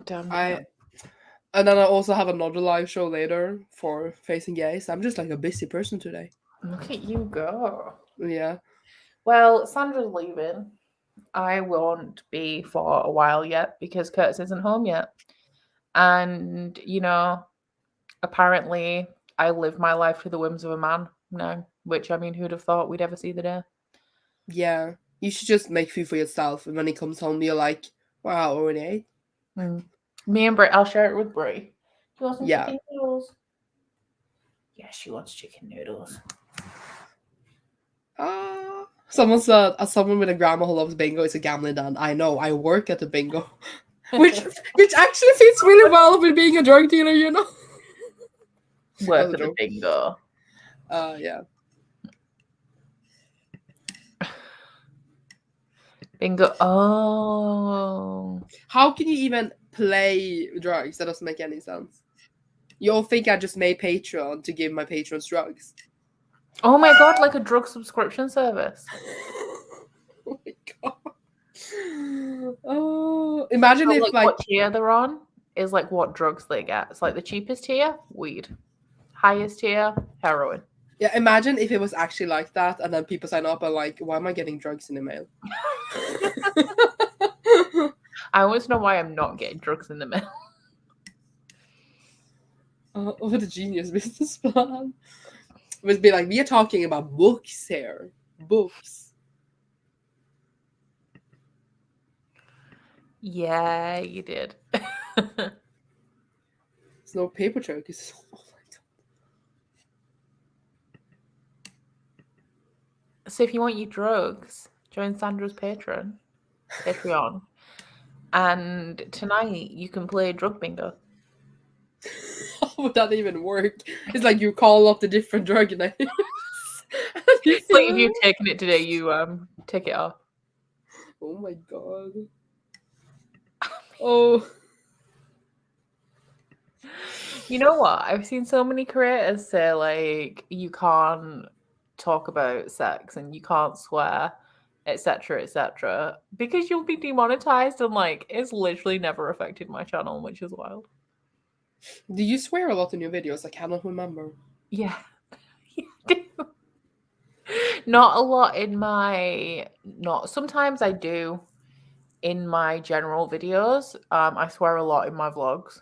Damn. And then I also have another live show later for Facing Gays. I'm just like a busy person today. Look at you go. Yeah. Well, Sandra's leaving. I won't be for a while yet because Curtis isn't home yet. And, you know, apparently I live my life to the whims of a man now, which, I mean, who'd have thought we'd ever see the day? Yeah. You should just make food for yourself. And when he comes home, you're like, wow, already ate. Me and Brie, I'll share it with Brie. Do you want some chicken noodles? Yeah, she wants chicken noodles. Someone said, as someone with a grandma who loves bingo, it's a gambling den. I know, I work at the bingo. which actually fits really well with being a drug dealer, you know? Work at the bingo. Yeah. Bingo. Oh. How can you even play drugs? That doesn't make any sense. You all think I just made Patreon to give my patrons drugs. Oh my god, like a drug subscription service. Oh my god. Oh, imagine So, if like, what tier they're on is like what drugs they get. It's like the cheapest tier, weed. Highest tier, heroin. Yeah, imagine if it was actually like that, and then people sign up and like, why am I getting drugs in the mail? I want to know why I'm not getting drugs in the mail. What a genius business plan. It would be like, we are talking about books here. Books. Yeah, you did. It's no paper joke. It's oh my god. So if you want your drugs, join Sandra's Patreon. And tonight you can play drug bingo. How would that even work? It's like you call up the different drug names. It's like if you've taken it today, you take it off. Oh my god. Oh. You know what? I've seen so many creators say like you can't talk about sex and you can't swear, etc., because you'll be demonetized, and like it's literally never affected my channel, which is wild. Do you swear a lot in your videos? I cannot remember. Yeah. You do. Not a lot in my sometimes I do in my general videos. I swear a lot in my vlogs.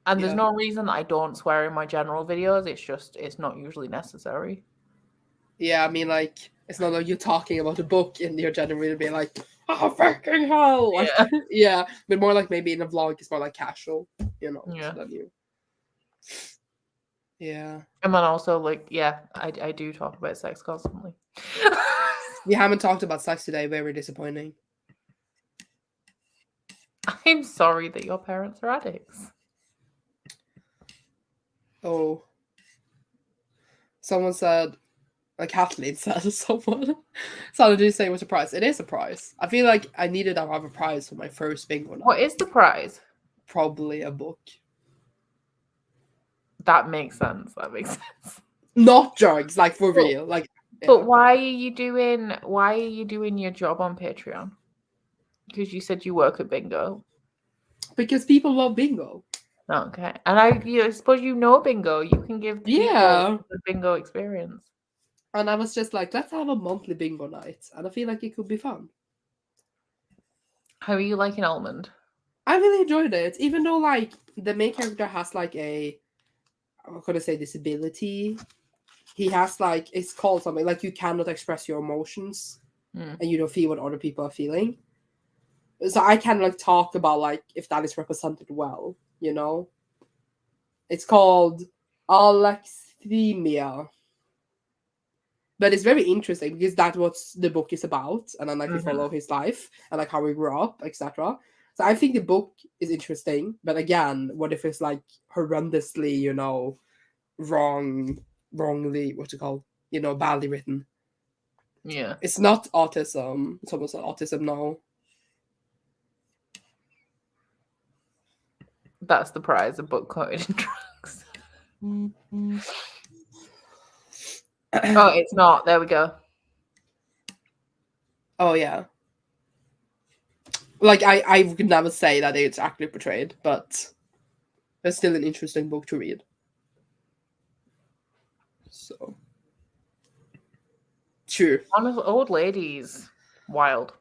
And there's no reason that I don't swear in my general videos. It's just it's not usually necessary. Yeah, I mean, like, it's not like you're talking about a book in your general video being like, oh, fucking hell! Like, yeah, but more like maybe in a vlog, it's more like casual, you know, Yeah. so then you... Yeah. And then also, like, yeah, I do talk about sex constantly. We haven't talked about sex today. Very disappointing. I'm sorry that your parents are addicts. Oh. Someone said, like Kathleen said, someone did you say it was a prize? It is a prize. I feel like I needed to have a prize for my first bingo night. What is the prize? Probably a book. That makes sense. That makes sense. Not drugs, like for real. Like, yeah. But why are you doing your job on Patreon? Because you said you work at bingo. Because people love bingo. Okay. And I suppose you know bingo. You can give people the bingo experience. And I was just like, let's have a monthly bingo night. And I feel like it could be fun. How are you liking Almond? I really enjoyed it. Even though, like, the main character has, like, I'm gonna say disability. He has, like, it's called something, like, you cannot express your emotions. And you don't feel what other people are feeling. So I can, like, talk about, like, if that is represented well, you know? It's called alexithymia. But it's very interesting because that's what the book is about, and then like we follow his life and like how he grew up, etc. So I think the book is interesting, but again, what if it's like horrendously, you know, wrongly, what's it called, you know, badly written? Yeah, it's not autism. It's almost not autism now. That's the prize, a book coated in drugs. Oh, it's not. There we go. Oh yeah. Like I would never say that it's actually portrayed, but it's still an interesting book to read. So true. Honestly, old ladies, wild.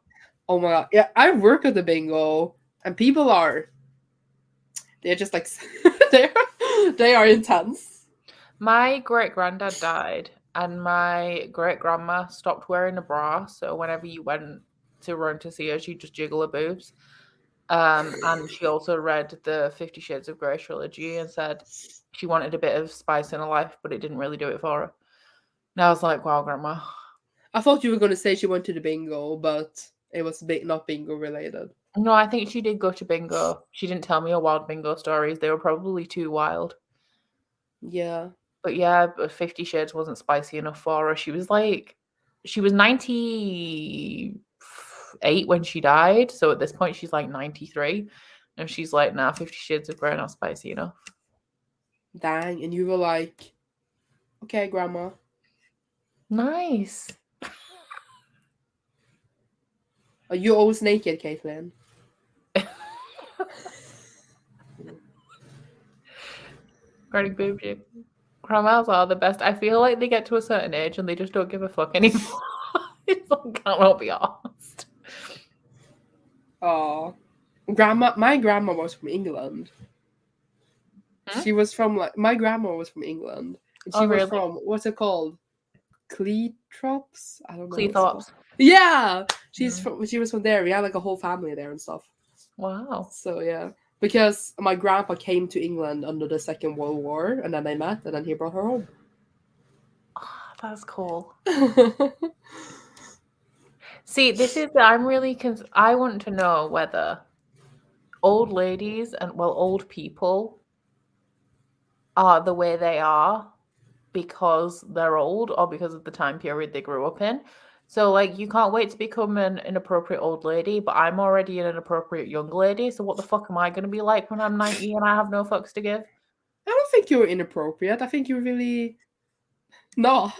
Oh my god. Yeah, I work at the bingo and people they're just like they are intense. My great granddad died and my great grandma stopped wearing a bra, so whenever you went to run to see her, she'd just jiggle her boobs. And she also read the 50 Shades of Grey trilogy and said she wanted a bit of spice in her life, but it didn't really do it for her. And I was like, wow, grandma. I thought you were going to say she went to the bingo, but it was not bingo related. No, I think she did go to bingo. She didn't tell me her wild bingo stories. They were probably too wild. Yeah. But yeah, 50 Shades wasn't spicy enough for her. She was 98 when she died. So at this point, she's like 93. And she's like, nah, 50 Shades of Grey not spicy enough. Dang. And you were like, okay, grandma. Nice. Are you always naked, Caitlin? Granny boob joke. Grandmas are the best. I feel like they get to a certain age and they just don't give a fuck anymore. It's like, can't be asked. Oh, my grandma was from England. She was from my grandma was from England, and she was from what's it called? Cleethorpes? I don't know. Cleethorpes. Yeah, she was from there. We had like a whole family there and stuff. Wow. So yeah, because my grandpa came to England under the Second World War, and then they met, and then he brought her home. Oh, that's cool. See, I'm really I want to know whether old ladies and old people are the way they are because they're old or because of the time period they grew up in. So, like, you can't wait to become an inappropriate old lady, but I'm already an inappropriate young lady. So what the fuck am I going to be like when I'm 90 and I have no fucks to give? I don't think you're inappropriate. I think you're really not.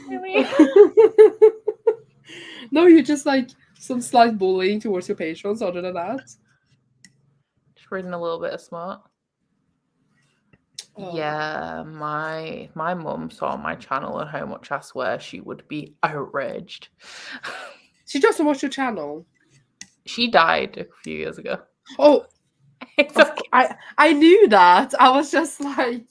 Really? No, you're just like some slight bullying towards your patrons. Other than that, just reading a little bit of smart. Oh. Yeah, my mum saw my channel and how much I swear she would be outraged. She doesn't watch your channel. She died a few years ago. Oh, okay. I knew that. I was just like,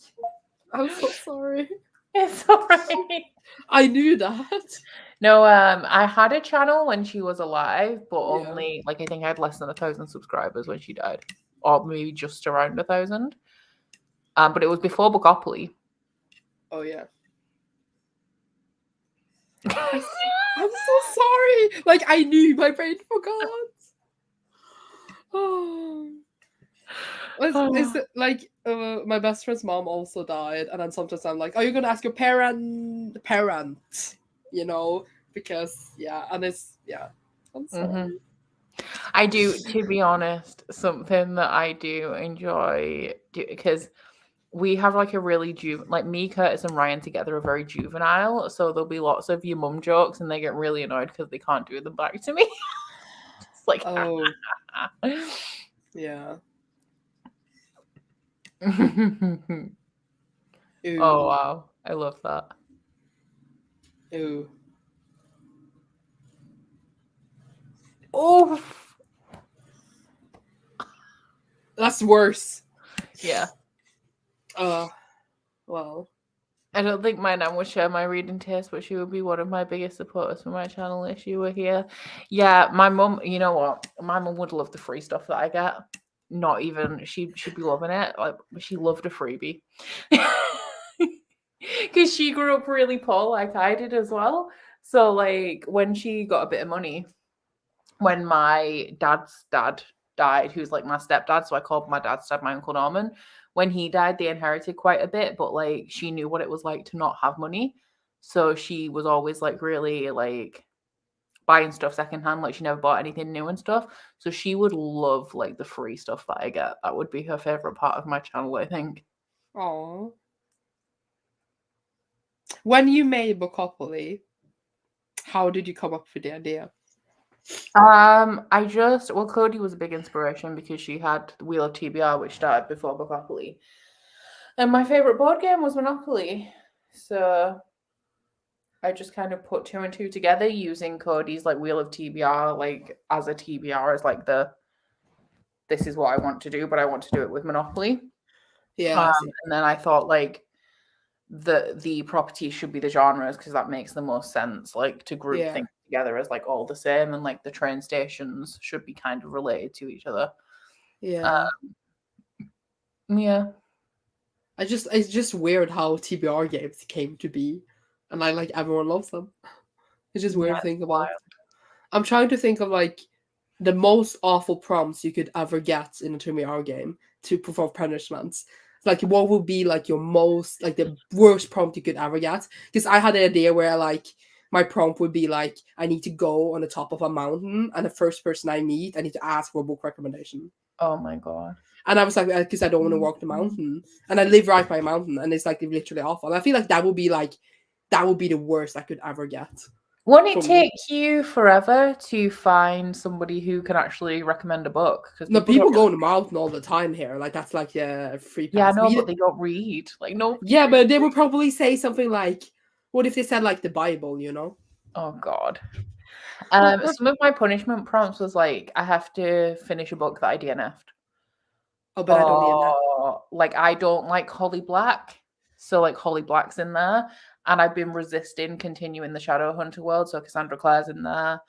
I'm so sorry. It's alright. I knew that. No, I had a channel when she was alive, but only I think I had less than 1,000 subscribers when she died, or maybe just around 1,000. But it was before Bookopoly. Oh yeah. I'm so sorry. Like I knew, my brain forgot. Oh. Is it like my best friend's mom also died, and then sometimes I'm like, "Are you gonna ask your parent?" You know, because and it's I'm sorry. Mm-hmm. I do, to be honest, something that I do enjoy because we have like a really me, Curtis, and Ryan together are very juvenile, so there'll be lots of your mum jokes, and they get really annoyed because they can't do them back to me. It's like, oh, yeah. Oh wow, I love that. Ooh. Oh, that's worse. Yeah. Well. I don't think my nan would share my reading taste, but she would be one of my biggest supporters for my channel if she were here. Yeah, my mum, you know what? My mum would love the free stuff that I get. Not even, she'd be loving it. Like, she loved a freebie. Because she grew up really poor like I did as well. So, like, when she got a bit of money, when my dad's dad died, who's like my stepdad, so I called my dad's dad my Uncle Norman. When he died, they inherited quite a bit, but like she knew what it was like to not have money. So she was always like really like buying stuff secondhand. Like she never bought anything new and stuff. So she would love like the free stuff that I get. That would be her favorite part of my channel, I think. Aww. When you made Bookopoly, how did you come up with the idea? Cody was a big inspiration because she had Wheel of TBR, which started before Bookopoly. And my favorite board game was Monopoly. So I just kind of put 2 and 2 together using Cody's like Wheel of TBR, like as a TBR, as like this is what I want to do, but I want to do it with Monopoly. Yeah. And then I thought like the properties should be the genres because that makes the most sense, like to group things together as like all the same, and like the train stations should be kind of related to each other. Yeah. It's just weird how TBR games came to be, and like everyone loves them. It's just weird to think about. I'm trying to think of like the most awful prompts you could ever get in a TBR game to perform punishments. Like what would be like your most like the worst prompt you could ever get? Because I had an idea where like my prompt would be like I need to go on the top of a mountain, and the first person I meet I need to ask for a book recommendation. Oh my god. And I was like, because I don't want to walk the mountain, and I live right by a mountain, and it's like literally awful. And I feel like that would be like that would be the worst I could ever get. Won't it take you forever to find somebody who can actually recommend a book? Because people go on the mountain all the time here. Like, that's like a free pass. Yeah, I know, but they don't read. Like, no. Yeah, but they would probably say something like, what if they said like the Bible, you know? Oh God. Some of my punishment prompts was like, I have to finish a book that I DNF'd. Oh, but I don't DNF. Like, I don't like Holly Black. So like Holly Black's in there. And I've been resisting continuing the Shadowhunter world. So Cassandra Clare's in there.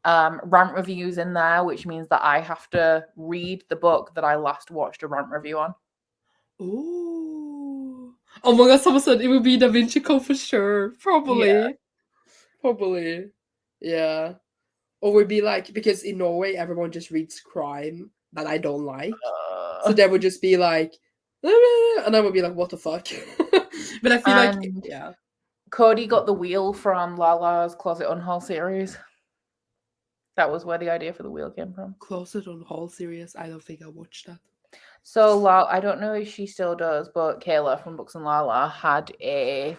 Rant reviews in there, which means that I have to read the book that I last watched a rant review on. Ooh. Oh my God, someone said it would be Da Vinci Code for sure. Probably. Yeah. Probably. Yeah. Or would be like, because in Norway, everyone just reads crime that I don't like. So they would just be like, and I would be like, what the fuck? But I feel like, yeah. Cody got the wheel from Lala's Closet Unhaul series. That was where the idea for the wheel came from. Closet Unhaul series? I don't think I watched that. So I don't know if she still does, but Kayla from Books and Lala had a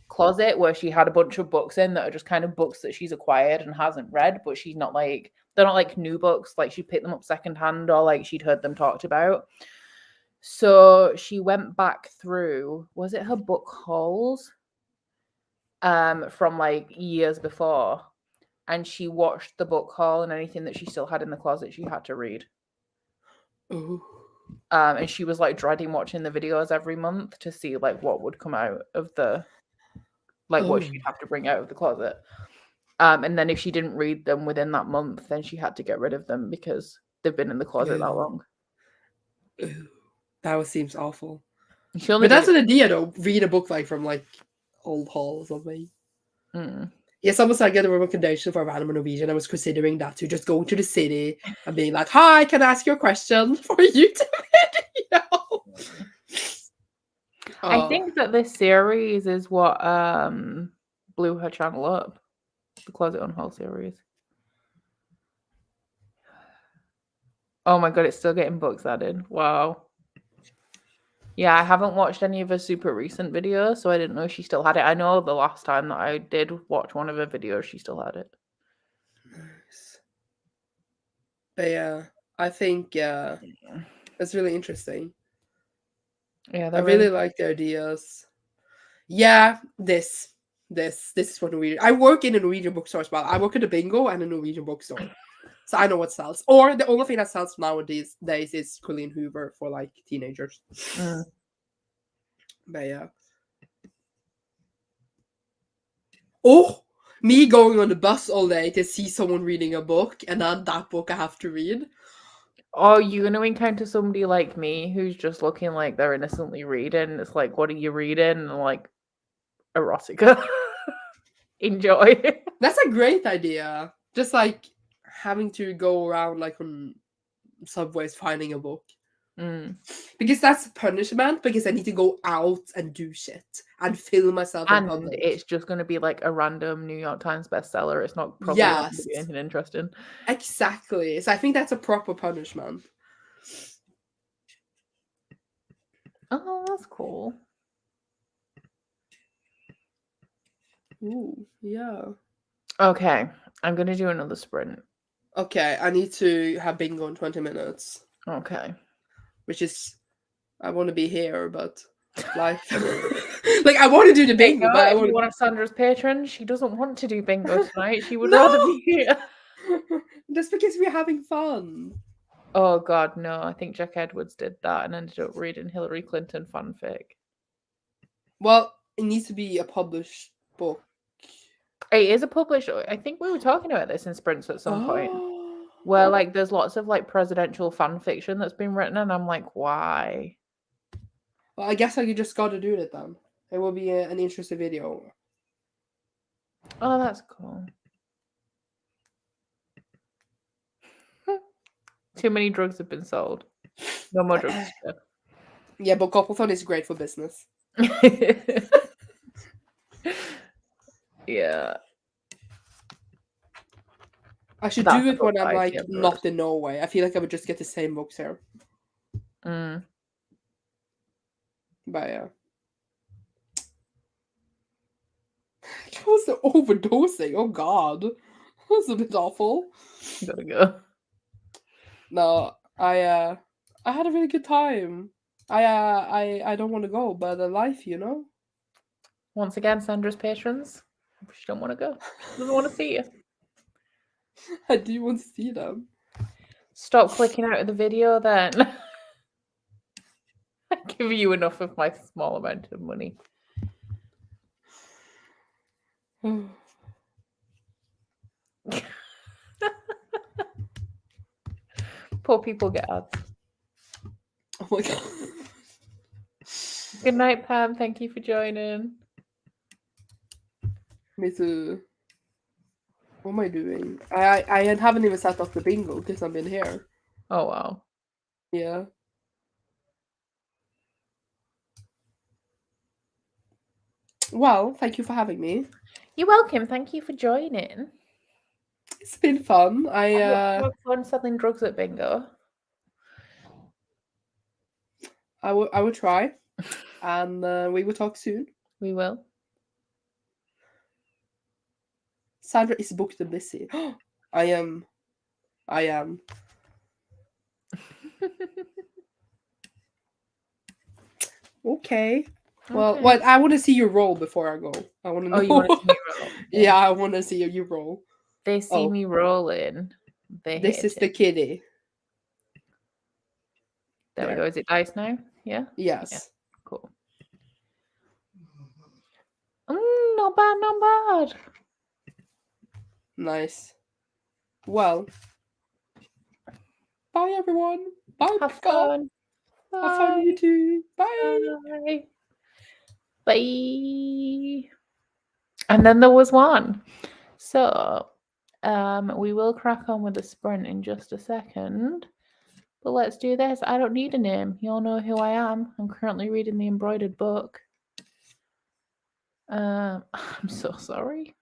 closet where she had a bunch of books in that are just kind of books that she's acquired and hasn't read, but she's not like, they're not like new books, like she picked them up secondhand or like she'd heard them talked about. So she went back through, was it her book hauls from like years before, and she watched the book haul, and anything that she still had in the closet she had to read. Ooh. And she was like dreading watching the videos every month to see like what would come out of the, like what she'd have to bring out of the closet. And then if she didn't read them within that month, then she had to get rid of them because they've been in the closet that long. That seems awful. But that's an idea though. Read a book like from like old hall or something. Yeah, someone said I get a recommendation for a random Norwegian. I was considering that too, just going to the city and being like, "Hi, can I ask you a question for a YouTube video?" I think that this series is what blew her channel up. The Closet Unhaul series. Oh my God, it's still getting books added. Wow. Yeah, I haven't watched any of her super recent videos, so I didn't know she still had it. I know the last time that I did watch one of her videos, she still had it. Nice. But yeah, I think it's really interesting. Yeah, I really like the ideas. Yeah, this is what Norwegian. I work in a Norwegian bookstore as well. I work at a bingo and a Norwegian bookstore. So I know what sells. Or the only thing that sells nowadays is Colleen Hoover for like teenagers. But yeah. Oh, me going on the bus all day to see someone reading a book, and then that book I have to read. Oh, you're gonna encounter somebody like me who's just looking like they're innocently reading. It's like, what are you reading? And like, erotica. Enjoy. That's a great idea. Just like having to go around like on subways finding a book. Because that's punishment, because I need to go out and do shit and film myself in public. It's just going to be like a random New York Times bestseller. It's not probably going to be anything interesting. Exactly. So I think that's a proper punishment. Oh, that's cool. Ooh, yeah. Okay, I'm going to do another sprint. Okay, I need to have bingo in 20 minutes. Okay. Which is, I want to be here, but life. Like, I want to do the bingo, but I want to... Sandra's patron. She doesn't want to do bingo tonight. She would rather be here. Just because we're having fun. Oh, God, no. I think Jack Edwards did that and ended up reading Hillary Clinton fanfic. Well, it needs to be a published book. It is a published... I think we were talking about this in sprints at some point. Where, like, there's lots of, like, presidential fan fiction that's been written, and I'm like, why? Well, I guess you just got to do it then. It will be an interesting video. Oh, that's cool. Too many drugs have been sold. No more drugs. Yeah, but Bookoplathon is great for business. Yeah. I should do it when I'm like not in Norway. I feel like I would just get the same books here. But yeah. It was overdosing. Oh God, that was a bit awful. Gotta go. No, I had a really good time. I don't want to go, but life, you know. Once again, Sandra's patrons. She don't want to go. She doesn't want to see you. I do want to see them. Stop clicking out of the video then. I give you enough of my small amount of money. Poor people get ads. Oh my God. Good night, Pam. Thank you for joining. Me too. What am I doing? I haven't even set up the bingo because I've been here. Oh, wow. Yeah. Well, thank you for having me. You're welcome. Thank you for joining. It's been fun. Have fun selling drugs at bingo. I will try, and we will talk soon. We will. Sandra is booked and busy. I am. Okay. Well, Okay. what I want to see you roll before I go. I want to know. Oh, you want to see me roll? Yeah, I want to see you roll. They see me rolling. This is the kitty. There we go. Is it dice now? Yeah? Yes. Yeah. Cool. Not bad, not bad. Nice. Well, bye everyone. Bye. Have Becca. fun. Bye. Have fun, you too. Bye. Bye. Bye. And then there was one. So, we will crack on with the sprint in just a second. But let's do this. I don't need a name. You all know who I am. I'm currently reading the embroidered book. I'm so sorry.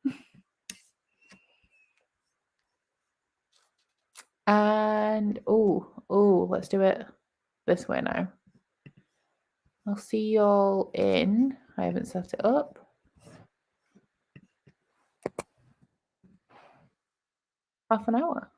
And let's do it this way now. I'll see y'all in. I haven't set it up. Half an hour.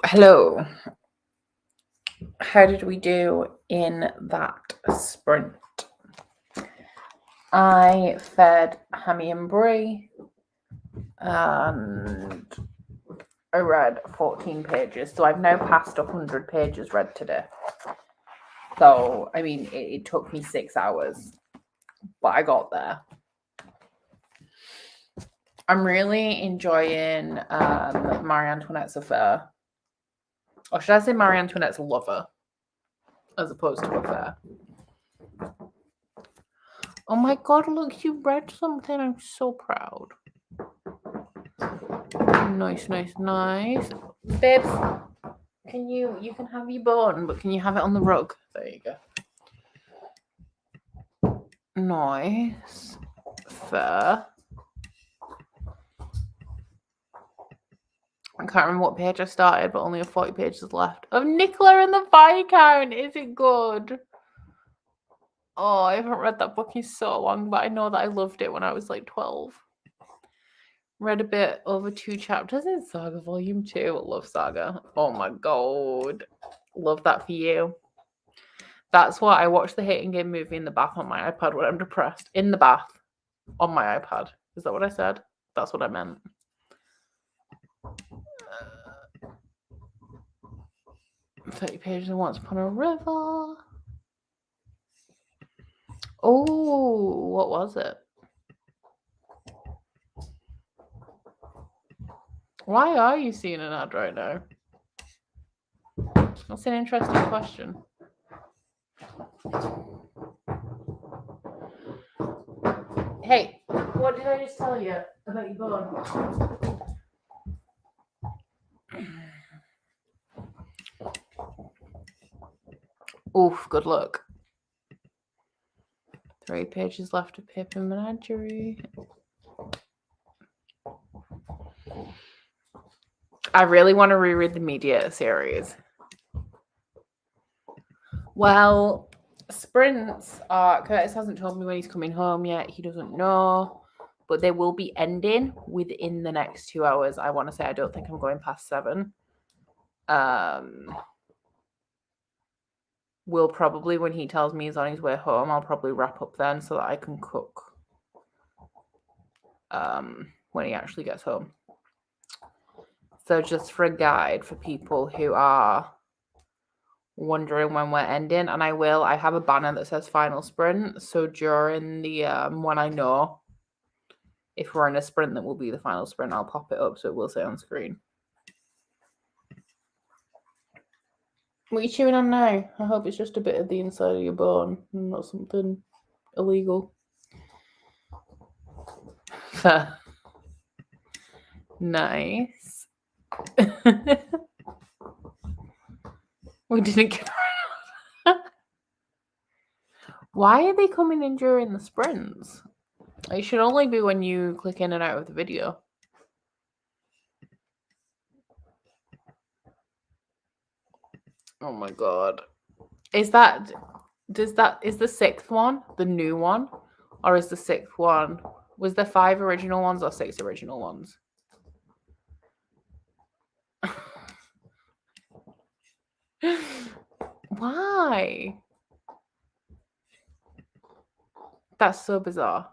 Hello. How did we do in that sprint? I fed Hammy and Brie, and I read 14 pages. So I've now passed 100 pages read today. So, I mean, it took me 6 hours, but I got there. I'm really enjoying Marie Antoinette's affair. Or should I say Marie Antoinette's lover, as opposed to affair? Oh my god, look, you read something. I'm so proud. Nice. Babes, you can have your bone, but can you have it on the rug? There you go. Nice. Fair. I can't remember what page I started, but only have 40 pages left. Of Nicola and the Viscount. Is it good? Oh, I haven't read that book in so long, but I know that I loved it when I was like 12. Read a bit over 2 chapters in Saga Volume 2. Love Saga. Oh my god. Love that for you. That's why I watch the Hating Game movie in the bath on my iPad when I'm depressed. In the bath. On my iPad. Is that what I said? That's what I meant. 30 pages of Once Upon a River. Oh, what was it? Why are you seeing an ad right now? That's an interesting question. Hey, what did I just tell you about your bone? Oof, good luck. 3 pages left of Paper Menagerie. I really want to reread the Mediator series. Well, sprints are... Curtis hasn't told me when he's coming home yet. He doesn't know. But they will be ending within the next 2 hours. I want to say I don't think I'm going past 7. We'll probably, when he tells me he's on his way home, I'll probably wrap up then so that I can cook when he actually gets home. So just for a guide for people who are wondering when we're ending, and I have a banner that says final sprint. So during the when I know if we're in a sprint that will be the final sprint, I'll pop it up so it will say on screen. What are you chewing on now? I hope it's just a bit of the inside of your bone and not something illegal. Fair. Nice. We didn't get around. Why are they coming in during the sprints? It should only be when you click in and out of the video. Oh my god. Is the 6th one the new one? Or is the 6th one... Was there 5 original ones or 6 original ones? Why? That's so bizarre.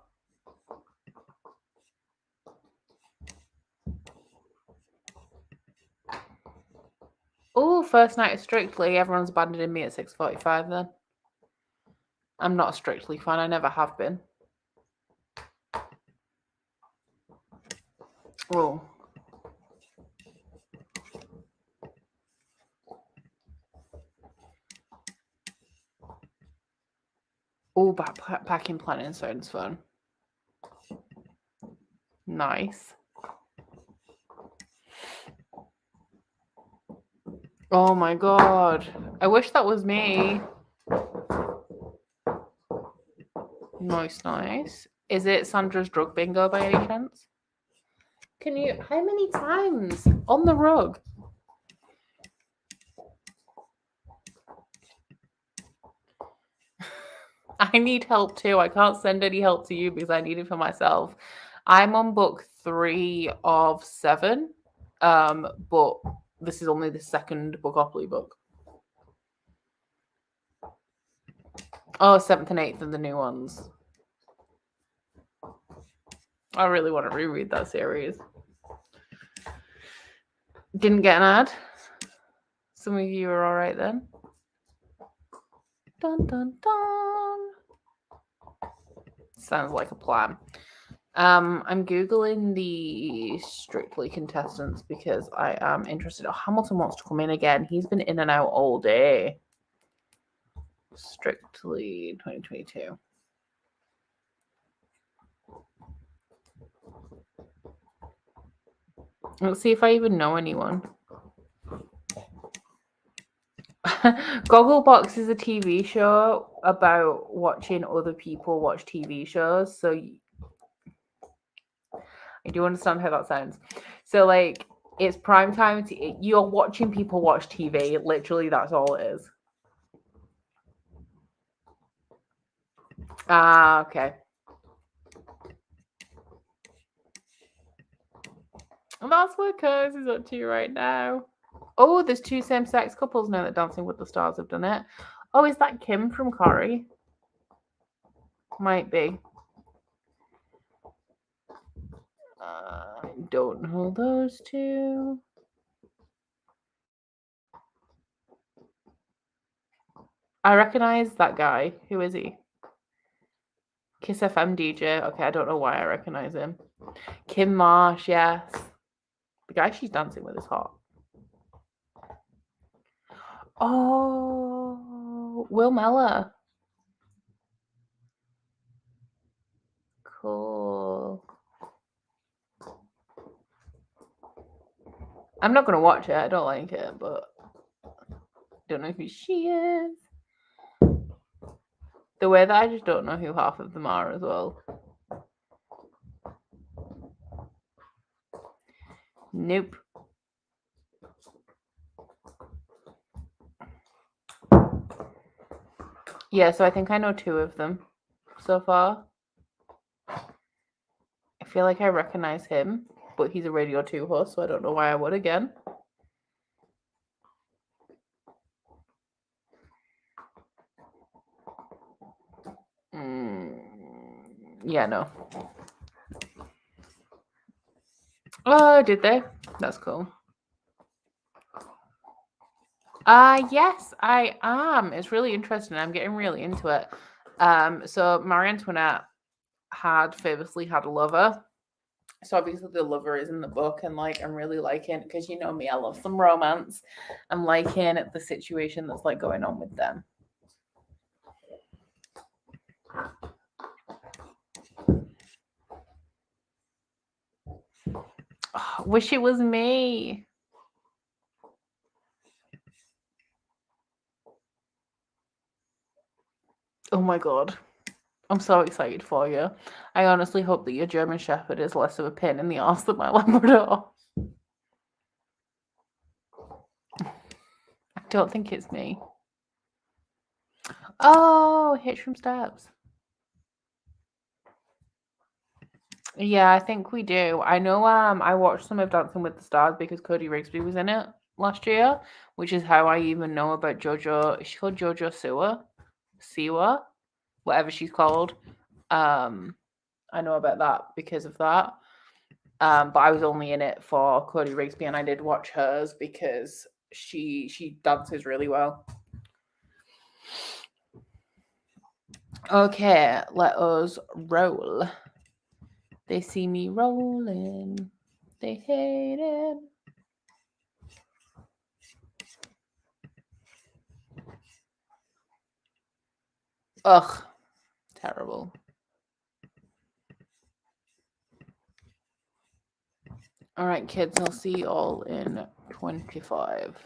Oh, first night of Strictly. Everyone's abandoning me at 6:45 then. I'm not a Strictly fan. I never have been. Oh. Oh, backpacking planning sounds fun. Nice. Oh my god. I wish that was me. Nice. Is it Sandra's drug bingo by any chance? How many times? On the rug. I need help too. I can't send any help to you because I need it for myself. I'm on book 3 of 7. But this is only the second Bookopoly book. Oh, 7th and 8th are the new ones. I really want to reread that series. Didn't get an ad. Some of you are all right then. Dun dun dun. Sounds like a plan. I'm googling the Strictly contestants because I am interested. Oh, Hamilton wants to come in again. He's been in and out all day. Strictly 2022. Let's see if I even know anyone. Gogglebox is a TV show about watching other people watch TV shows. So I do understand how that sounds. So like it's prime time. You're watching people watch TV. Literally, that's all it is. Ah, okay. And that's what Curse is up to right now. Oh, there's 2 same-sex couples now that Dancing with the Stars have done it. Oh, is that Kim from Corrie? Might be. I don't know those two. I recognize that guy. Who is he? Kiss FM DJ. Okay, I don't know why I recognize him. Kim Marsh, yes. The guy she's dancing with is hot. Oh, Will Mellor. Cool. I'm not going to watch it. I don't like it, but don't know who she is. The way that I just don't know who half of them are as well. Nope. Yeah, so I think I know 2 of them so far. I feel like I recognize him, but he's a Radio 2 host, so I don't know why I would again. Yeah, no. Oh, did they? That's cool. Yes, I am. It's really interesting. I'm getting really into it. So Marie Antoinette had famously had a lover. So obviously the lover is in the book, and like I'm really liking, because you know me, I love some romance. I'm liking the situation that's like going on with them. Oh, wish it was me. Oh my god. I'm so excited for you. I honestly hope that your German Shepherd is less of a pain in the arse than my Labrador. I don't think it's me. Oh, Hitch from Steps. Yeah, I think we do. I know I watched some of Dancing with the Stars because Cody Rigsby was in it last year, which is how I even know about Jojo. Is she called Jojo Siwa? Whatever she's called. I know about that because of that. But I was only in it for Cody Rigsby, and I did watch hers because she dances really well. Okay, let us roll. They see me rolling. They hate it. Ugh, terrible. All right, kids, I'll see you all in 25.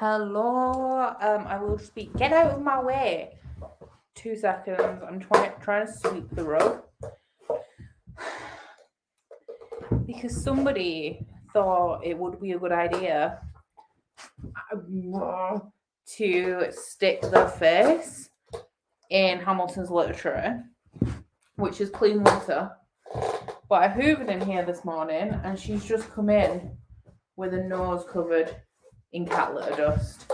Hello. I will speak. Get out of my way. 2 seconds. I'm trying to sweep the rug. Because somebody thought it would be a good idea to stick their face in Hamilton's literary, which is clean litter. But I hoovered in here this morning and she's just come in with a nose covered in cat litter dust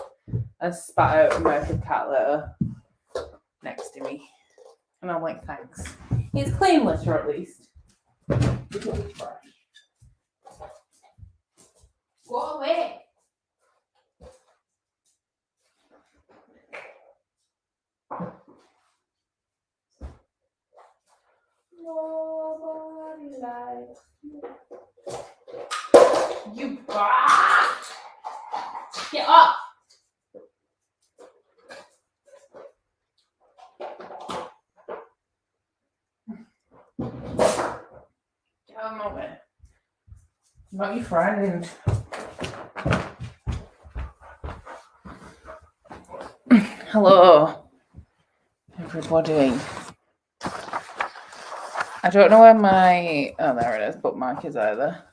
and spat out a mouth of cat litter next to me. And I'm like, thanks. It's clean litter at least. Because it's fresh. Go away. Nobody likes you. You get up. Get out of my way. I'm not your friend. Hello, everybody. I don't know where my there it is, bookmark is either.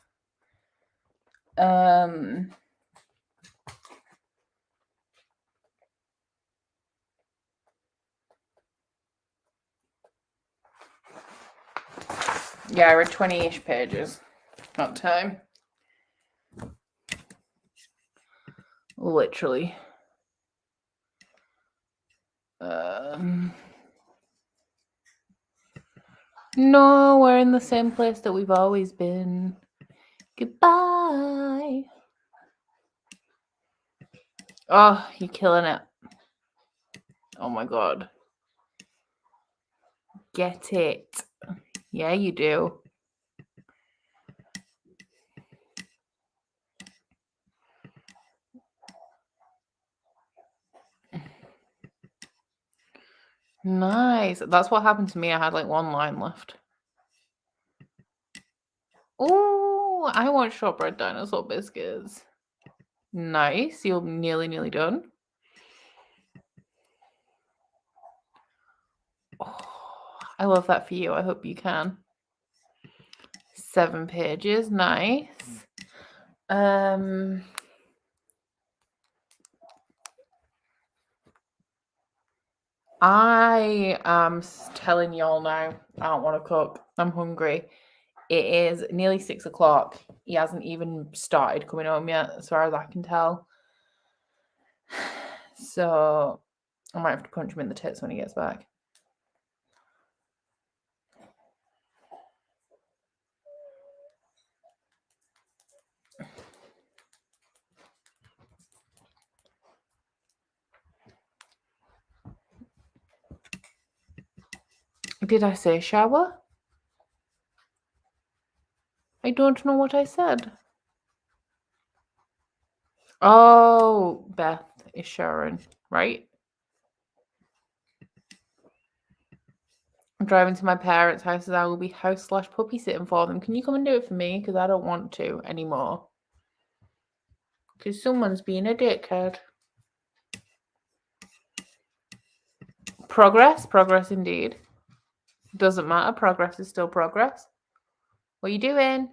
Yeah, I read 20-ish pages. Not time. Literally. No, we're in the same place that we've always been. Goodbye. Oh, you're killing it. Oh my god. Get it. Yeah, you do. Nice. That's what happened to me. I had like 1 line left. Oh, I want shortbread dinosaur biscuits. Nice. You're nearly done. Oh, I love that for you. I hope you can. 7 pages. Nice. I am telling y'all now, I don't want to cook. I'm hungry. It is nearly 6 o'clock. He hasn't even started coming home yet, as far as I can tell. So I might have to punch him in the tits when he gets back. Did I say shower? I don't know what I said. Oh, Beth is showering, right? I'm driving to my parents' house as I will be house/puppy sitting for them. Can you come and do it for me? Because I don't want to anymore. Because someone's being a dickhead. Progress indeed. Doesn't matter. Progress is still progress. What are you doing?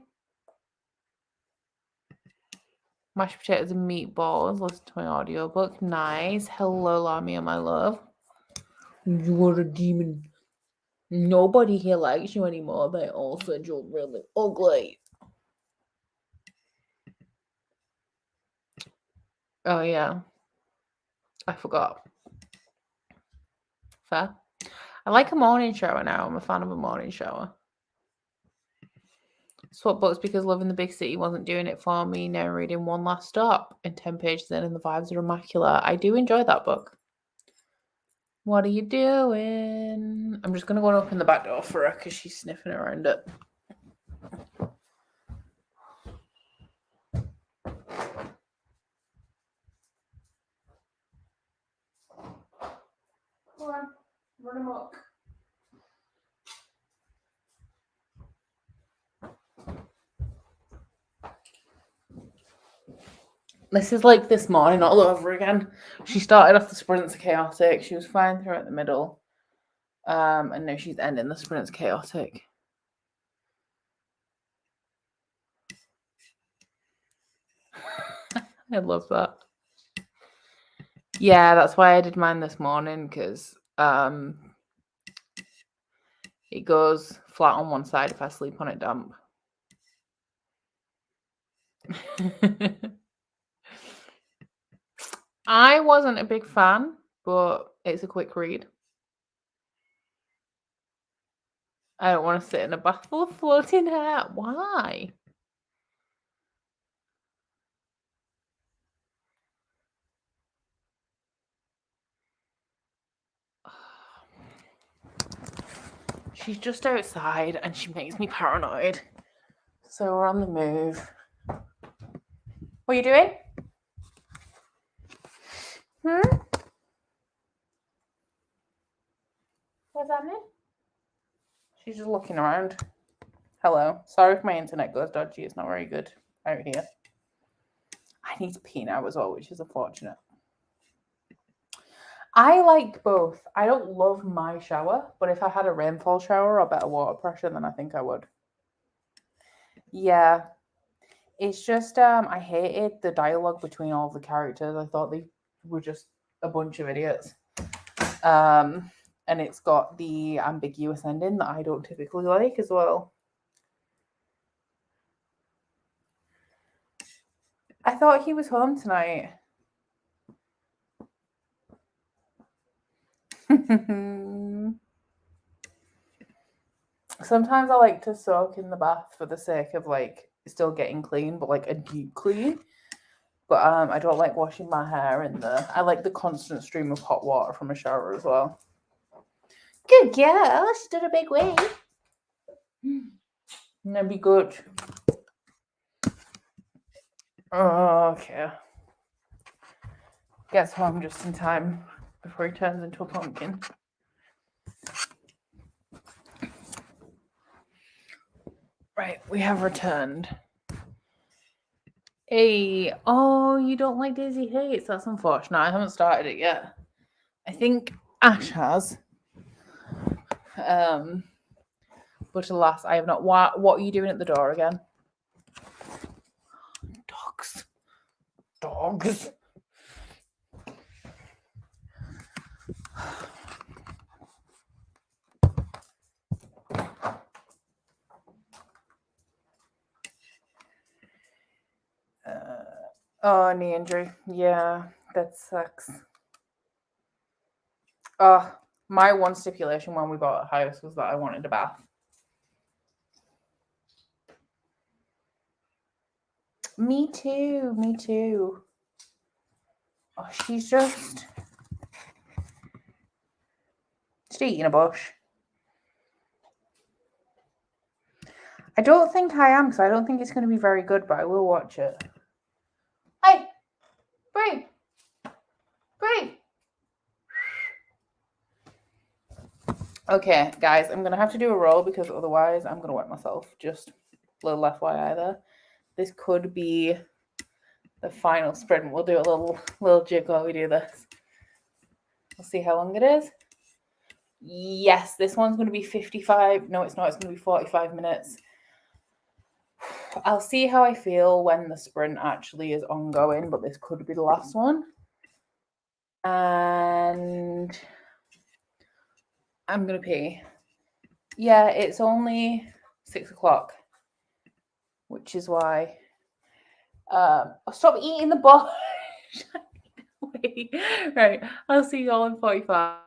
Mashed potatoes and meatballs. Listen to my audiobook. Nice. Hello, Lamia, my love. You are a demon. Nobody here likes you anymore. They all said you're really ugly. Oh, yeah. I forgot. Fair. I like a morning shower now. I'm a fan of a morning shower. Swap books because Love in the Big City wasn't doing it for me. Now reading One Last Stop in 10 pages in and the vibes are immaculate. I do enjoy that book. What are you doing? I'm just going to go and open the back door for her because she's sniffing around it. Come on, run amok. This is like this morning all over again. She started off the sprints chaotic. She was fine throughout the middle. And now she's ending the sprints chaotic. I love that. Yeah, that's why I did mine this morning, because it goes flat on one side if I sleep on it damp. I wasn't a big fan, but it's a quick read. I don't want to sit in a bath full of floating hair. Why? She's just outside and she makes me paranoid. So we're on the move. What are you doing? What's that mean? She's just looking around. Hello. Sorry if my internet goes dodgy. It's not very good out here. I need to pee now as well, which is unfortunate. I like both. I don't love my shower, but if I had a rainfall shower or better water pressure, then I think I would. Yeah. It's just, I hated the dialogue between all the characters. I thought they were just a bunch of idiots. And it's got the ambiguous ending that I don't typically like as well. I thought he was home tonight. Sometimes I like to soak in the bath for the sake of like still getting clean, but like a deep clean. But I don't like washing my hair in the. I like the constant stream of hot water from a shower as well. Good girl, she did a big wee. That'd be good. Okay. Gets home just in time before he turns into a pumpkin. Right, we have returned. Hey, oh, you don't like Daisy Hates? That's unfortunate. I haven't started it yet. I think Ash has. But alas, I have not. What are you doing at the door again? Dogs. Dogs. Oh, knee injury. Yeah, that sucks. My one stipulation when we bought a house was that I wanted a bath. Me too. Me too. Oh, she's just eating a bush. I don't think I am, because I don't think it's going to be very good, but I will watch it. Hey! Brie! Brie! Okay, guys, I'm going to have to do a roll because otherwise I'm going to wet myself. Just a little FYI there. This could be the final sprint. We'll do a little jig while we do this. We'll see how long it is. Yes, this one's going to be 55. No, it's not. It's going to be 45 minutes. I'll see how I feel when the sprint actually is ongoing, but this could be the last one. And I'm going to pee. Yeah, it's only 6 o'clock, which is why. Stop eating the bush. Wait. Right, I'll see you all in 45.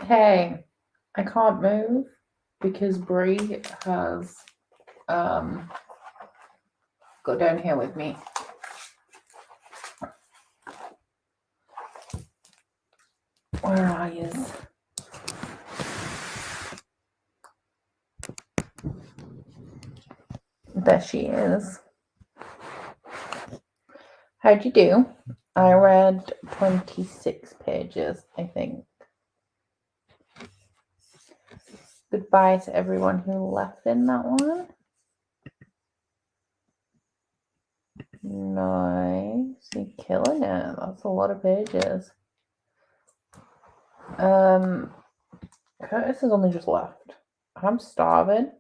Hey, I can't move because Brie has got down here with me. Where are you? There she is. How'd you do? I read 26 pages, I think. Goodbye to everyone who left in that one. Nice. You're killing it. That's a lot of pages. Curtis has only just left. I'm starving.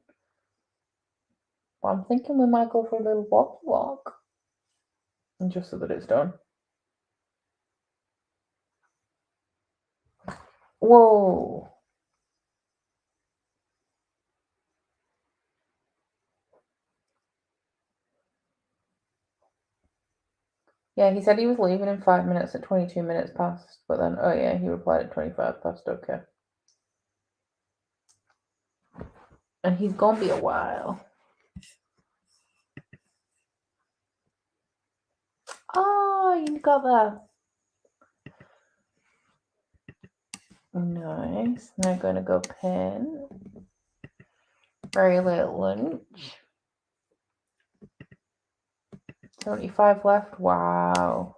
But I'm thinking we might go for a little walk. And just so that it's done. Whoa. Yeah, he said he was leaving in 5 minutes at 22 minutes past, but then, oh yeah, he replied at 25 past, okay. And he's gonna be a while. Oh, you got that. Nice. Now gonna go pen. Very late lunch. 75 left. Wow.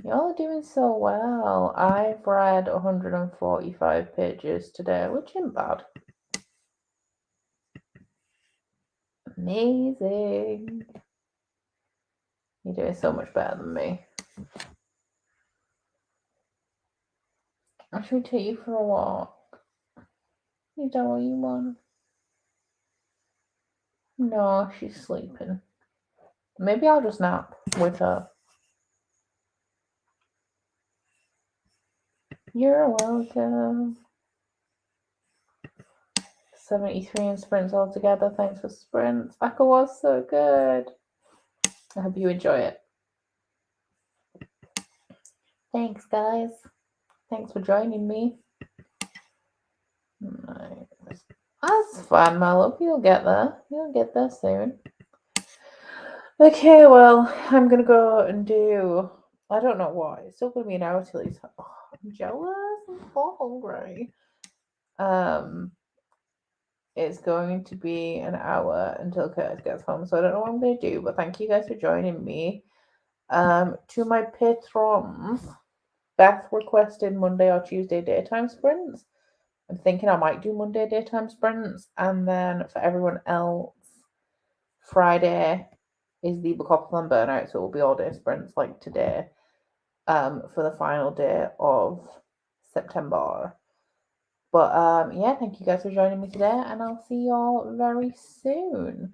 Y'all are doing so well. I've read 145 pages today, which isn't bad. Amazing. You're doing so much better than me. Should we take you for a walk? Is that what you want? No, she's sleeping. Maybe I'll just nap with her. You're welcome. 73 in sprints altogether. Thanks for sprints. Becca was so good. I hope you enjoy it. Thanks, guys. Thanks for joining me. Nice. That's fun, my love. You'll get there. You'll get there soon. Okay, well, I'm gonna go and do. I don't know what. It's still gonna be an hour till he's. Oh, I'm jealous. I'm so hungry. It's going to be an hour until Curtis gets home, so I don't know what I'm gonna do. But thank you guys for joining me. To my patrons, Beth requested Monday or Tuesday daytime sprints. I'm thinking I might do Monday daytime sprints, and then for everyone else, Friday is the Bookoplathon burnout, so it will be all day sprints like today, for the final day of September. But yeah, thank you guys for joining me today, and I'll see y'all very soon.